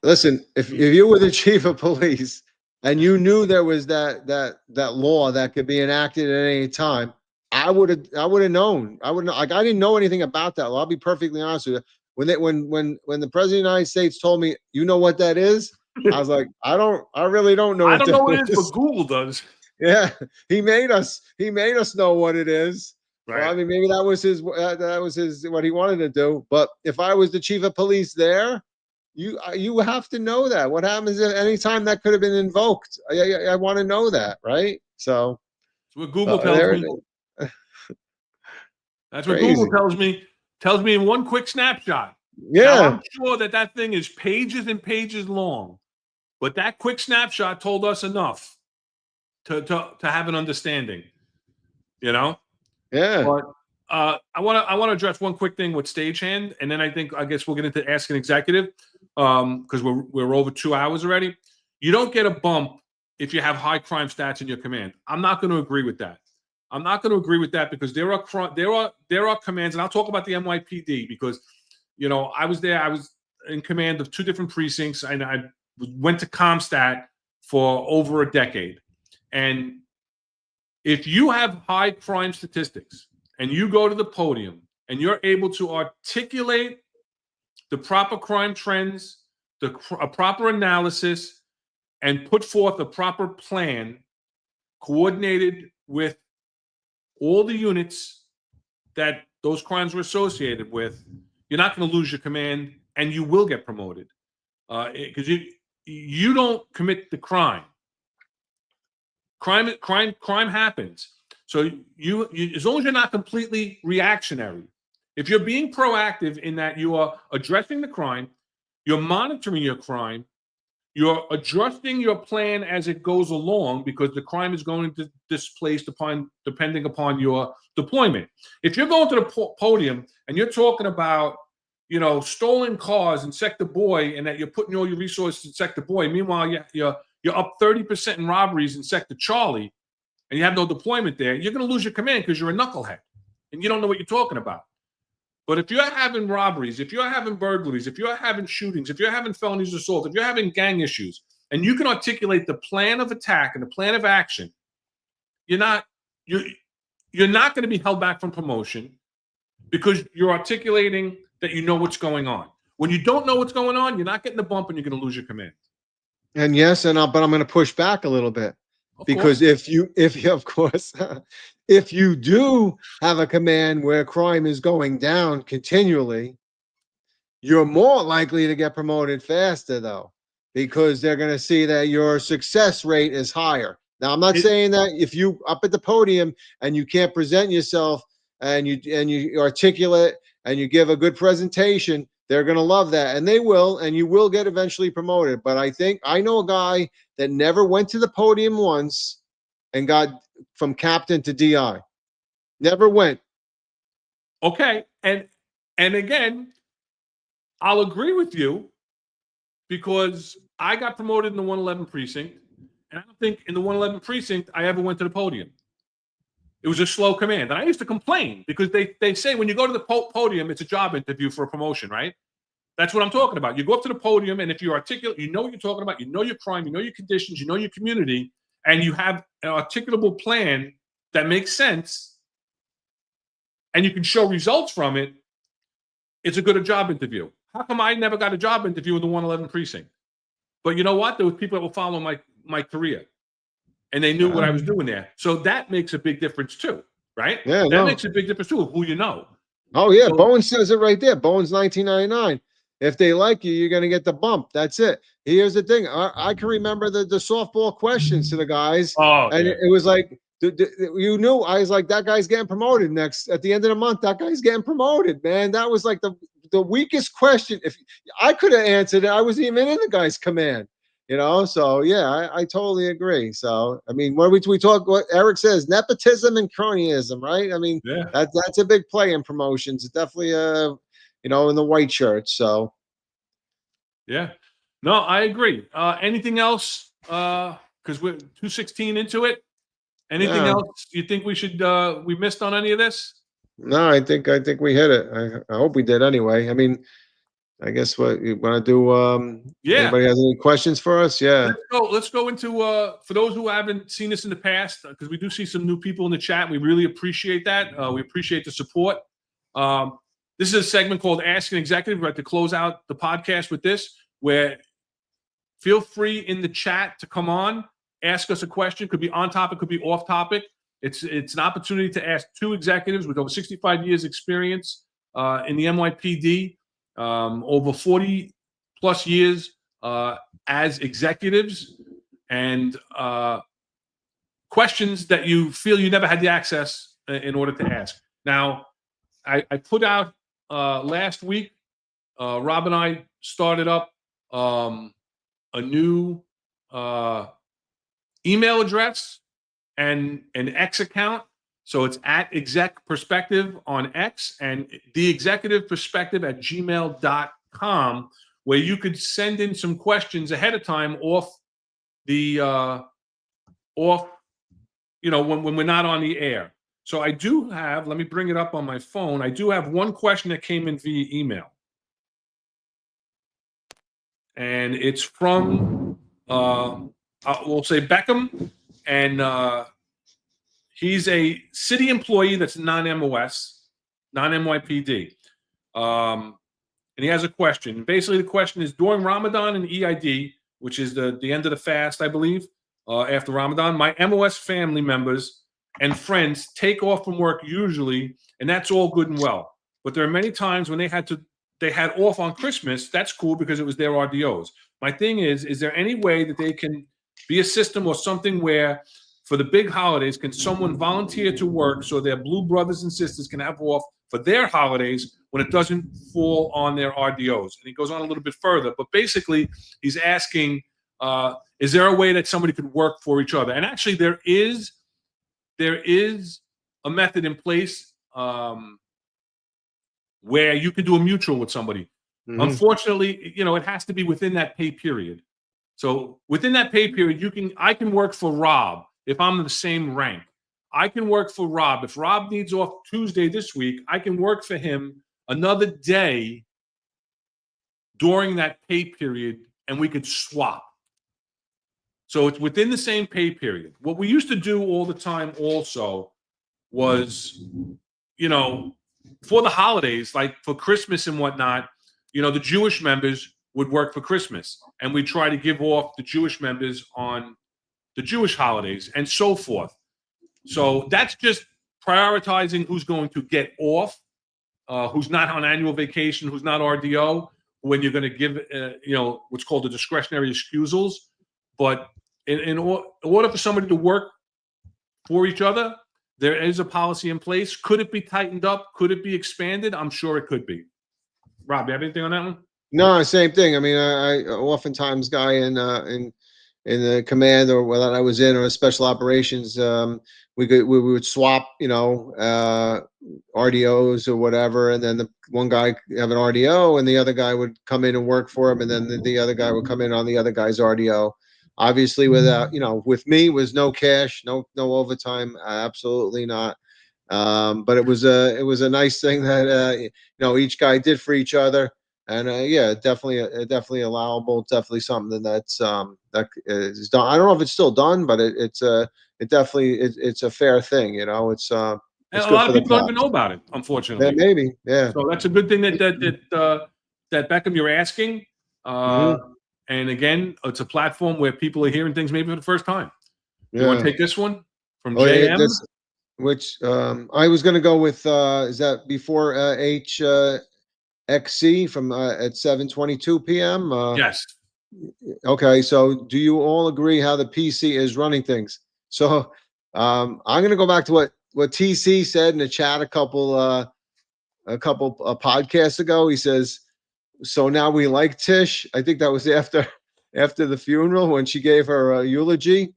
Listen, if you were the chief of police and you knew there was that law that could be enacted at any time, I would have known. I didn't know anything about that law. I'll be perfectly honest with you. When the president of the United States told me, you know what that is? I was like, I really don't know. I don't know what it is, but Google does. Yeah, he made us know what it is. Right. Well, I mean, maybe that was his what he wanted to do. But if I was the chief of police there, you have to know that. What happens if any time that could have been invoked? I want to know that, right? So that's what Google tells me. That's what Crazy. Google tells me in one quick snapshot. Yeah. Now, I'm sure that thing is pages and pages long, but that quick snapshot told us enough to have an understanding. You know? Yeah. But I want to address one quick thing with stagehand, and then I guess we'll get into Ask an Executive because we're over 2 hours already. You don't get a bump if you have high crime stats in your command. I'm not going to agree with that. I'm not going to agree with that because there are commands, and I'll talk about the NYPD because, you know, I was there. I was in command of 2 different precincts, and I went to ComStat for over a decade. And if you have high crime statistics and you go to the podium and you're able to articulate the proper crime trends, a proper analysis, and put forth a proper plan coordinated with all the units that those crimes were associated with, you're not going to lose your command and you will get promoted because you don't commit the crime. Crime happens. So you as long as you're not completely reactionary, if you're being proactive in that you are addressing the crime, you're monitoring your crime, you're adjusting your plan as it goes along because the crime is going to displace depending upon your deployment. If you're going to the podium and you're talking about, you know, stolen cars in Sector Boy and that you're putting all your resources in Sector Boy, meanwhile you're up 30% in robberies in Sector Charlie, and you have no deployment there, you're going to lose your command because you're a knucklehead and you don't know what you're talking about. But if you're having robberies, if you're having burglaries, if you're having shootings, if you're having felonies assault, if you're having gang issues, and you can articulate the plan of attack and the plan of action, you're not going to be held back from promotion because you're articulating that you know what's going on. When you don't know what's going on, you're not getting the bump and you're going to lose your command. And yes, but I'm going to push back a little bit because if you if you do have a command where crime is going down continually, you're more likely to get promoted faster though, because they're going to see that your success rate is higher. Now, I'm not saying that if you up at the podium and you can't present yourself and you articulate and you give a good presentation, they're going to love that, and they will, and you will get eventually promoted. But I know a guy that never went to the podium once and got from captain to DI. Never went. Okay, and again, I'll agree with you because I got promoted in the 111 precinct, and I don't think in the 111 precinct I ever went to the podium. It was a slow command. And I used to complain because they say when you go to the podium, it's a job interview for a promotion, right? That's what I'm talking about. You go up to the podium, and if you're articulate, you know what you're talking about, you know your crime, you know your conditions, you know your community, and you have an articulable plan that makes sense, and you can show results from it, it's a good job interview. How come I never got a job interview in the 111 precinct? But you know what? There were people that will follow my career. And they knew what I was doing there. So that makes a big difference too, right? Yeah, that makes a big difference too, who you know. Oh, yeah. So, Bones says it right there. Bones 1999. If they like you, you're going to get the bump. That's it. Here's the thing. I can remember the softball questions to the guys. And it was like, you knew. I was like, that guy's getting promoted next. At the end of the month, that guy's getting promoted, man. That was like the weakest question. If I could have answered it, I wasn't even in the guy's command. you know. So yeah, I totally agree. So I mean, what we talk, what Eric says, nepotism and cronyism, right? I mean, Yeah. that's a big play in promotions. It's definitely you know, in the white shirts. So Yeah. No, I agree. Anything else? Because we're 216 into it. Anything no, else you think we should we missed on any of this? no, I think we hit it. I hope we did anyway. I mean, I guess what you want to do. Yeah. Anybody has any questions for us? Yeah. Let's go into for those who haven't seen this in the past, because we do see some new people in the chat. We really appreciate that. We appreciate the support. This is a segment called Ask an Executive. We're about to close out the podcast with this, where feel free in the chat to come on, ask us a question. Could be on topic, could be off topic. It's an opportunity to ask two executives with over 65 years experience in the NYPD, over 40 plus years as executives, and questions that you feel you never had the access in order to ask. Now, I put out last week, Rob and I started up a new email address and an X account. So it's at Exec Perspective on X and the Executive Perspective at gmail.com, where you could send in some questions ahead of time off the when we're not on the air. So I do have, let me bring it up on my phone. I do have one question that came in via email. And it's from we'll say Beckham, and he's a city employee that's non-MOS, non-NYPD. And he has a question. Basically, the question is, during Ramadan and EID, which is the end of the fast, I believe, after Ramadan, my MOS family members and friends take off from work usually, and that's all good and well. But there are many times when they had off on Christmas. That's cool because it was their RDOs. My thing is there any way that they can be a system or something where for the big holidays, can someone volunteer to work so their blue brothers and sisters can have off for their holidays when it doesn't fall on their RDOs? And he goes on a little bit further, but basically he's asking, is there a way that somebody could work for each other? And actually there is a method in place where you can do a mutual with somebody. Mm-hmm. Unfortunately, it has to be within that pay period. So within that pay period, I can work for Rob if I'm the same rank. I can work for Rob. If Rob needs off Tuesday this week, I can work for him another day during that pay period, and we could swap. So it's within the same pay period. What we used to do all the time also was, for the holidays, like for Christmas and whatnot, the Jewish members would work for Christmas, and we try to give off the Jewish members on the Jewish holidays and so forth. So that's just prioritizing who's going to get off, who's not on annual vacation, who's not RDO, when you're going to give, what's called the discretionary excusals. But in order for somebody to work for each other, there is a policy in place. Could it be tightened up? Could it be expanded? I'm sure it could be. Rob, you have anything on that one? No, same thing. I mean, I oftentimes guy in the command or whether I was in or special operations, we would swap, RDOs or whatever, and then the one guy have an RDO and the other guy would come in and work for him, and then the other guy would come in on the other guy's RDO. Obviously, without, with me was no cash, no overtime, absolutely not. But it was a nice thing that each guy did for each other. And definitely allowable. Definitely something that's that is done. I don't know if it's still done, but it's a fair thing. It's and a good lot for of people the don't even know about it, unfortunately. Yeah, maybe, yeah. So that's a good thing that Beckham, you're asking. And again, it's a platform where people are hearing things maybe for the first time. You want to take this one from JM? Yeah, which I was going to go with. Is that before XC from at 7:22 p.m.? Yes. Okay, so do you all agree how the PC is running things? So I'm going to go back to what TC said in the chat a couple podcasts ago. He says, "So now we like Tish." I think that was after after the funeral when she gave her eulogy.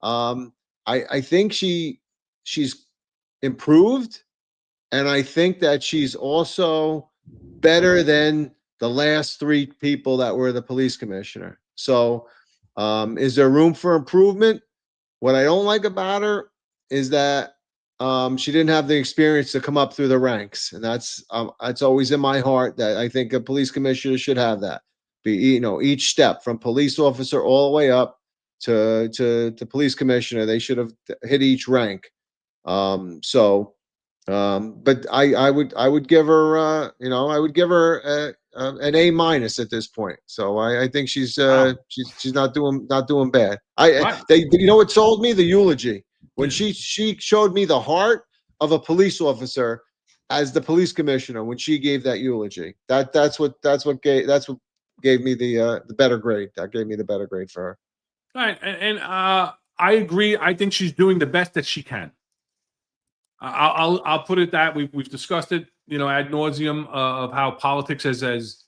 I think she's improved, and I think that she's also better than the last three people that were the police commissioner. So, is there room for improvement? What I don't like about her is that she didn't have the experience to come up through the ranks, and that's always in my heart that I think a police commissioner should have that. Each step from police officer all the way up to police commissioner, they should have hit each rank. But I would give her I would give her an A minus at this point. So I think she's not doing bad. What sold me? The eulogy when she showed me the heart of a police officer as the police commissioner when she gave that eulogy. That's what gave me the better grade. That gave me the better grade for her. Right, and I agree. I think she's doing the best that she can. I'll put it that we've discussed it, ad nauseum, of how politics has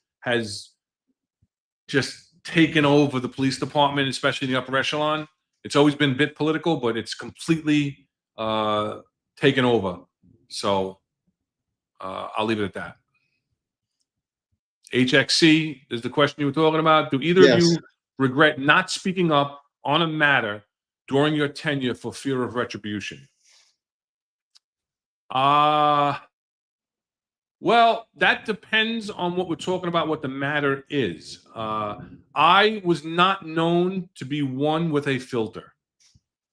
just taken over the police department, especially in the upper echelon. It's always been a bit political, but it's completely taken over. So I'll leave it at that. HXC is the question you were talking about. Do either of you regret not speaking up on a matter during your tenure for fear of retribution? Well, that depends on what we're talking about, what the matter is. I was not known to be one with a filter.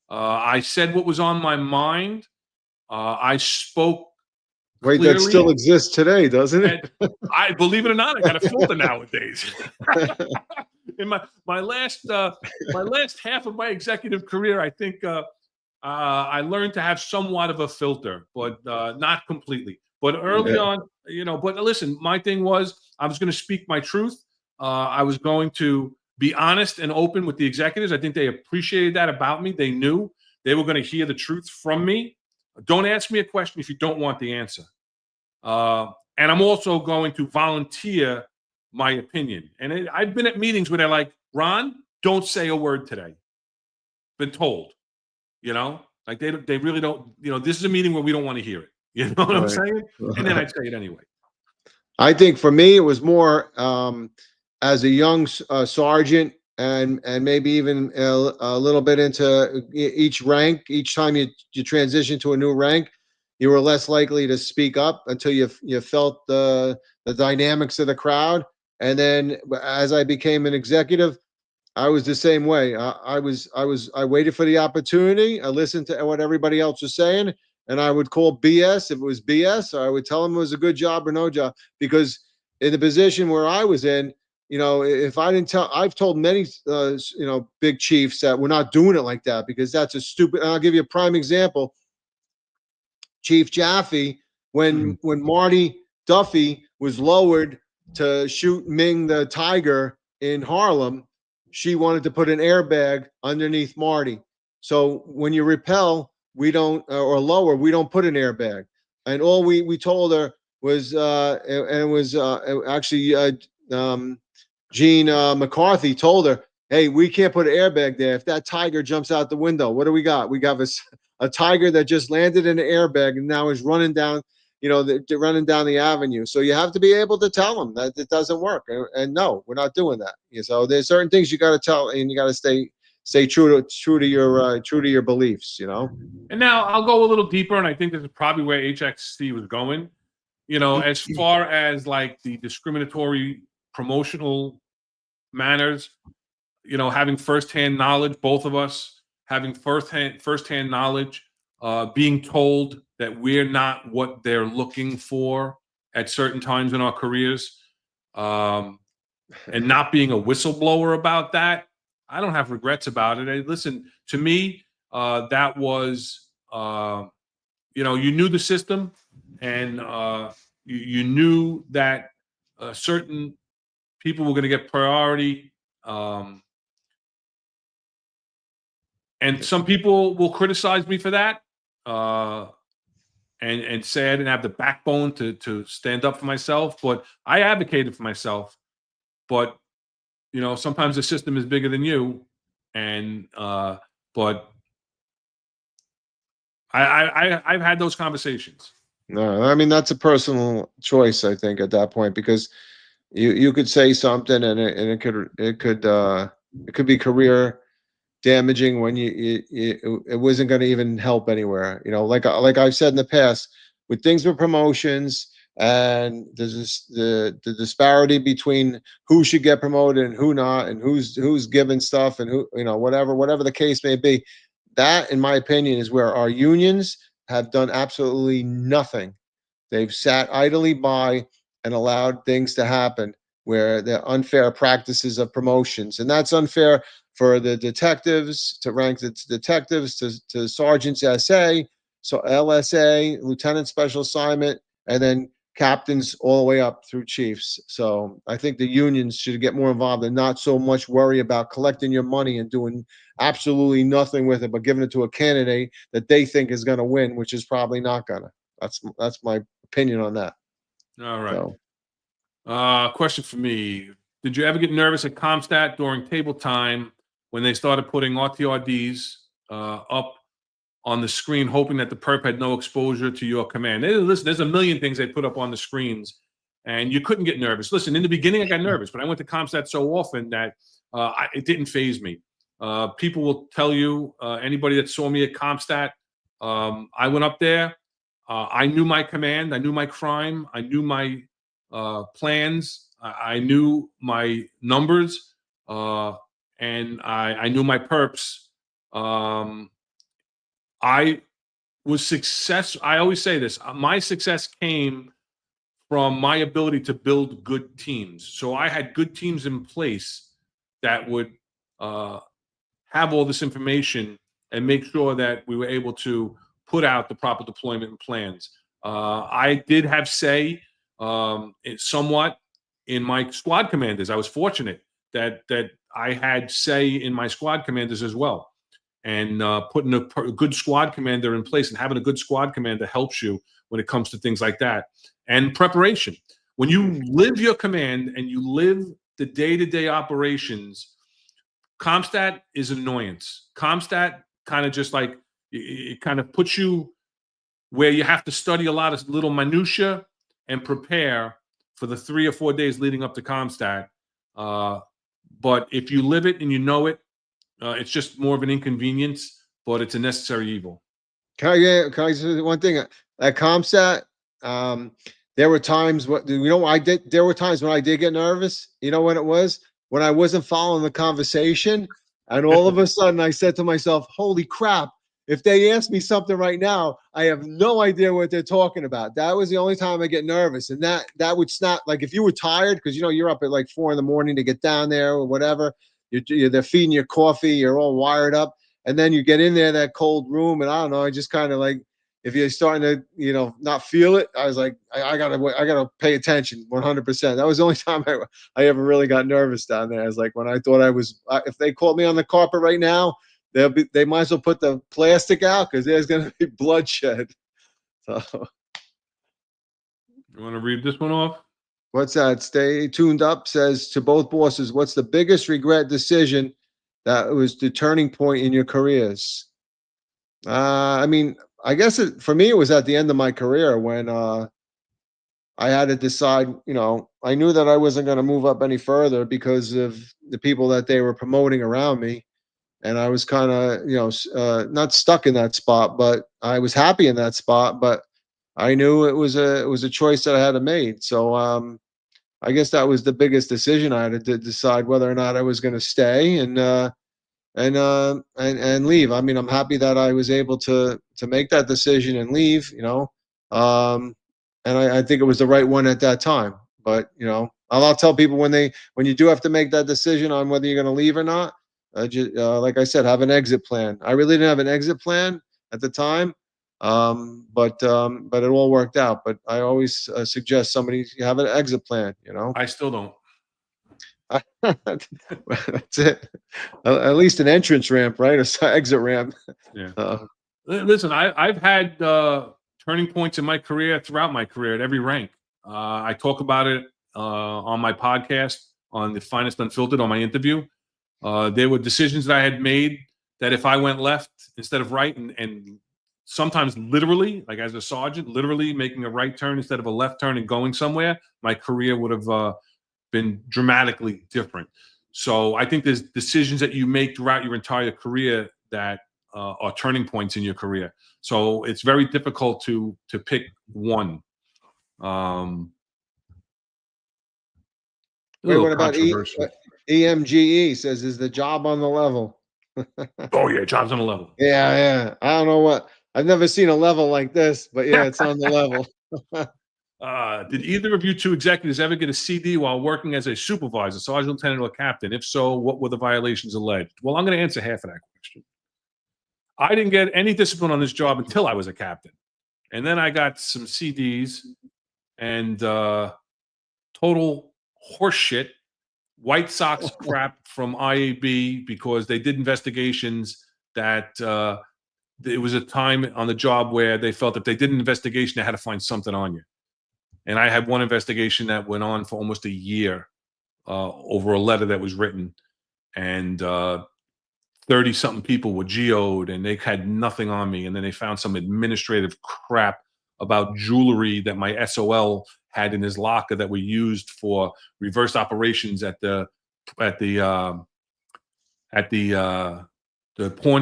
I said what was on my mind. I spoke Wait, clearly. that still exists today, doesn't it? I believe it or not, I got a filter nowadays. In my last half of my executive career, I think I learned to have somewhat of a filter, but not completely. But early on, but listen, my thing was I was going to speak my truth. I was going to be honest and open with the executives. I think they appreciated that about me. They knew they were going to hear the truth from me. Don't ask me a question if you don't want the answer. And I'm also going to volunteer my opinion. And I've been at meetings where they're like, Ron, don't say a word today. Been told, like they really don't, this is a meeting where we don't want to hear it. You know what I'm saying? And then I'd say it anyway. I think for me, it was more as a young sergeant and maybe even a little bit into each rank. Each time you transition to a new rank, you were less likely to speak up until you felt the dynamics of the crowd. And then as I became an executive, I was the same way. I waited for the opportunity. I listened to what everybody else was saying, and I would call BS if it was BS, or I would tell them it was a good job or no job. Because in the position where I was in, if I didn't tell, I've told many, big chiefs that we're not doing it like that because that's a stupid. And I'll give you a prime example. Chief Jaffe, when Marty Duffy was lowered to shoot Ming the Tiger in Harlem, she wanted to put an airbag underneath Marty. So when you rappel, we don't, or lower, we don't put an airbag. And all we told her was, and it was actually Gene McCarthy told her, hey, we can't put an airbag there. If that tiger jumps out the window, what do we got? We got a tiger that just landed in an airbag and now is running down, running down the avenue. So you have to be able to tell them that it doesn't work. And no, we're not doing that. So there's certain things you got to tell, and you got to stay true to your beliefs. And now I'll go a little deeper, and I think this is probably where HXC was going. As far as like the discriminatory promotional manners, having firsthand knowledge, both of us having firsthand knowledge, being told that we're not what they're looking for at certain times in our careers, and not being a whistleblower about that. I don't have regrets about it. Listen, to me, that was, you knew the system, and you knew that certain people were going to get priority. And some people will criticize me for that, and say I didn't have the backbone to stand up for myself. But I advocated for myself. But you know, sometimes the system is bigger than you, and but I've had those conversations. No, I mean, that's a personal choice, I think, at that point, because you could say something and it could be career damaging when it wasn't going to even help anywhere. You know, like I've said in the past, with things with promotions and the disparity between who should get promoted and who not, and who's given stuff and who, you know, whatever the case may be, that, in my opinion, is where our unions have done absolutely nothing. They've sat idly by and allowed things to happen where the unfair practices of promotions, and that's unfair for the detectives, to rank the detectives, to sergeants SA, so LSA, lieutenant special assignment, and then captains all the way up through chiefs. So I think the unions should get more involved and not so much worry about collecting your money and doing absolutely nothing with it, but giving it to a candidate that they think is going to win, which is probably not gonna. That's my opinion on that. All right. So, Question for me: did you ever get nervous at Comstat during table time when they started putting RTRDs up on the screen, hoping that the perp had no exposure to your command? Listen, there's a million things they put up on the screens, and you couldn't get nervous. Listen, in the beginning, I got nervous, but I went to Comstat so often that it didn't faze me. People will tell you, anybody that saw me at Comstat, I went up there. I knew my command. I knew my crime. I knew my plans. I knew my numbers, and I knew my perps. I was success. I always say this: my success came from my ability to build good teams. So I had good teams in place that would have all this information and make sure that we were able to put out the proper deployment plans. I did have say somewhat in my squad commanders. I was fortunate that I had say in my squad commanders as well. And putting a good squad commander in place and having a good squad commander helps you when it comes to things like that. And preparation. When you live your command and you live the day-to-day operations, Comstat is an annoyance. Comstat kind of just like, it kind of puts you where you have to study a lot of little minutia and prepare for the 3 or 4 days leading up to Comstat. But if you live it and you know it, it's just more of an inconvenience, but it's a necessary evil. Can I say one thing? At Comstat, there were times there were times when I did get nervous. You know when it was? When I wasn't following the conversation, and all of a sudden I said to myself, "Holy crap. If they ask me something right now, I have no idea what they're talking about." That was the only time I get nervous. And that would snap. Like if you were tired, because you're up at like 4 a.m. to get down there or whatever, they're feeding you coffee, you're all wired up, and then you get in there, that cold room, and I don't know, I just kind of like, if you're starting to not feel it, I was like, I gotta pay attention 100%. That was the only time I ever really got nervous down there. I was like, when I thought if they called me on the carpet right now, they might as well put the plastic out, because there's going to be bloodshed. So, you want to read this one off? What's that? Stay tuned up says, to both bosses, what's the biggest regret decision that was the turning point in your careers? I mean, I guess for me, it was at the end of my career when I had to decide, I knew that I wasn't going to move up any further because of the people that they were promoting around me. And I was kind of, not stuck in that spot, but I was happy in that spot. But I knew it was a choice that I had to make. So I guess that was the biggest decision. I had to decide whether or not I was going to stay and leave. I mean, I'm happy that I was able to make that decision and leave. And I think it was the right one at that time. But I'll tell people when you do have to make that decision on whether you're going to leave or not. Like I said, have an exit plan. I really didn't have an exit plan at the time, but it all worked out. But I always suggest somebody have an exit plan. I still don't. That's it. At least an entrance ramp, right? Or exit ramp. Yeah. Listen, I've had turning points in my career throughout my career at every rank. I talk about it on my podcast on the Finest Unfiltered on my interview. There were decisions that I had made that if I went left instead of right, and sometimes literally, like as a sergeant, literally making a right turn instead of a left turn and going somewhere, my career would have been dramatically different. So I think there's decisions that you make throughout your entire career that are turning points in your career. So it's very difficult to pick one. Wait, little what about controversial. EMGE says, is the job on the level? Oh yeah, job's on the level. Yeah. I don't know what, I've never seen a level like this, but yeah, it's on the level. Did either of you two executives ever get a CD while working as a supervisor, sergeant, lieutenant, or captain? If so, what were the violations alleged? Well, I'm going to answer half of that question. I didn't get any discipline on this job until I was a captain. And then I got some CDs and total horseshit, White Sox crap from IAB because they did investigations that it was a time on the job where they felt if they did an investigation, they had to find something on you. And I had one investigation that went on for almost a year over a letter that was written. And 30-something people were geoed and they had nothing on me. And then they found some administrative crap about jewelry that my SOL had in his locker that were used for reverse operations at the pawn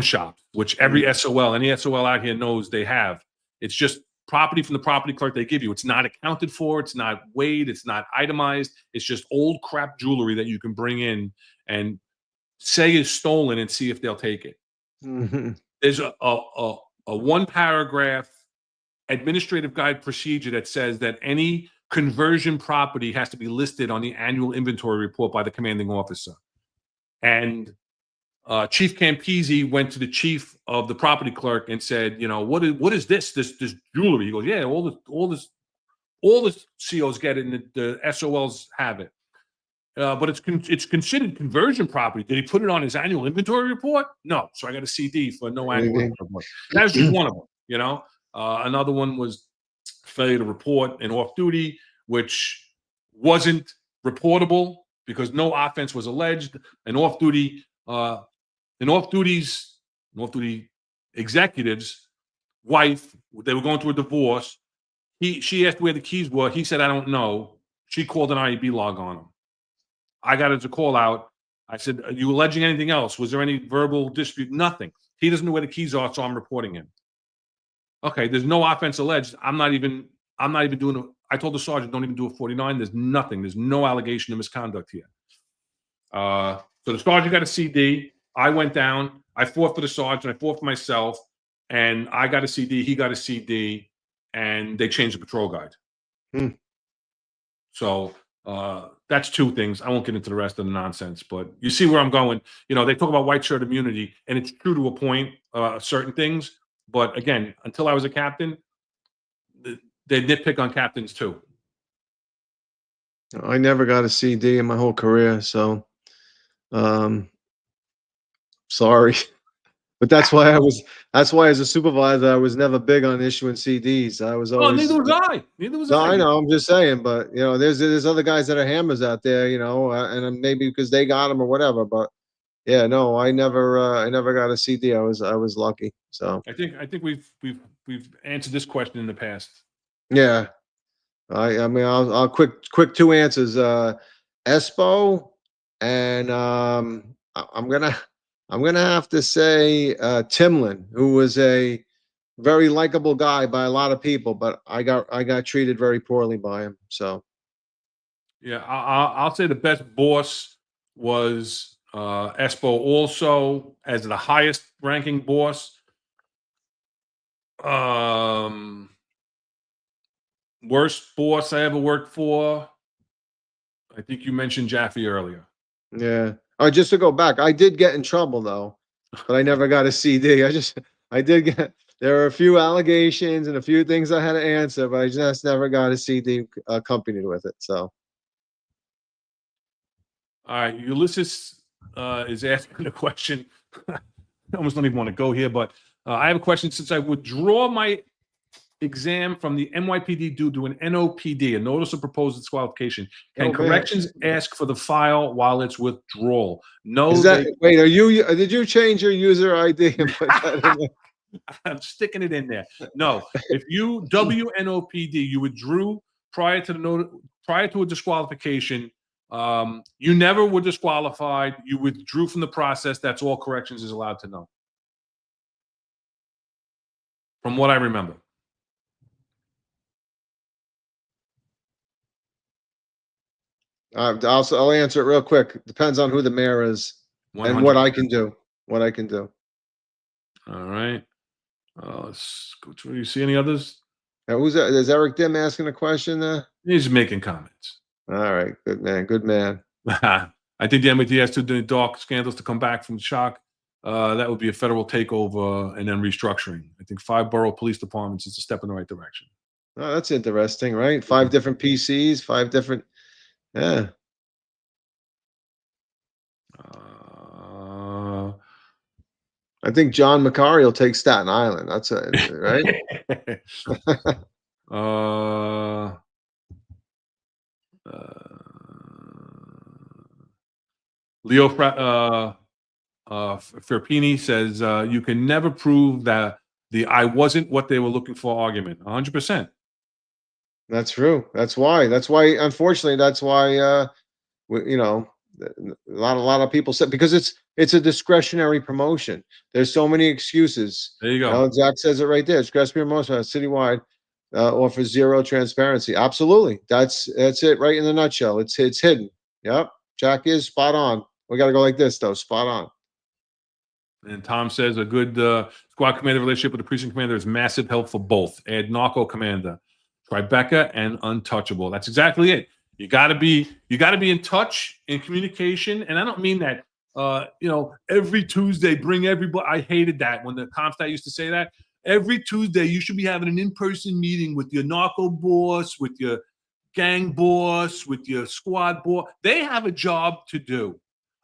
shop, which every SOL, any SOL out here knows they have. It's just property from the property clerk they give you. It's not accounted for. It's not weighed. It's not itemized. It's just old crap jewelry that you can bring in and say is stolen and see if they'll take it. Mm-hmm. There's a one paragraph administrative guide procedure that says that any conversion property has to be listed on the annual inventory report by the commanding officer. And Chief Campisi went to the chief of the property clerk and said, you know, what is this jewelry? He goes, yeah, all the COs get it and the SOLs have it. But it's considered conversion property. Did he put it on his annual inventory report? No. So I got a CD for no annual inventory report. That was just one of them, you know. Another one was failure to report an off-duty, which wasn't reportable because no offense was alleged. An off-duty executive's wife, they were going through a divorce. She asked where the keys were. He said, I don't know. She called an IEB log on him. I got it to call out. I said, are you alleging anything else? Was there any verbal dispute? Nothing. He doesn't know where the keys are, so I'm reporting him. Okay, there's no offense alleged. I'm not even doing I told the sergeant, don't even do a 49. There's nothing. There's no allegation of misconduct here. So the sergeant got a CD. I went down. I fought for the sergeant. I fought for myself. And I got a CD. He got a CD. And they changed the patrol guide. So that's two things. I won't get into the rest of the nonsense, but you see where I'm going. You know, they talk about white shirt immunity, and it's true to a point, certain things. But again, until I was a captain, they nitpick on captains too. I never got a CD in my whole career, so sorry. But that's why as a supervisor, I was never big on issuing CDs. I was always. Neither was I. No, I know. I'm just saying, but you know, there's other guys that are hammers out there, you know, and maybe because they got them or whatever. But yeah, no, I never got a CD. I was lucky. So I think we've answered this question in the past. Yeah, I mean, I'll quick two answers. Espo, and I'm gonna have to say Timlin, who was a very likable guy by a lot of people, but I got treated very poorly by him. So yeah, I'll say the best boss was Espo, also as the highest ranking boss. Worst boss I ever worked for, I think you mentioned Jaffe earlier. Yeah. Oh, just to go back, I did get in trouble though, but I never got a CD. There were a few allegations and a few things I had to answer, but I just never got a CD accompanied with it. So. All right, Ulysses is asking a question. I almost don't even want to go here, but I have a question. Since I withdraw my exam from the NYPD due to an NOPD, a notice of proposed disqualification. Can Oh, man. corrections ask for the file while it's withdrawal? No, Is that, wait, did you change your user ID and put that in there? I'm sticking it in there. No, if you WNOPD, you withdrew prior to a disqualification. You never were disqualified. You withdrew from the process. That's all corrections is allowed to know. From what I remember. I'll answer it real quick. Depends on who the mayor is and what I can do. What I can do. All right. Let's go to. You see any others? Who's that? Is Eric Dim asking a question there? He's making comments. All right. Good man. Good man. I think the NYPD has to do dark scandals to come back from shock. That would be a federal takeover and then restructuring. I think 5 borough police departments is a step in the right direction. Oh, that's interesting, right? 5 different PCs, 5 different. Yeah. I think John McCarry will take Staten Island. That's it, right? Leo Ferpini says you can never prove that the "I wasn't what they were looking for" argument. 100%. That's true. That's why. Unfortunately, that's why. You know, a lot of people said, because it's a discretionary promotion. There's so many excuses. There you go. You know, Zach says it right there. Discretionary promotion citywide offers zero transparency. Absolutely. That's it right in the nutshell. It's hidden. Yep. Jack is spot on. We got to go like this though. Spot on. And Tom says a good squad commander relationship with the precinct commander is massive help for both. Add narco commander, Tribeca, and untouchable. That's exactly it. You got to be in touch, in communication, and I don't mean that. Every Tuesday, bring everybody. I hated that when the CompStat used to say that. Every Tuesday, you should be having an in-person meeting with your narco boss, with your gang boss, with your squad boss. They have a job to do.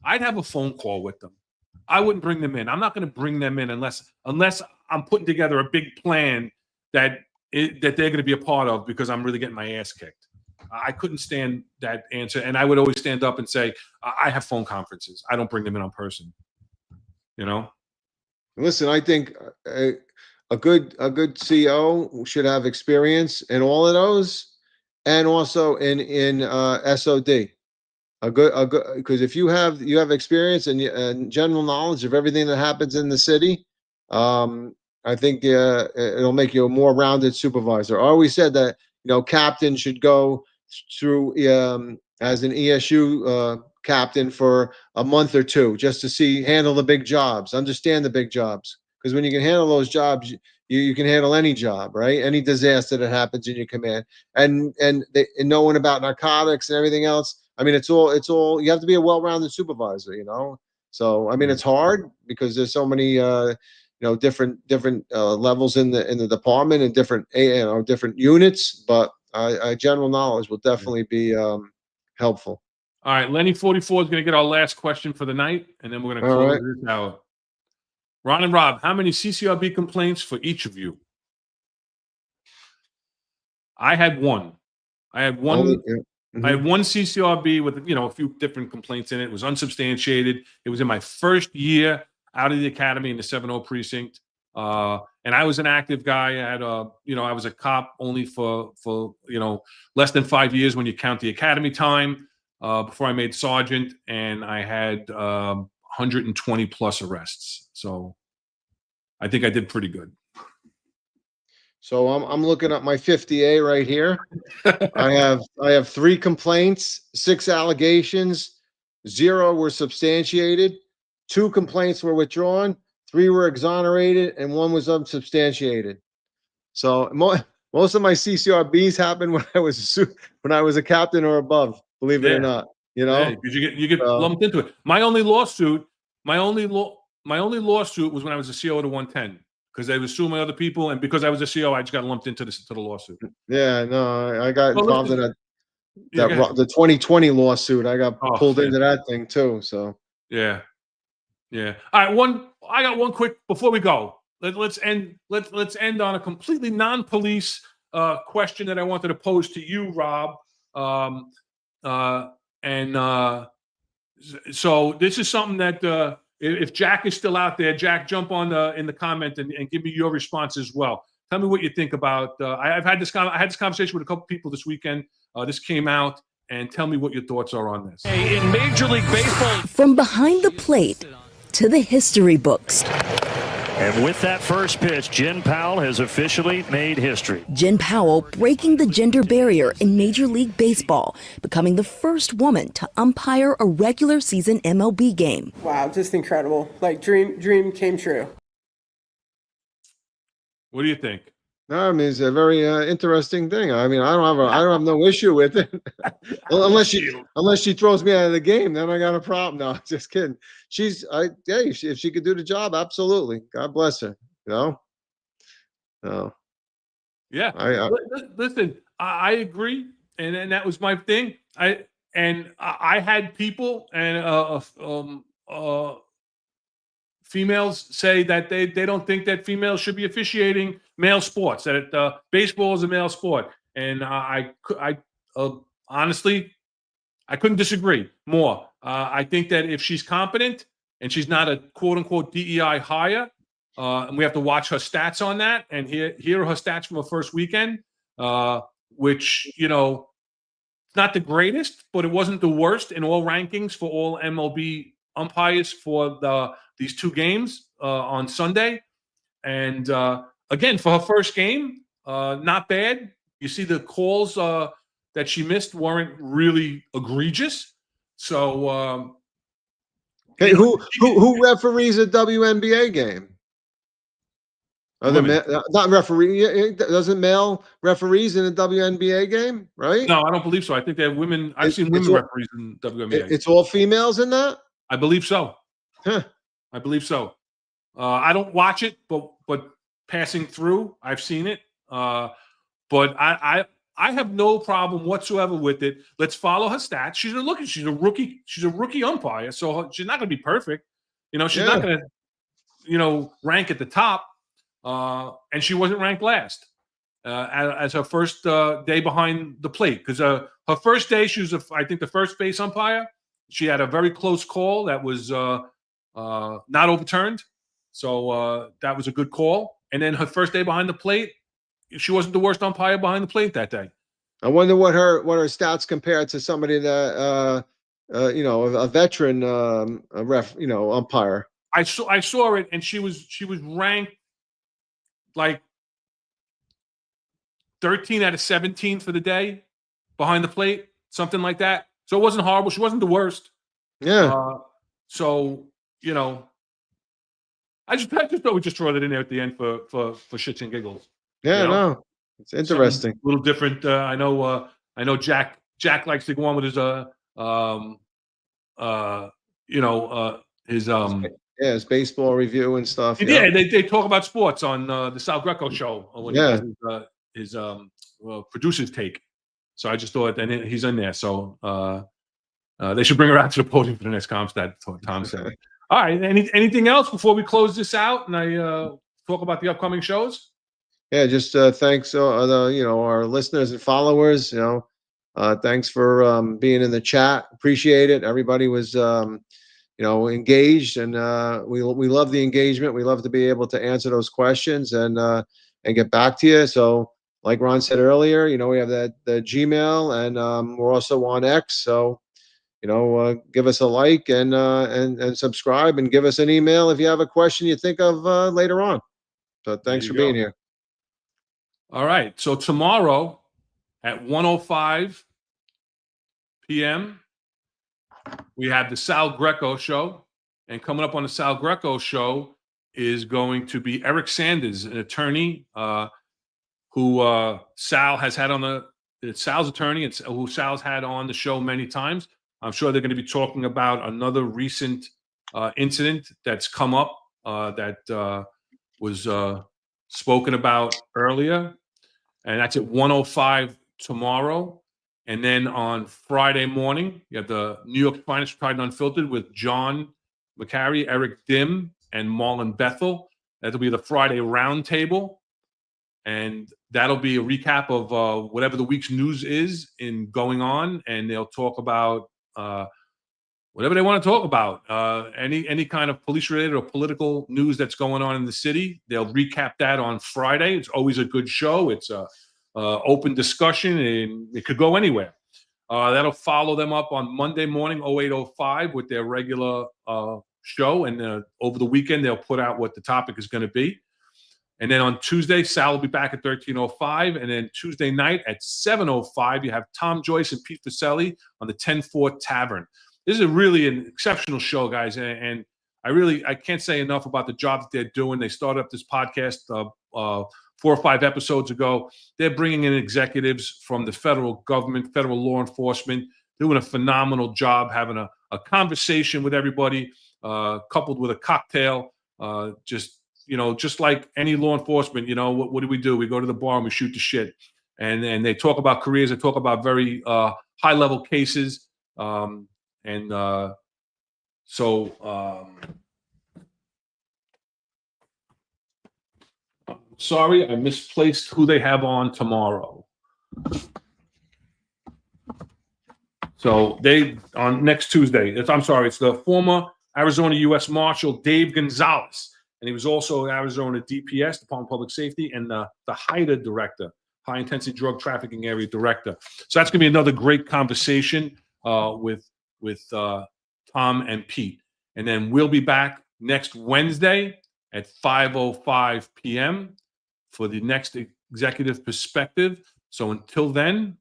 I'd have a phone call with them. I wouldn't bring them in. I'm not going to bring them in unless I'm putting together a big plan that they're going to be a part of, because I'm really getting my ass kicked. I couldn't stand that answer, and I would always stand up and say, I have phone conferences. I don't bring them in on person. You know? Listen, I think a good CEO should have experience in all of those, and also in SOD. Because if you have experience and general knowledge of everything that happens in the city, I think it'll make you a more rounded supervisor. I always said that captain should go through as an ESU captain for a month or 2 just to handle the big jobs, understand the big jobs. Because when you can handle those jobs, you can handle any job, right? Any disaster that happens in your command, and knowing about narcotics and everything else. I mean, it's all you have to be a well-rounded supervisor, So I mean, it's hard because there's so many different levels in the department and different units, but general knowledge will definitely be helpful. All right, Lenny 44 is going to get our last question for the night, and then we're going to close this out. Ron and Rob, how many CCRB complaints for each of you? I had one. I had one CCRB with a few different complaints in it. It was unsubstantiated. It was in my first year out of the academy in the 7-0 precinct. And I was an active guy. I had I was a cop only for less than 5 years when you count the academy time before I made sergeant, and I had 120 plus arrests. So I think I did pretty good. So I'm looking at my 50A right here. I have 3 complaints, 6 allegations, 0 were substantiated, 2 complaints were withdrawn, 3 were exonerated, and 1 was unsubstantiated. So most of my CCRBs happened when I was a captain or above. Believe it or not, because you get lumped into it. My only lawsuit was when I was a CO to 110. Because they were suing my other people, and because I was a CO, I just got lumped into the lawsuit. Yeah, no, I got involved in the 2020 lawsuit. I got pulled into that thing too. So yeah. All right, I got one quick before we go. let's end on a completely non-police question that I wanted to pose to you, Rob. So this is something that if Jack is still out there, Jack, jump on in the comment and give me your response as well. Tell me what you think about. I had this conversation with a couple people this weekend. This came out, and tell me what your thoughts are on this. In Major League Baseball, from behind the plate to the history books. And with that first pitch, Jen Powell has officially made history. Jen Powell breaking the gender barrier in Major League Baseball, becoming the first woman to umpire a regular season MLB game. Wow, just incredible. Like dream came true. What do you think? No, I mean, it's a very interesting thing. I mean, I don't have no issue with it, unless she throws me out of the game, then I got a problem. No, just kidding. If she could do the job, absolutely. God bless her. You know. No. Yeah. Listen, I agree, and that was my thing. I had people and females say that they don't think that females should be officiating male sports, that baseball is a male sport. And I honestly, I couldn't disagree more. I think that if she's competent and she's not a quote unquote DEI hire, and we have to watch her stats on that, and here are her stats from her first weekend, which, you know, not the greatest, but it wasn't the worst in all rankings for all MLB umpires for these two games on Sunday. And again, for her first game, not bad. You see the calls that she missed weren't really egregious. So hey, who referees a WNBA game? Not referee. Doesn't male referees in a WNBA game, right? No, I don't believe so. I think they have women. I've seen women referees in WNBA. It's all females in that? I believe so. Huh. I believe so. I don't watch it, but passing through, I've seen it. But I have no problem whatsoever with it. Let's follow her stats. She's a rookie. She's a rookie umpire, so she's not going to be perfect. You know, she's not going to, you know, rank at the top. And she wasn't ranked last as her first day behind the plate, because her first day she was, I think, the first base umpire. She had a very close call that was not overturned, so that was a good call. And then her first day behind the plate, she wasn't the worst umpire behind the plate that day. I wonder what her stats compared to somebody that you know, a veteran umpire. I saw it, and she was ranked like 13 out of 17 for the day behind the plate, something like that. So it wasn't horrible. She wasn't the worst. Yeah. So, you know, I just thought we just throw it in there at the end for shits and giggles. Yeah, you know? no, it's interesting. Something a little different. I know Jack likes to go on with his his baseball review and stuff. Yeah, they talk about sports on the Sal Greco show. When he does his producer's take. So I just thought, and he's in there. So they should bring her out to the podium for the next Comstat. Tom said. All right. Anything else before we close this out and I talk about the upcoming shows? Yeah, just thanks our listeners and followers. You know, thanks for being in the chat. Appreciate it. Everybody was engaged, and we love the engagement. We love to be able to answer those questions and get back to you. So, like Ron said earlier, you know, we have the Gmail, and we're also on X. So, you know, give us a like and subscribe, and give us an email if you have a question you think of later on. So, thanks for being here. All right. So tomorrow at 1:05 p.m. we have the Sal Greco show, and coming up on the Sal Greco show is going to be Eric Sanders, an attorney who Sal has had on Sal's attorney, and who Sal's had on the show many times. I'm sure they're going to be talking about another recent incident that's come up that was spoken about earlier, and that's at 1:05 tomorrow. And then on Friday morning, you have the New York Finest Pride and Unfiltered with John McCary, Eric Dim, and Marlon Bethel. That'll be the Friday roundtable. And that'll be a recap of whatever the week's news is in going on. And they'll talk about whatever they want to talk about. Any kind of police-related or political news that's going on in the city. They'll recap that on Friday. It's always a good show. It's a open discussion, and it could go anywhere. That'll follow them up on Monday morning, 08:05, with their regular show. And over the weekend, they'll put out what the topic is going to be. And then on Tuesday, Sal will be back at 13:05. And then Tuesday night at 7:05, you have Tom Joyce and Pete Fuselli on the 10-4 Tavern. This is really an exceptional show, guys. And I can't say enough about the job that they're doing. They started up this podcast 4 or 5 episodes ago. They're bringing in executives from the federal government, federal law enforcement, doing a phenomenal job, having a conversation with everybody, coupled with a cocktail. Just like any law enforcement, what do? We go to the bar and we shoot the shit. And they talk about careers. They talk about very high-level cases. Sorry, I misplaced who they have on tomorrow. So on next Tuesday, it's the former Arizona U.S. Marshal Dave Gonzalez. And he was also Arizona DPS, Department of Public Safety, and the HIDTA director, High Intensity Drug Trafficking Area Director. So that's going to be another great conversation with Tom and Pete. And then we'll be back next Wednesday at 5:05 p.m. for the next Executive Perspective. So until then,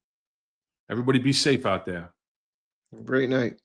everybody be safe out there. Great night.